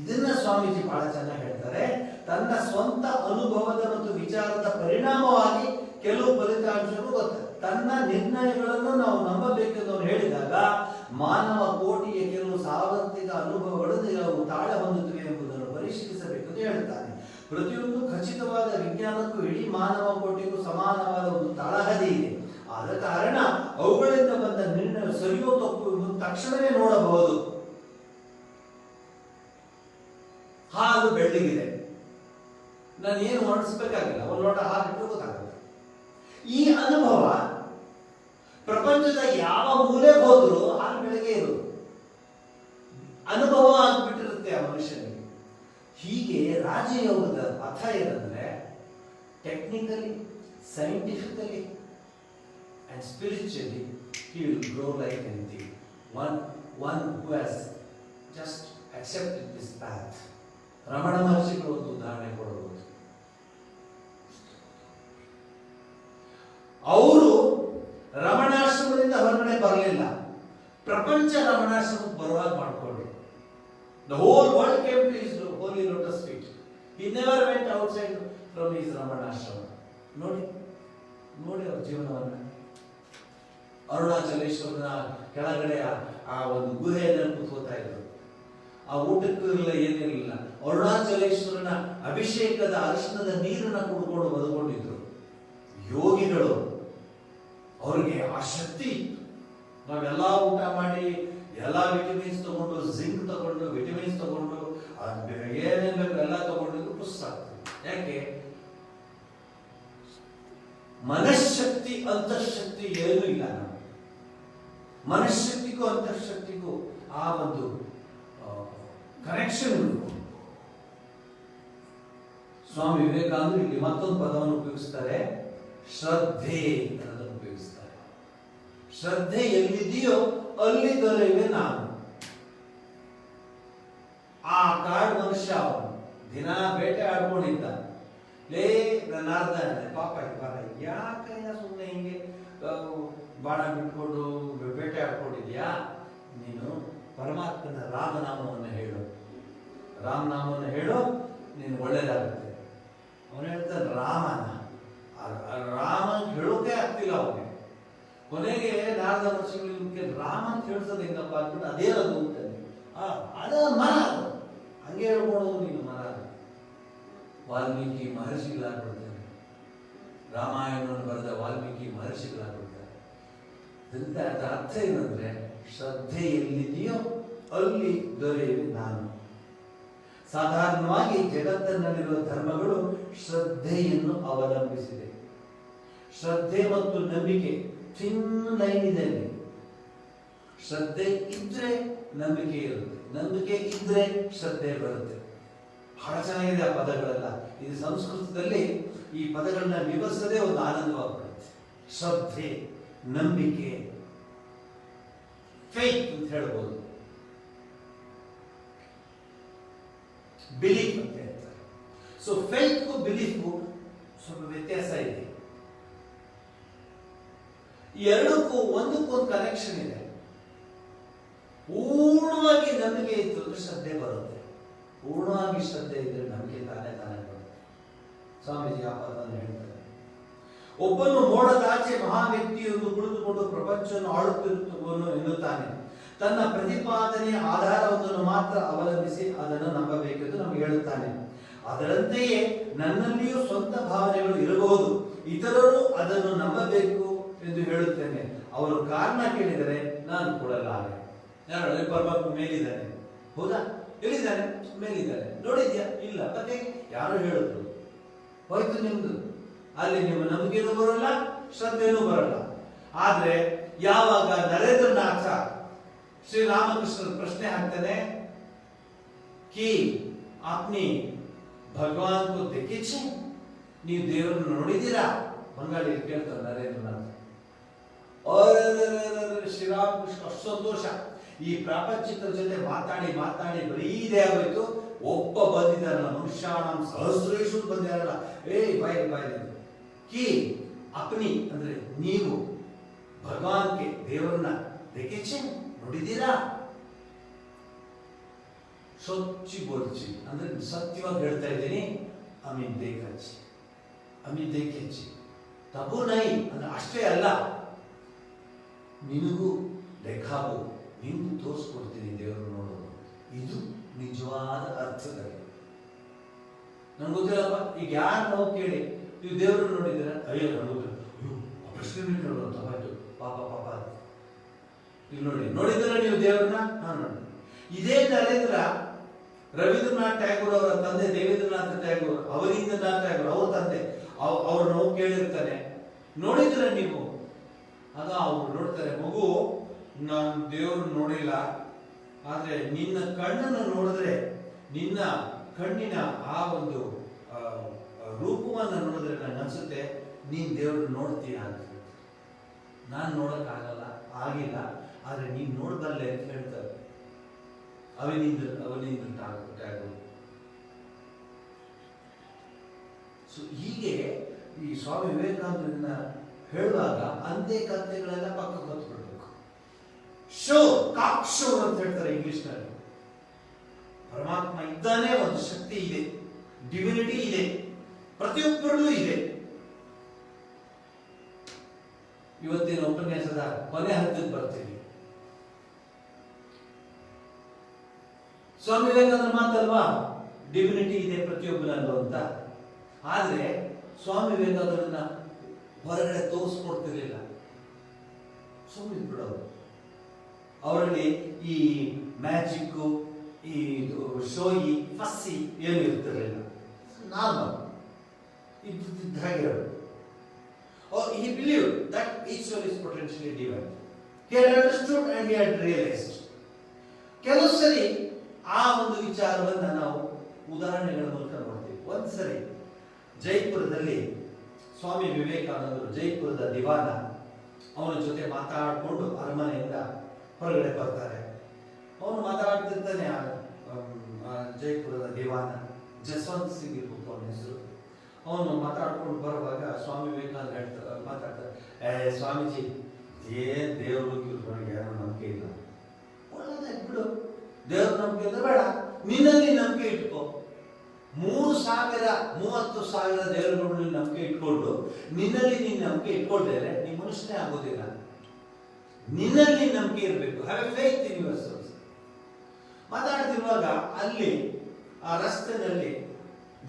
ಇದನ್ನ ಸ್ವಾಮೀಜಿ ಬಹಳ ಚೆನ್ನಾಗಿ ಹೇಳ್ತಾರೆ. ತನ್ನ ಸ್ವಂತ ಅನುಭವದ ಮತ್ತು ವಿಚಾರದ ಪರಿಣಾಮವಾಗಿ ಕೆಲವು ಫಲಿತಾಂಶಗಳು ಗೊತ್ತಾಗುತ್ತೆ. ತನ್ನ ನಿರ್ಣಯಗಳನ್ನು ನಾವು ನಂಬಬೇಕೆಂದು ಅವನು ಹೇಳಿದಾಗ ಮಾನವ ಕೋಟಿಯ ಕೆಲವು ಸಾರ್ವತ್ರಿಕ ಅನುಭವಗಳನ್ನು ನಾವು ತಾಳೆ ಹೊಂದುತ್ತವೆ ಎಂಬುದನ್ನು ಪರಿಶೀಲಿಸಬೇಕೆಂದು ಹೇಳ್ತಾನೆ. ಪ್ರತಿಯೊಂದು ಖಚಿತವಾದ ವಿಜ್ಞಾನಕ್ಕೂ ಇಡೀ ಮಾನವ ಕೋಟಿಗೂ ಸಮಾನವಾದ ಒಂದು ತಳಹದಿ ಇದೆ. ಆದ ಕಾರಣ ಅವುಗಳಿಂದ ಬಂದ ನಿರ್ಣಯ ಸರಿಯೋ ತಪ್ಪು ಎಂಬುದು ತಕ್ಷಣವೇ ನೋಡಬಹುದು. ಹಾಲು ಬೆಳ್ಳಗಿದೆ, ನಾನು ಏನು ಹೊರಡಿಸ್ಬೇಕಾಗಿಲ್ಲ, ಒಂದು ಲೋಟ ಹಾಲು ಇಟ್ಟು ಗೊತ್ತಾಗುತ್ತೆ. ಈ ಅನುಭವ ಪ್ರಪಂಚದ ಯಾವ ಮೂಲೆಗೆ ಹೋದ್ರು ಹಾಲು ಬೆಳಗ್ಗೆ ಇರೋದು ಅನುಭವ ಆಗ್ಬಿಟ್ಟಿರುತ್ತೆ ಆ ಮನುಷ್ಯನಿಗೆ. ಹೀಗೆ ರಾಜಯೋಗದ ಅರ್ಥ ಏನಂದ್ರೆ technically, scientifically and spiritually he will grow like anything. One who has just accepted this path. Ramana ಮಹರ್ಷಿಗಳು ಒಂದು ಉದಾಹರಣೆ ಕೊಡಬಹುದು. ಅವರು ರಮಣಾಶ್ರಮದಿಂದ ಹೊರಗಡೆ ಬರಲಿಲ್ಲ, ಪ್ರಪಂಚ ರಮಣಾಶ್ರಮಕ್ಕೆ ಬರುವಾಗ ಮಾಡಿಕೊಂಡ್ರು. The whole world came to his holy lotus feet. He never went outside from his ರಮಣಾಶ್ರಮ. ನೋಡಿ ಅವ್ರ ಜೀವನವನ್ನ. ಅರುಣಾಚಲೇಶ್ವರನ ಕೆಳಗಡೆ ಆ ಒಂದು ಗುಹೆಯಲ್ಲಿ ಕೂತ್ಕೋತಾ ಇದ್ರು. ಆ ಊಟಕ್ಕೂ ಇಲ್ಲ, ಏನಿರಲಿಲ್ಲ. ಅರುಣಾಚಲೇಶ್ವರನ ಅಭಿಷೇಕದ ಅರಿಶಿಣದ ನೀರನ್ನ ಕುಡ್ಕೊಂಡು ಬದುಕೊಂಡಿದ್ರು ಯೋಗಿಗಳು. ಅವ್ರಿಗೆ ಆ ಶಕ್ತಿ ಇತ್ತು. ನಾವೆಲ್ಲ ಊಟ ಮಾಡಿ ಎಲ್ಲ ವಿಟಮಿನ್ಸ್ ತಗೊಂಡು, ಜಿಂಕ್ ತಗೊಂಡು, ವಿಟಮಿನ್ಸ್ ತಗೊಂಡು, ಏನೇನ್ ಬೇಕು ಎಲ್ಲ ತಗೊಂಡಿದ್ರು ಪುಸ್ತಕ. ಯಾಕೆ? ಮನಃಶಕ್ತಿ ಅಂತಃಶಕ್ತಿ ಏನೂ ಇಲ್ಲ. ನಾವು ಮನಃಶಕ್ತಿಗೂ ಅಂತಃಶಕ್ತಿಗೂ ಆ ಒಂದು ಕನೆಕ್ಷನ್ ಉಂಟು. ಸ್ವಾಮಿ ವಿವೇಕಾನಂದರು ಇಲ್ಲಿ ಮತ್ತೊಂದು ಪದವನ್ನು ಉಪಯೋಗಿಸ್ತಾರೆ, ಶ್ರದ್ಧೆ ಅನ್ನೋದನ್ನು ಉಪಯೋಗಿಸ್ತಾರೆ. ಶ್ರದ್ಧೆ ಎಲ್ಲಿದೆಯೋ ಅಲ್ಲಿ ದೊರೆಯುವೆ ನಾನು. ಆ ಕಾಡು ಮನುಷ್ಯ ಅವನು ದಿನ ಬೇಟೆ ಆಡ್ಕೊಂಡಿದ್ದ. ಲೇ ನಾರ್ದ ಪಾಪ ಬರ, ಯಾಕಯ್ಯ ಸುಮ್ಮನೆ ಹಿಂಗೆ ಬಾಣ ಬಿಟ್ಕೊಂಡು ಬೇಟೆ ಆಡ್ಕೊಂಡಿದ್ಯಾ? ನೀನು ಪರಮಾತ್ಮನ ರಾಮನಾಮವನ್ನು ಹೇಳು, ರಾಮನಾಮವನ್ನು ಹೇಳು, ನೀನು ಒಳ್ಳೇದಾಗುತ್ತೆ. ಅವನು ಹೇಳ್ತಾನೆ ರಾಮನ ಹೇಳೋಕೆ ಆಗ್ತಿಲ್ಲ ಅವನಿಗೆ. ಕೊನೆಗೆ ನಾರದ ವರ್ಷಗಳಿಗೆ ರಾಮ ಅಂತ ಹೇಳ್ಸೋದು ಹೆಂಗಪ್ಪ ಅಂದ್ಬಿಟ್ಟು ಅದೇ ಅದು ಅಂತಾನೆ. ಅದ ಮರ, ಹಂಗೆ ಹೇಳ್ಕೊಡೋದು ನೀನು ಮರ. ವಾಲ್ಮೀಕಿ ಮಹರ್ಷಿಗಳಾಗ್ಬಿಡ್ತಾರೆ. ರಾಮಾಯಣವನ್ನು ಬರೆದ ವಾಲ್ಮೀಕಿ ಮಹರ್ಷಿಗಳಾಗ್ಬಿಡ್ತಾರೆ. ಅದರ ಅರ್ಥ ಏನಂದ್ರೆ ಶ್ರದ್ಧೆ ಎಲ್ಲಿದೆಯೋ ಅಲ್ಲಿ ದೊರೆಯುವೆ ನಾನು. ಸಾಧಾರಣವಾಗಿ ಜಗತ್ತಿನಲ್ಲಿರುವ ಧರ್ಮಗಳು ಶ್ರದ್ಧೆಯನ್ನು ಅವಲಂಬಿಸಿದೆ. ಶ್ರದ್ಧೆ ಮತ್ತು ನಂಬಿಕೆ ಥಿನ್ ಲೈನ್ ಇದೆ. ಶ್ರದ್ಧೆ ಇದ್ರೆ ನಂಬಿಕೆ ಇರುತ್ತೆ, ನಂಬಿಕೆ ಇದ್ರೆ ಶ್ರದ್ಧೆ ಬರುತ್ತೆ. ಬಹಳ ಚೆನ್ನಾಗಿದೆ ಆ ಪದಗಳೆಲ್ಲ. ಇದು ಸಂಸ್ಕೃತದಲ್ಲಿ ಈ ಪದಗಳನ್ನ ವಿವರಿಸದೆ ಒಂದು ಆನಂದವಾಗ್ಬಿಡುತ್ತೆ. ಶ್ರದ್ಧೆ, ನಂಬಿಕೆ, ಫೇತ್ ಅಂತ ಹೇಳ್ಬೋದು, ಬಿಲೀಫ್ ಅಂತ ಹೇಳ್ತಾರೆ. ಸೊ ಫೇತ್ಗೂ ಬಿಲೀಫ್ಗೂ ಸ್ವಲ್ಪ ವ್ಯತ್ಯಾಸ ಇದೆ. ಎರಡಕ್ಕೂ ಒಂದಕ್ಕೊಂದು ಕನೆಕ್ಷನ್ ಇದೆ. ಪೂರ್ಣವಾಗಿ ನಂಬಿಕೆ ಇತ್ತು ಅಂದ್ರೆ ಶ್ರದ್ಧೆ ಬರುತ್ತೆ. ಪೂರ್ಣವಾಗಿ ಶ್ರದ್ಧೆ ಇದ್ರೆ ನಂಬಿಕೆ ತಾನೇ ಬರುತ್ತೆ. ಸ್ವಾಮೀಜಿ ಆ ಪದವನ್ನು ಹೇಳ್ತಾರೆ. ಒಬ್ಬನು ಮೋಡದಾಚೆ ಮಹಾವ್ಯಕ್ತಿಯೊಂದು ಕುಳಿತುಕೊಂಡು ಪ್ರಪಂಚವನ್ನು ಆಳುತ್ತಿರುವನು ಎನ್ನುತ್ತಾನೆ. ತನ್ನ ಪ್ರತಿಪಾದನೆಯ ಆಧಾರವೊಂದನ್ನು ಮಾತ್ರ ಅವಲಂಬಿಸಿ ಅದನ್ನು ನಂಬಬೇಕೆಂದು ನಮಗೆ ಹೇಳುತ್ತಾನೆ. ಅದರಂತೆಯೇ ನನ್ನಲ್ಲಿಯೂ ಸ್ವಂತ ಭಾವನೆಗಳು ಇರಬಹುದು, ಇತರರು ಅದನ್ನು ನಂಬಬೇಕು ಎಂದು ಹೇಳುತ್ತೇನೆ. ಅವರು ಕಾರಣ ಕೇಳಿದರೆ ನಾನು ಕೊಡಲಾರೆ. ಯಾರು ಪರಮಾತ್ಮ ಮೇಲಿದ್ದಾನೆ, ಹೌದಾ? ಎಲ್ಲಿದ್ದಾನೆ? ಮೇಲಿದ್ದಾನೆ. ನೋಡಿದ್ಯಾ? ಇಲ್ಲ. ಮತ್ತೆ ಯಾರು ಹೇಳಿದ್ರು? ಹೋಯ್ತು ನಿಮ್ದು. ಅಲ್ಲಿ ನಿಮ್ಮ ನಂಬಿಕೆನೂ ಬರೋಲ್ಲ, ಶ್ರದ್ಧೆನೂ ಬರಲ್ಲ. ಆದ್ರೆ ಯಾವಾಗ ನರೇಂದ್ರನಾಥ ಶ್ರೀರಾಮಕೃಷ್ಣರ ಪ್ರಶ್ನೆ ಹಾಕ್ತಾನೆ, ಕಿ ಆಪ್ನಿ ಭಗವಾನ್ ಕೋ ದೇಖಿಛೆ, ನೀವು ದೇವರನ್ನು ನೋಡಿದ್ದೀರಾ? ಬಂಗಾಳಿಯಲ್ಲಿ ಕೇಳ್ತಾರೆ ನರೇಂದ್ರನಾಥ್. ಶ್ರೀರಾಮಕೃಷ್ಣ ಅಷ್ಟು ಸಂತೋಷ. ಈ ಪ್ರಾಪಂಚಿಕರ ಜೊತೆ ಮಾತಾಡಿ ಮಾತಾಡಿ ಬರೀ ಇದೇ ಆಗೋಯ್ತು. ಒಬ್ಬ ಬಂದಿದ್ದಾರಲ್ಲ ಮನುಷ್ಯಾಣಂ ಸಹಸ್ರೇಶು ಬಂದಿದ್ದಾರಲ್ಲ, ಬಾಯ್ ಕಿ ಅಪ್ನಿ ಅಂದ್ರೆ ನೀವು ಭಗವಾನ್ಗೆ ದೇವರನ್ನ ದೇಖೇಚೆ ನೋಡಿದ್ದೀರಾ? ಸಚ್ಚಿ ಬೋಲ್ಚಿ ಅಂದ್ರೆ ಸತ್ಯವಾಗಿ ಹೇಳ್ತಾ ಇದ್ದೀನಿ. ಅಮೀನ್ ದೇಖೇಚಿ ತಬು ನೈ ಅಂದ್ರೆ ಅಷ್ಟೇ ಅಲ್ಲ, ನಿನಗೂ ಲೆಖಾಬು ನಿಂಗೂ ತೋರಿಸ್ಕೊಡ್ತೀನಿ ದೇವರು ನೋಡೋದು. ಇದು ನಿಜವಾದ ಅರ್ಥದಲ್ಲಿ. ನನ್ಗೆ ಗೊತ್ತಿಲ್ಲಪ್ಪ, ಈಗ ಯಾರು ನಾವು ಕೇಳಿ ನೀವು ದೇವರು ನೋಡಿದ್ದೀರ? ಅಯ್ಯೋ ನನಗೆ ಪ್ರಶ್ನೆ ಕೇಳೋದು ತಪ್ಪಾಯ್ತು, ಪಾಪ ಈಗ ನೋಡಿದ್ರ ನೀವು ದೇವ್ರನ್ನ? ನೋಡಿ. ಇದೇ ನರೇಂದ್ರ ರವೀಂದ್ರನಾಥ್ ಟ್ಯಾಗೋರ್ ಅವರ ತಂದೆ ದೇವೇಂದ್ರನಾಥ್ ಟ್ಯಾಗೋರ್, ಅವರೀಂದ್ರನಾಥ್ ಟ್ಯಾಗೋರ್ ಅವ್ರ ತಂದೆ, ಅವ್ರು ನಾವು ಕೇಳಿರ್ತಾನೆ, ನೋಡಿದ್ರ ನೀವು? ಆಗ ಅವ್ರು ನೋಡ್ತಾರೆ, ಮಗು ನಾನು ದೇವ್ರು ನೋಡಿಲ್ಲ, ಆದ್ರೆ ನಿನ್ನ ಕಣ್ಣನ್ನು ನೋಡಿದ್ರೆ, ನಿನ್ನ ಕಣ್ಣಿನ ಆ ಒಂದು ರೂಪವನ್ನು ನೋಡಿದ್ರೆ ನಂಗೆ ಅನ್ಸುತ್ತೆ ನೀನ್ ದೇವ್ರನ್ನ ನೋಡ್ತೀಯ ಅಂತ. ನಾನು ನೋಡಕ್ಕಾಗಲ್ಲ, ಆಗಿಲ್ಲ, ಆದ್ರೆ ನೀನ್ ನೋಡ್ಬಲ್ಲೆ ಅಂತ ಹೇಳ್ತಾರೆ ಅವನಿಂದ ಟ್ಯಾಗೋರ್. ಸೊ ಹೀಗೆ ಈ ಸ್ವಾಮಿ ವಿವೇಕಾನಂದರನ್ನ ಹೇಳುವಾಗ ಅಂತೆ ಕಥೆಗಳೆಲ್ಲ ಪಕ್ಕಕ್ಕೆ ಹೊತ್ಬಿಡ್ಬೇಕು. ಶೋ ಕಾಕ್ ಶೋ ಅಂತ ಹೇಳ್ತಾರೆ ಇಂಗ್ಲಿಷ್ನಲ್ಲಿ. ಪರಮಾತ್ಮ ಇದ್ದಾನೆ, ಒಂದು ಶಕ್ತಿ ಇದೆ, ಡಿವಿನಿಟಿ ಇದೆ, ಪ್ರತಿಯೊಬ್ಬರಲ್ಲೂ ಇದೆ. ಇವತ್ತಿನ ಉಪನ್ಯಾಸದ ಕೊನೆ ಹಂತಕ್ಕೆ ಬರ್ತೀವಿ. ಸ್ವಾಮಿ ವಿವೇಕಾನಂದ ಮಾತಲ್ವಾ ಡಿವಿನಿಟಿ ಇದೆ ಪ್ರತಿಯೊಬ್ಬರಲ್ಲೂ ಅಂತ. ಆದ್ರೆ ಸ್ವಾಮಿ ವಿವೇಕಾನಂದರನ್ನ ಹೊರಗಡೆ ತೋರಿಸ್ಕೊಡ್ತಿರ್ಲಿಲ್ಲ, ಸುಮ್ಮನೆ ಬಿಡೋರು. ಅವರಲ್ಲಿ ಈ ಮ್ಯಾಜಿಕ್, ಈ ಶೋಯಿ ಫಸ್ಸಿ ಏನು ಇರ್ತಿರಲಿಲ್ಲ, ನಾರ್ಮಲ್ ಇದ್ದ ಹಾಗೆ. Or he believed that each soul is potentially divine. He had understood and he had realized. ಕೆಲವು ಸರಿ ಆ ಒಂದು ವಿಚಾರವನ್ನು ನಾವು ಉದಾಹರಣೆಗಳ ಮೂಲಕ ನೋಡ್ತೀವಿ. ಒಂದ್ಸರಿ ಜೈಪುರದಲ್ಲಿ ಸ್ವಾಮಿ ವಿವೇಕಾನಂದರು ಜೈಪುರದ ದಿವಾನ ಅವನ ಜೊತೆ ಮಾತಾಡಿಕೊಂಡು ಅರಮನೆಯಿಂದ ಹೊರಗಡೆ ಬರ್ತಾರೆ. ಅವನು ಮಾತಾಡ್ತಿರ್ತಾನೆ, ಜೈಪುರದ ದಿವಾನ ಜಸ್ವಂತ್ ಸಿಂಗ್ ಇರ್ಬೇಕು ಅವನ ಹೆಸರು. ಅವನು ಮಾತಾಡ್ಕೊಂಡು ಬರುವಾಗ ಸ್ವಾಮಿ ವಿವೇಕಾನಂದ ಮಾತಾಡ್ತಾರೆ, ಸ್ವಾಮೀಜಿ ಏನ್ ದೇವ್ರ ನನಗೆ ಏನೋ ನಂಬಿಕೆ ಇಲ್ಲ. ಒಳ್ಳೆದಾಯ್ತು ಬಿಡು, ದೇವ್ರ ನಂಬಿಕೆ ಇಲ್ಲ ಬೇಡ, ನಿನ್ನಲ್ಲಿ ನಂಬಿಕೆ ಇಟ್ಕೋ. 30,000 ದೇವರುಗಳಲ್ಲಿ ನಂಬಿಕೆ ಇಟ್ಕೊಂಡು ನಿನ್ನಲ್ಲಿ ನೀನ್ ನಂಬಿಕೆ ಇಟ್ಕೊಳ್ತೇನೆ, ನೀ ಮನುಷ್ಯನೇ ಆಗೋದಿಲ್ಲ. ನಿನ್ನಲ್ಲಿ ನಂಬಿಕೆ ಇರಬೇಕು. Have a faith in yourself. ಮಾತಾಡ್ತಿರುವಾಗ ಅಲ್ಲಿ ಆ ರಸ್ತೆಯಲ್ಲಿ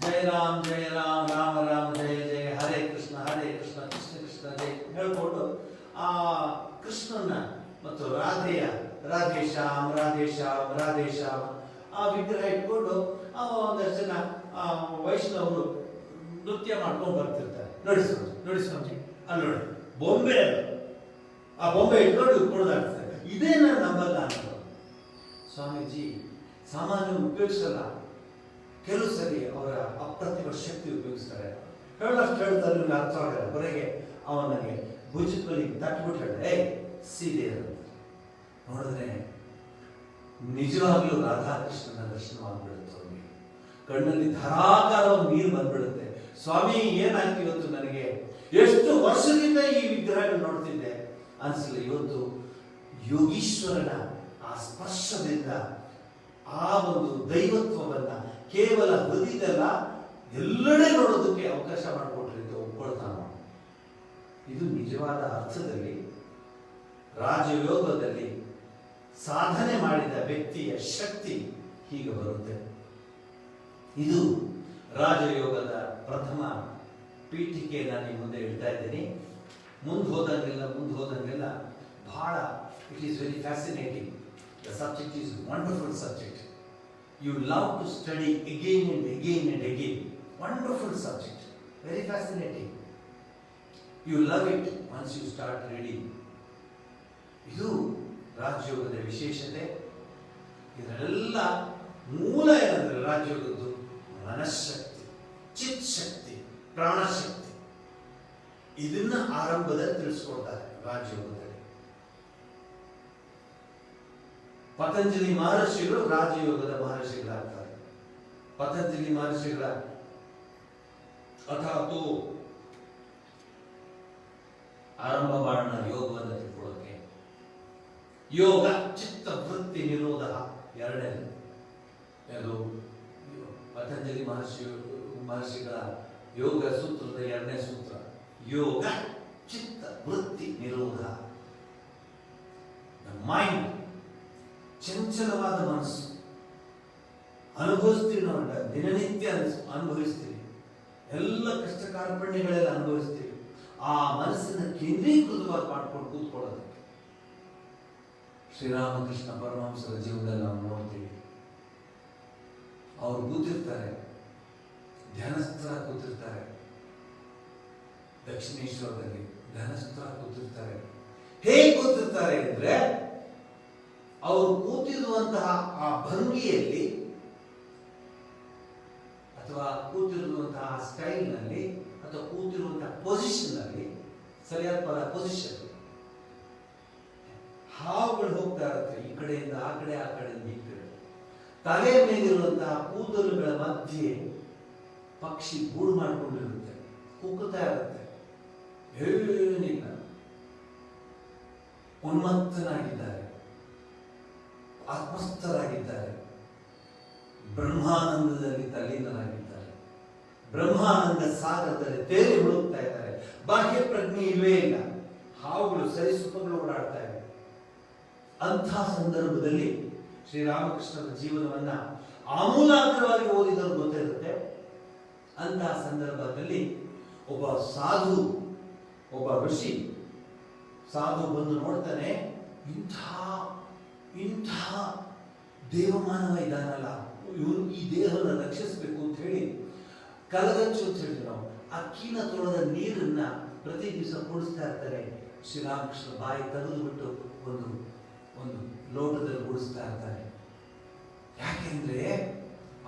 ಜಯ ರಾಮ್ ರಾಮ ರಾಮ ಜಯ ಜಯ, ಹರೇ ಕೃಷ್ಣ ಕೃಷ್ಣ ಕೃಷ್ಣ ಜಯ ಹೇಳ್ಕೊಂಡು ಆ ಕೃಷ್ಣನ ಮತ್ತು ರಾಧೆಯ ರಾಧೇಶ್ಯಾಮ್ ಆ ವಿಗ್ರಹ ಇಟ್ಕೊಂಡು ಒಂದಷ್ಟು ಜನ ವೈಷ್ಣವರು ನೃತ್ಯ ಮಾಡ್ಕೊಂಡು ಬರ್ತಿರ್ತಾರೆ. ನೋಡಿ ಸ್ವಾಮಿ ಅಲ್ಲಿ ನೋಡಿ ಬೊಂಬೆ, ಆ ಬೊಂಬೆ ಇಟ್ಕೊಂಡು ಕುಣಿದಾಡ್ತಾರೆ. ಇದೇ ನಾನು ನಂಬಲ್ಲ ಅಂತ. ಸ್ವಾಮೀಜಿ ಸಾಮಾನ್ಯ ಉಪಯೋಗಿಸಲ್ಲ, ಕೆಲವು ಸರಿ ಅವರ ಅಪ್ರತಿಮ ಶಕ್ತಿ ಉಪಯೋಗಿಸ್ತಾರೆ. ಹೇಳೋಷ್ಟು ಹೇಳ್ತಾರೆ, ನಿಮ್ಗೆ ಅರ್ಥ ಆಗಲ್ಲ. ಹೊರಗೆ ಅವನಿಗೆ ಭುಜದ ಬಳಿ ತಟ್ಬಿಟ್ಟು ಹೇಳ್ತಾರೆ, ಸೀದೆ ನೋಡಿದ್ರೆ ನಿಜವಾಗ್ಲೂ ರಾಧಾಕೃಷ್ಣನ ದರ್ಶನ ಆಗ್ಬಿಡುತ್ತೆ. ಅವನಿಗೆ ಕಣ್ಣಲ್ಲಿ ಧಾರಾಕಾರವಾಗಿ ನೀರು ಬಂದ್ಬಿಡುತ್ತೆ. ಸ್ವಾಮಿ ಏನಾಯ್ತು ಇವತ್ತು, ನನಗೆ ಎಷ್ಟು ವರ್ಷದಿಂದ ಈ ವಿಗ್ರಹಗಳು ನೋಡ್ತಿದ್ದೆ ಅನ್ಸಲ್ಲ. ಇವತ್ತು ಯೋಗೀಶ್ವರನ ಆ ಸ್ಪರ್ಶದಿಂದ ಆ ಒಂದು ದೈವತ್ವವನ್ನ ಕೇವಲ ಹೃದಯದಲ್ಲ ಎಲ್ಲೆಡೆ ನೋಡೋದಕ್ಕೆ ಅವಕಾಶ ಮಾಡಿಕೊಟ್ರಿ ಅಂತ ಒಪ್ಕೊಳ್ತಾನ. ಇದು ನಿಜವಾದ ಅರ್ಥದಲ್ಲಿ ರಾಜಯೋಗದಲ್ಲಿ ಸಾಧನೆ ಮಾಡಿದ ವ್ಯಕ್ತಿಯ ಶಕ್ತಿ ಹೀಗೆ ಬರುತ್ತೆ. ಇದು ರಾಜಯೋಗದ ಪ್ರಥಮ ಪೀಠಿಕೆ ನಾನು ಈ ಮುಂದೆ ಹೇಳ್ತಾ ಇದ್ದೀನಿ. ಮುಂದೆ ಹೋದಂಗೆಲ್ಲ ಬಹಳ it is very fascinating. The subject is wonderful subject. You love to study again and again. Wonderful subject, very fascinating. You love it once you start reading. ಇದು ರಾಜಯೋಗದ ವಿಶೇಷತೆ. ಇದರೆಲ್ಲ ಮೂಲ ಏನಂದ್ರೆ ರಾಜಯೋಗದ್ದು ಮನಃಶಕ್ತಿ, ಚಿತ್ ಶಕ್ತಿ, ಪ್ರಾಣಶಕ್ತಿ. ಇದನ್ನ ಆರಂಭದಲ್ಲಿ ತಿಳಿಸ್ಕೊಡ್ತಾರೆ ರಾಜಯೋಗದಲ್ಲಿ. ಪತಂಜಲಿ ಮಹರ್ಷಿಗಳು ರಾಜಯೋಗದ ಮಹರ್ಷಿಗಳಾಗ್ತಾರೆ. ಪತಂಜಲಿ ಮಹರ್ಷಿಗಳ ಅಥಾತು ಆರಂಭ ಮಾಡೋಣ ಯೋಗವನ್ನು ತಿಳ್ಕೊಳ್ಳೋಕೆ. ಯೋಗ ಚಿತ್ತ ವೃತ್ತಿ ನಿರೋಧ ಎರಡನೇ. ಅದು ಪತಂಜಲಿ ಮಹರ್ಷಿಗಳ ಯೋಗ ಸೂತ್ರದ ಎರಡನೇ ಸೂತ್ರ. ಯೋಗ ಚಿತ್ತ ವೃತ್ತಿ ನಿರೋಧ. ಮೈಂಡ್, ಚಂಚಲವಾದ ಮನಸ್ಸು ಅನುಭವಿಸ್ತೀವಿ. ನಾವು ದಿನನಿತ್ಯ ಅನುಭವಿಸ್ತೀವಿ, ಎಲ್ಲ ಕಷ್ಟ ಕಾರ್ಪಣ್ಯಗಳೆಲ್ಲ ಅನುಭವಿಸ್ತೀವಿ. ಆ ಮನಸ್ಸನ್ನು ಕೇಂದ್ರೀಕೃತವಾಗಿ ಮಾಡ್ಕೊಂಡು ಕೂತ್ಕೊಳ್ಳೋದಕ್ಕೆ ಶ್ರೀರಾಮಕೃಷ್ಣ ಪರಮಹಂಸರ ಜೀವನದಲ್ಲಿ ನಾವು ನೋಡ್ತೀವಿ. ಅವರು ಕೂತಿರ್ತಾರೆ, ಧ್ಯಾನಸ್ಥರ ಕೂತಿರ್ತಾರೆ, ದಕ್ಷಿಣೇಶ್ವರದಲ್ಲಿ ಧ್ಯಾನಸ್ಥರ ಕೂತಿರ್ತಾರೆ. ಹೇಗೆ ಕೂತಿರ್ತಾರೆ ಅಂದ್ರೆ, ಅವರು ಕೂತಿರುವಂತಹ ಆ ಭಂಗಿಯಲ್ಲಿ ಅಥವಾ ಕೂತಿರುವಂತಹ ಸ್ಟೈಲ್ ನಲ್ಲಿ ಅಥವಾ ಕೂತಿರುವಂತಹ ಪೊಸಿಷನ್ ನಲ್ಲಿ, ಸರಿಯಾದ ಪದ ಪೊಸಿಷನ್, ಹಾವುಗಳು ಹೋಗ್ತಾ ಇರುತ್ತೆ ಈ ಕಡೆಯಿಂದ ಆ ಕಡೆ, ಆ ಕಡೆಯಿಂದ ಈ ಕಡೆ. ತಲೆ ಮೇಲಿರುವಂತಹ ಕೂದಲುಗಳ ಮಧ್ಯೆ ಪಕ್ಷಿ ಗೂಡು ಮಾಡಿಕೊಂಡಿರುತ್ತೆ, ಕುಗ್ಗುತ್ತಾ ಇರುತ್ತೆ. ಏನಿಲ್ಲ, ಉನ್ಮತ್ತನಾಗಿದ್ದಾರೆ, ಆತ್ಮಸ್ಥರಾಗಿದ್ದಾರೆ, ಬ್ರಹ್ಮಾನಂದದಲ್ಲಿ ತಲ್ಲೀನರಾಗಿದ್ದಾರೆ, ಬ್ರಹ್ಮಾನಂದ ಸಾಗರದಲ್ಲಿ ತೇಲಿ ಮುಳುಗ್ತಾ ಇದ್ದಾರೆ. ಬಾಹ್ಯ ಪ್ರಜ್ಞೆ ಇಲ್ವೇ ಇಲ್ಲ. ಹಾವುಗಳು ಸರಿಸುಪಗಳು ಓಡಾಡ್ತಾ ಇವೆ. ಅಂಥ ಸಂದರ್ಭದಲ್ಲಿ ಶ್ರೀರಾಮಕೃಷ್ಣರ ಜೀವನವನ್ನ ಆಮೂಲಾಗ್ರವಾಗಿ ಓದಿದವರು ಗೊತ್ತಿರುತ್ತೆ. ಅಂತಹ ಸಂದರ್ಭದಲ್ಲಿ ಒಬ್ಬ ಸಾಧು, ಒಬ್ಬ ಋಷಿ ಸಾಧು ಬಂದು ನೋಡ್ತಾನೆ, ಇಂಥ ದೇವಮಾನವ ಇದ್ದಾನಲ್ಲ, ಇವನು ಈ ದೇಹವನ್ನು ರಕ್ಷಿಸಬೇಕು ಅಂತ ಹೇಳಿ ಕಲಗಚ್ಚು ಅಂತ ಹೇಳಿ ನಾವು ಅಕ್ಕಿನ ತೊಳೆದ ನೀರನ್ನ ಪ್ರತಿ ದಿವಸ ಕುಡಿಸ್ತಾ ಇರ್ತಾರೆ. ಶ್ರೀರಾಮಕೃಷ್ಣ ಬಾಯಿ ತೆಗೆದು ಬಿಟ್ಟು ಒಂದು ಲೋಟದಲ್ಲಿ ಕುಡಿಸ್ತಾ ಇರ್ತಾರೆ. ಯಾಕೆಂದ್ರೆ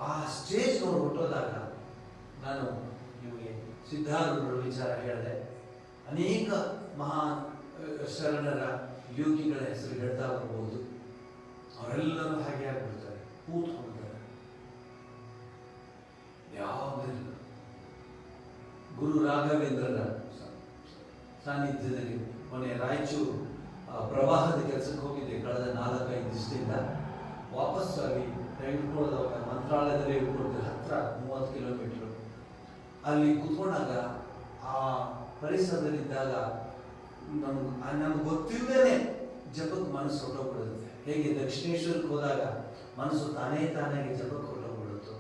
ಆ ಸ್ಟೇಜ್ ಅವರು ಹೊಟ್ಟೋದಾಗ, ನಾನು ನಿಮಗೆ ಸಿದ್ಧಾರೂಢರ ವಿಚಾರ ಹೇಳಿದೆ, ಅನೇಕ ಮಹಾನ್ ಶರಣರ ಯೋಗಿಗಳ ಹೆಸರು ಹೇಳ್ತಾ ಬರ್ಬೋದು. ಅವರೆಲ್ಲರೂ ಹಾಗೆ ಆಗ್ಬಿಡ್ತಾರೆ, ಕೂತ್ಕೊಳ್ತಾರೆ, ಯಾವುದಿಲ್ಲ. ಗುರು ರಾಘವೇಂದ್ರರ ಸಾನ್ನಿಧ್ಯದಲ್ಲಿ ಮೊನ್ನೆ ರಾಯಚೂರು ಪ್ರವಾಹದ ಕೆಲಸಕ್ಕೆ ಹೋಗಿದ್ದೆ ಕಳೆದ 4-5 ದಿವಸದಿಂದ. ವಾಪಸ್ ಆಗಿ ಇಟ್ಕೊಳ್ಳೋದವಾಗ ಮಂತ್ರಾಲಯದಲ್ಲಿ ಇಟ್ಕೊಳ್ತೀವಿ, ಹತ್ರ 30 ಕಿಲೋಮೀಟರ್. ಅಲ್ಲಿ ಕೂತ್ಕೊಂಡಾಗ ಆ ಪರಿಸರದಲ್ಲಿದ್ದಾಗ ನಮ್ಗೆ ಗೊತ್ತಿಲ್ಲದೇನೆ ಜಪಕ್ಕೆ ಮನಸ್ಸು ಹೊರಟೋಗ್ಬಿಡುತ್ತೆ. ಹೇಗೆ ದಕ್ಷಿಣೇಶ್ವರಕ್ಕೆ ಹೋದಾಗ ಮನಸ್ಸು ತಾನೇ ಜಪಕ್ಕೆ ಹೊರಟೋಗ್ಬಿಡುತ್ತೋ,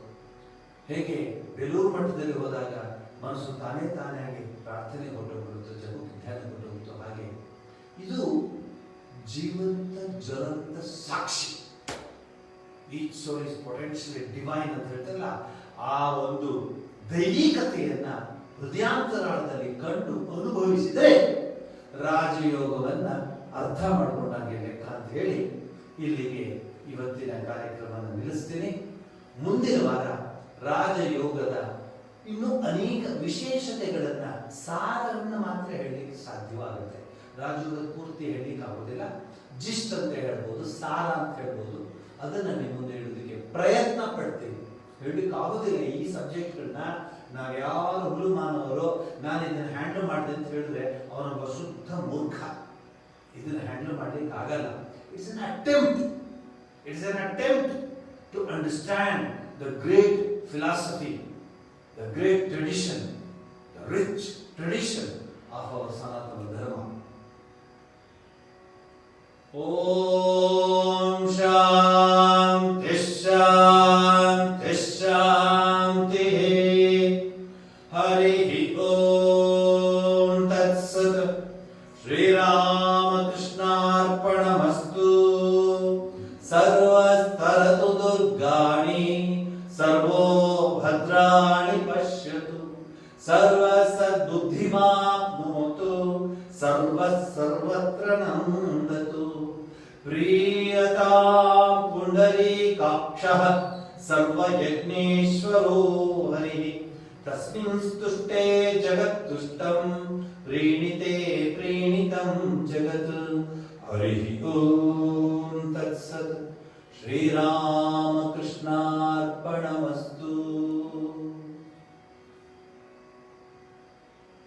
ಹೇಗೆ ಬೇಲೂರು ಮಠದಲ್ಲಿ ಹೋದಾಗ ಮನಸ್ಸು ತಾನೇ ಆಗಿ ಪ್ರಾರ್ಥನೆ ಹೊರಟೋಗ್ಬಿಡುತ್ತೋ, ಜಪಕ್ಕೆ ಧ್ಯಾನ ಹೊರಟೋಗುತ್ತೋ, ಹಾಗೆ ಇದು ಜೀವಂತ ಜ್ವಲಂತ ಸಾಕ್ಷಿ. Each soul is potentially divine ಅಂತ ಹೇಳ್ತಾರಲ್ಲ, ಆ ಒಂದು ದೈವಿಕತೆಯನ್ನ ಹೃದಯಾಂತರಾಳದಲ್ಲಿ ಕಂಡು ಅನುಭವಿಸಿದರೆ ರಾಜಯೋಗವನ್ನ ಅರ್ಥ ಮಾಡಿಕೊಂಡಾಗೆ ಲೆಕ್ಕ ಅಂತ ಹೇಳಿ ಇಲ್ಲಿಗೆ ಇವತ್ತಿನ ಕಾರ್ಯಕ್ರಮವನ್ನು ನಿಲ್ಲಿಸ್ತೀನಿ. ಮುಂದಿನ ವಾರ ರಾಜಯೋಗದ ಇನ್ನೂ ಅನೇಕ ವಿಶೇಷತೆಗಳನ್ನ, ಸಾರನ್ನ ಮಾತ್ರ ಹೇಳಲಿಕ್ಕೆ ಸಾಧ್ಯವಾಗುತ್ತೆ. ರಾಜಯೋಗದ ಪೂರ್ತಿ ಹೇಳಲಿಕ್ಕೆ ಆಗೋದಿಲ್ಲ, ಜಿಸ್ಟ್ ಅಂತ ಹೇಳ್ಬೋದು, ಸಾರ ಅಂತ ಹೇಳ್ಬೋದು. ಅದನ್ನ ನಿಮ್ಮ ಮುಂದೆ ಹೇಳೋದಕ್ಕೆ ಪ್ರಯತ್ನ ಪಡ್ತೀವಿ. ಹೇಳಲಿಕ್ಕೆ ಆಗೋದಿಲ್ಲ ಈ ಸಬ್ಜೆಕ್ಟ್ಗಳನ್ನ. ನಾವ್ಯಾರು ಹುಳು ಮಾನವರು ನಾನು ಇದನ್ನ ಹ್ಯಾಂಡಲ್ ಮಾಡಿದೆ ಅಂತ ಹೇಳಿದ್ರೆ ಅವನೊಬ್ಬ ಶುದ್ಧ ಮೂರ್ಖ. ಇದನ್ನ ಹ್ಯಾಂಡಲ್ ಮಾಡ್ಲಿಕ್ಕೆ ಆಗಲ್ಲ. It's an attempt to understand the great philosophy, the great tradition, the rich tradition of our Sanatana Dharma. ಓಂ ಶಾಂತಿ ಶಾಂತಿ ಶಾಂತಿ. ಹರಿ ಓಂ ತತ್ಸತ್. ಶ್ರೀರಾಮಕೃಷ್ಣಾರ್ಪಣಮಸ್ತು. ಸರ್ವಸ್ತರತು ದುರ್ಗಾಣಿ, ಸರ್ವೋ ಭದ್ರಾಣಿ ಪಶ್ಯತು, ಸರ್ವಸದ್ಬುದ್ಧಿಮಾಪ್ನೋತು, ಸರ್ವತ್ರ ನಂದತು. ಪ್ರೀಯತಾಂ ಪುಂಡರೀಕಾಕ್ಷಃ ಸರ್ವಯಜ್ಞೇಶ್ವರೋ ಹರಿಃ. ತಸ್ಮಿನ್ ಸ್ತುಷ್ಟೇ ಜಗತ್ತುಷ್ಟಂ, ಪ್ರೀಣಿತೆ ಪ್ರೀಣಿತಂ ಜಗತ್. ಹರಿ ಓಂ ತತ್ಸತ್. ಶ್ರೀರಾಮ ಕೃಷ್ಣಾರ್ಪಣಮಸ್ತು.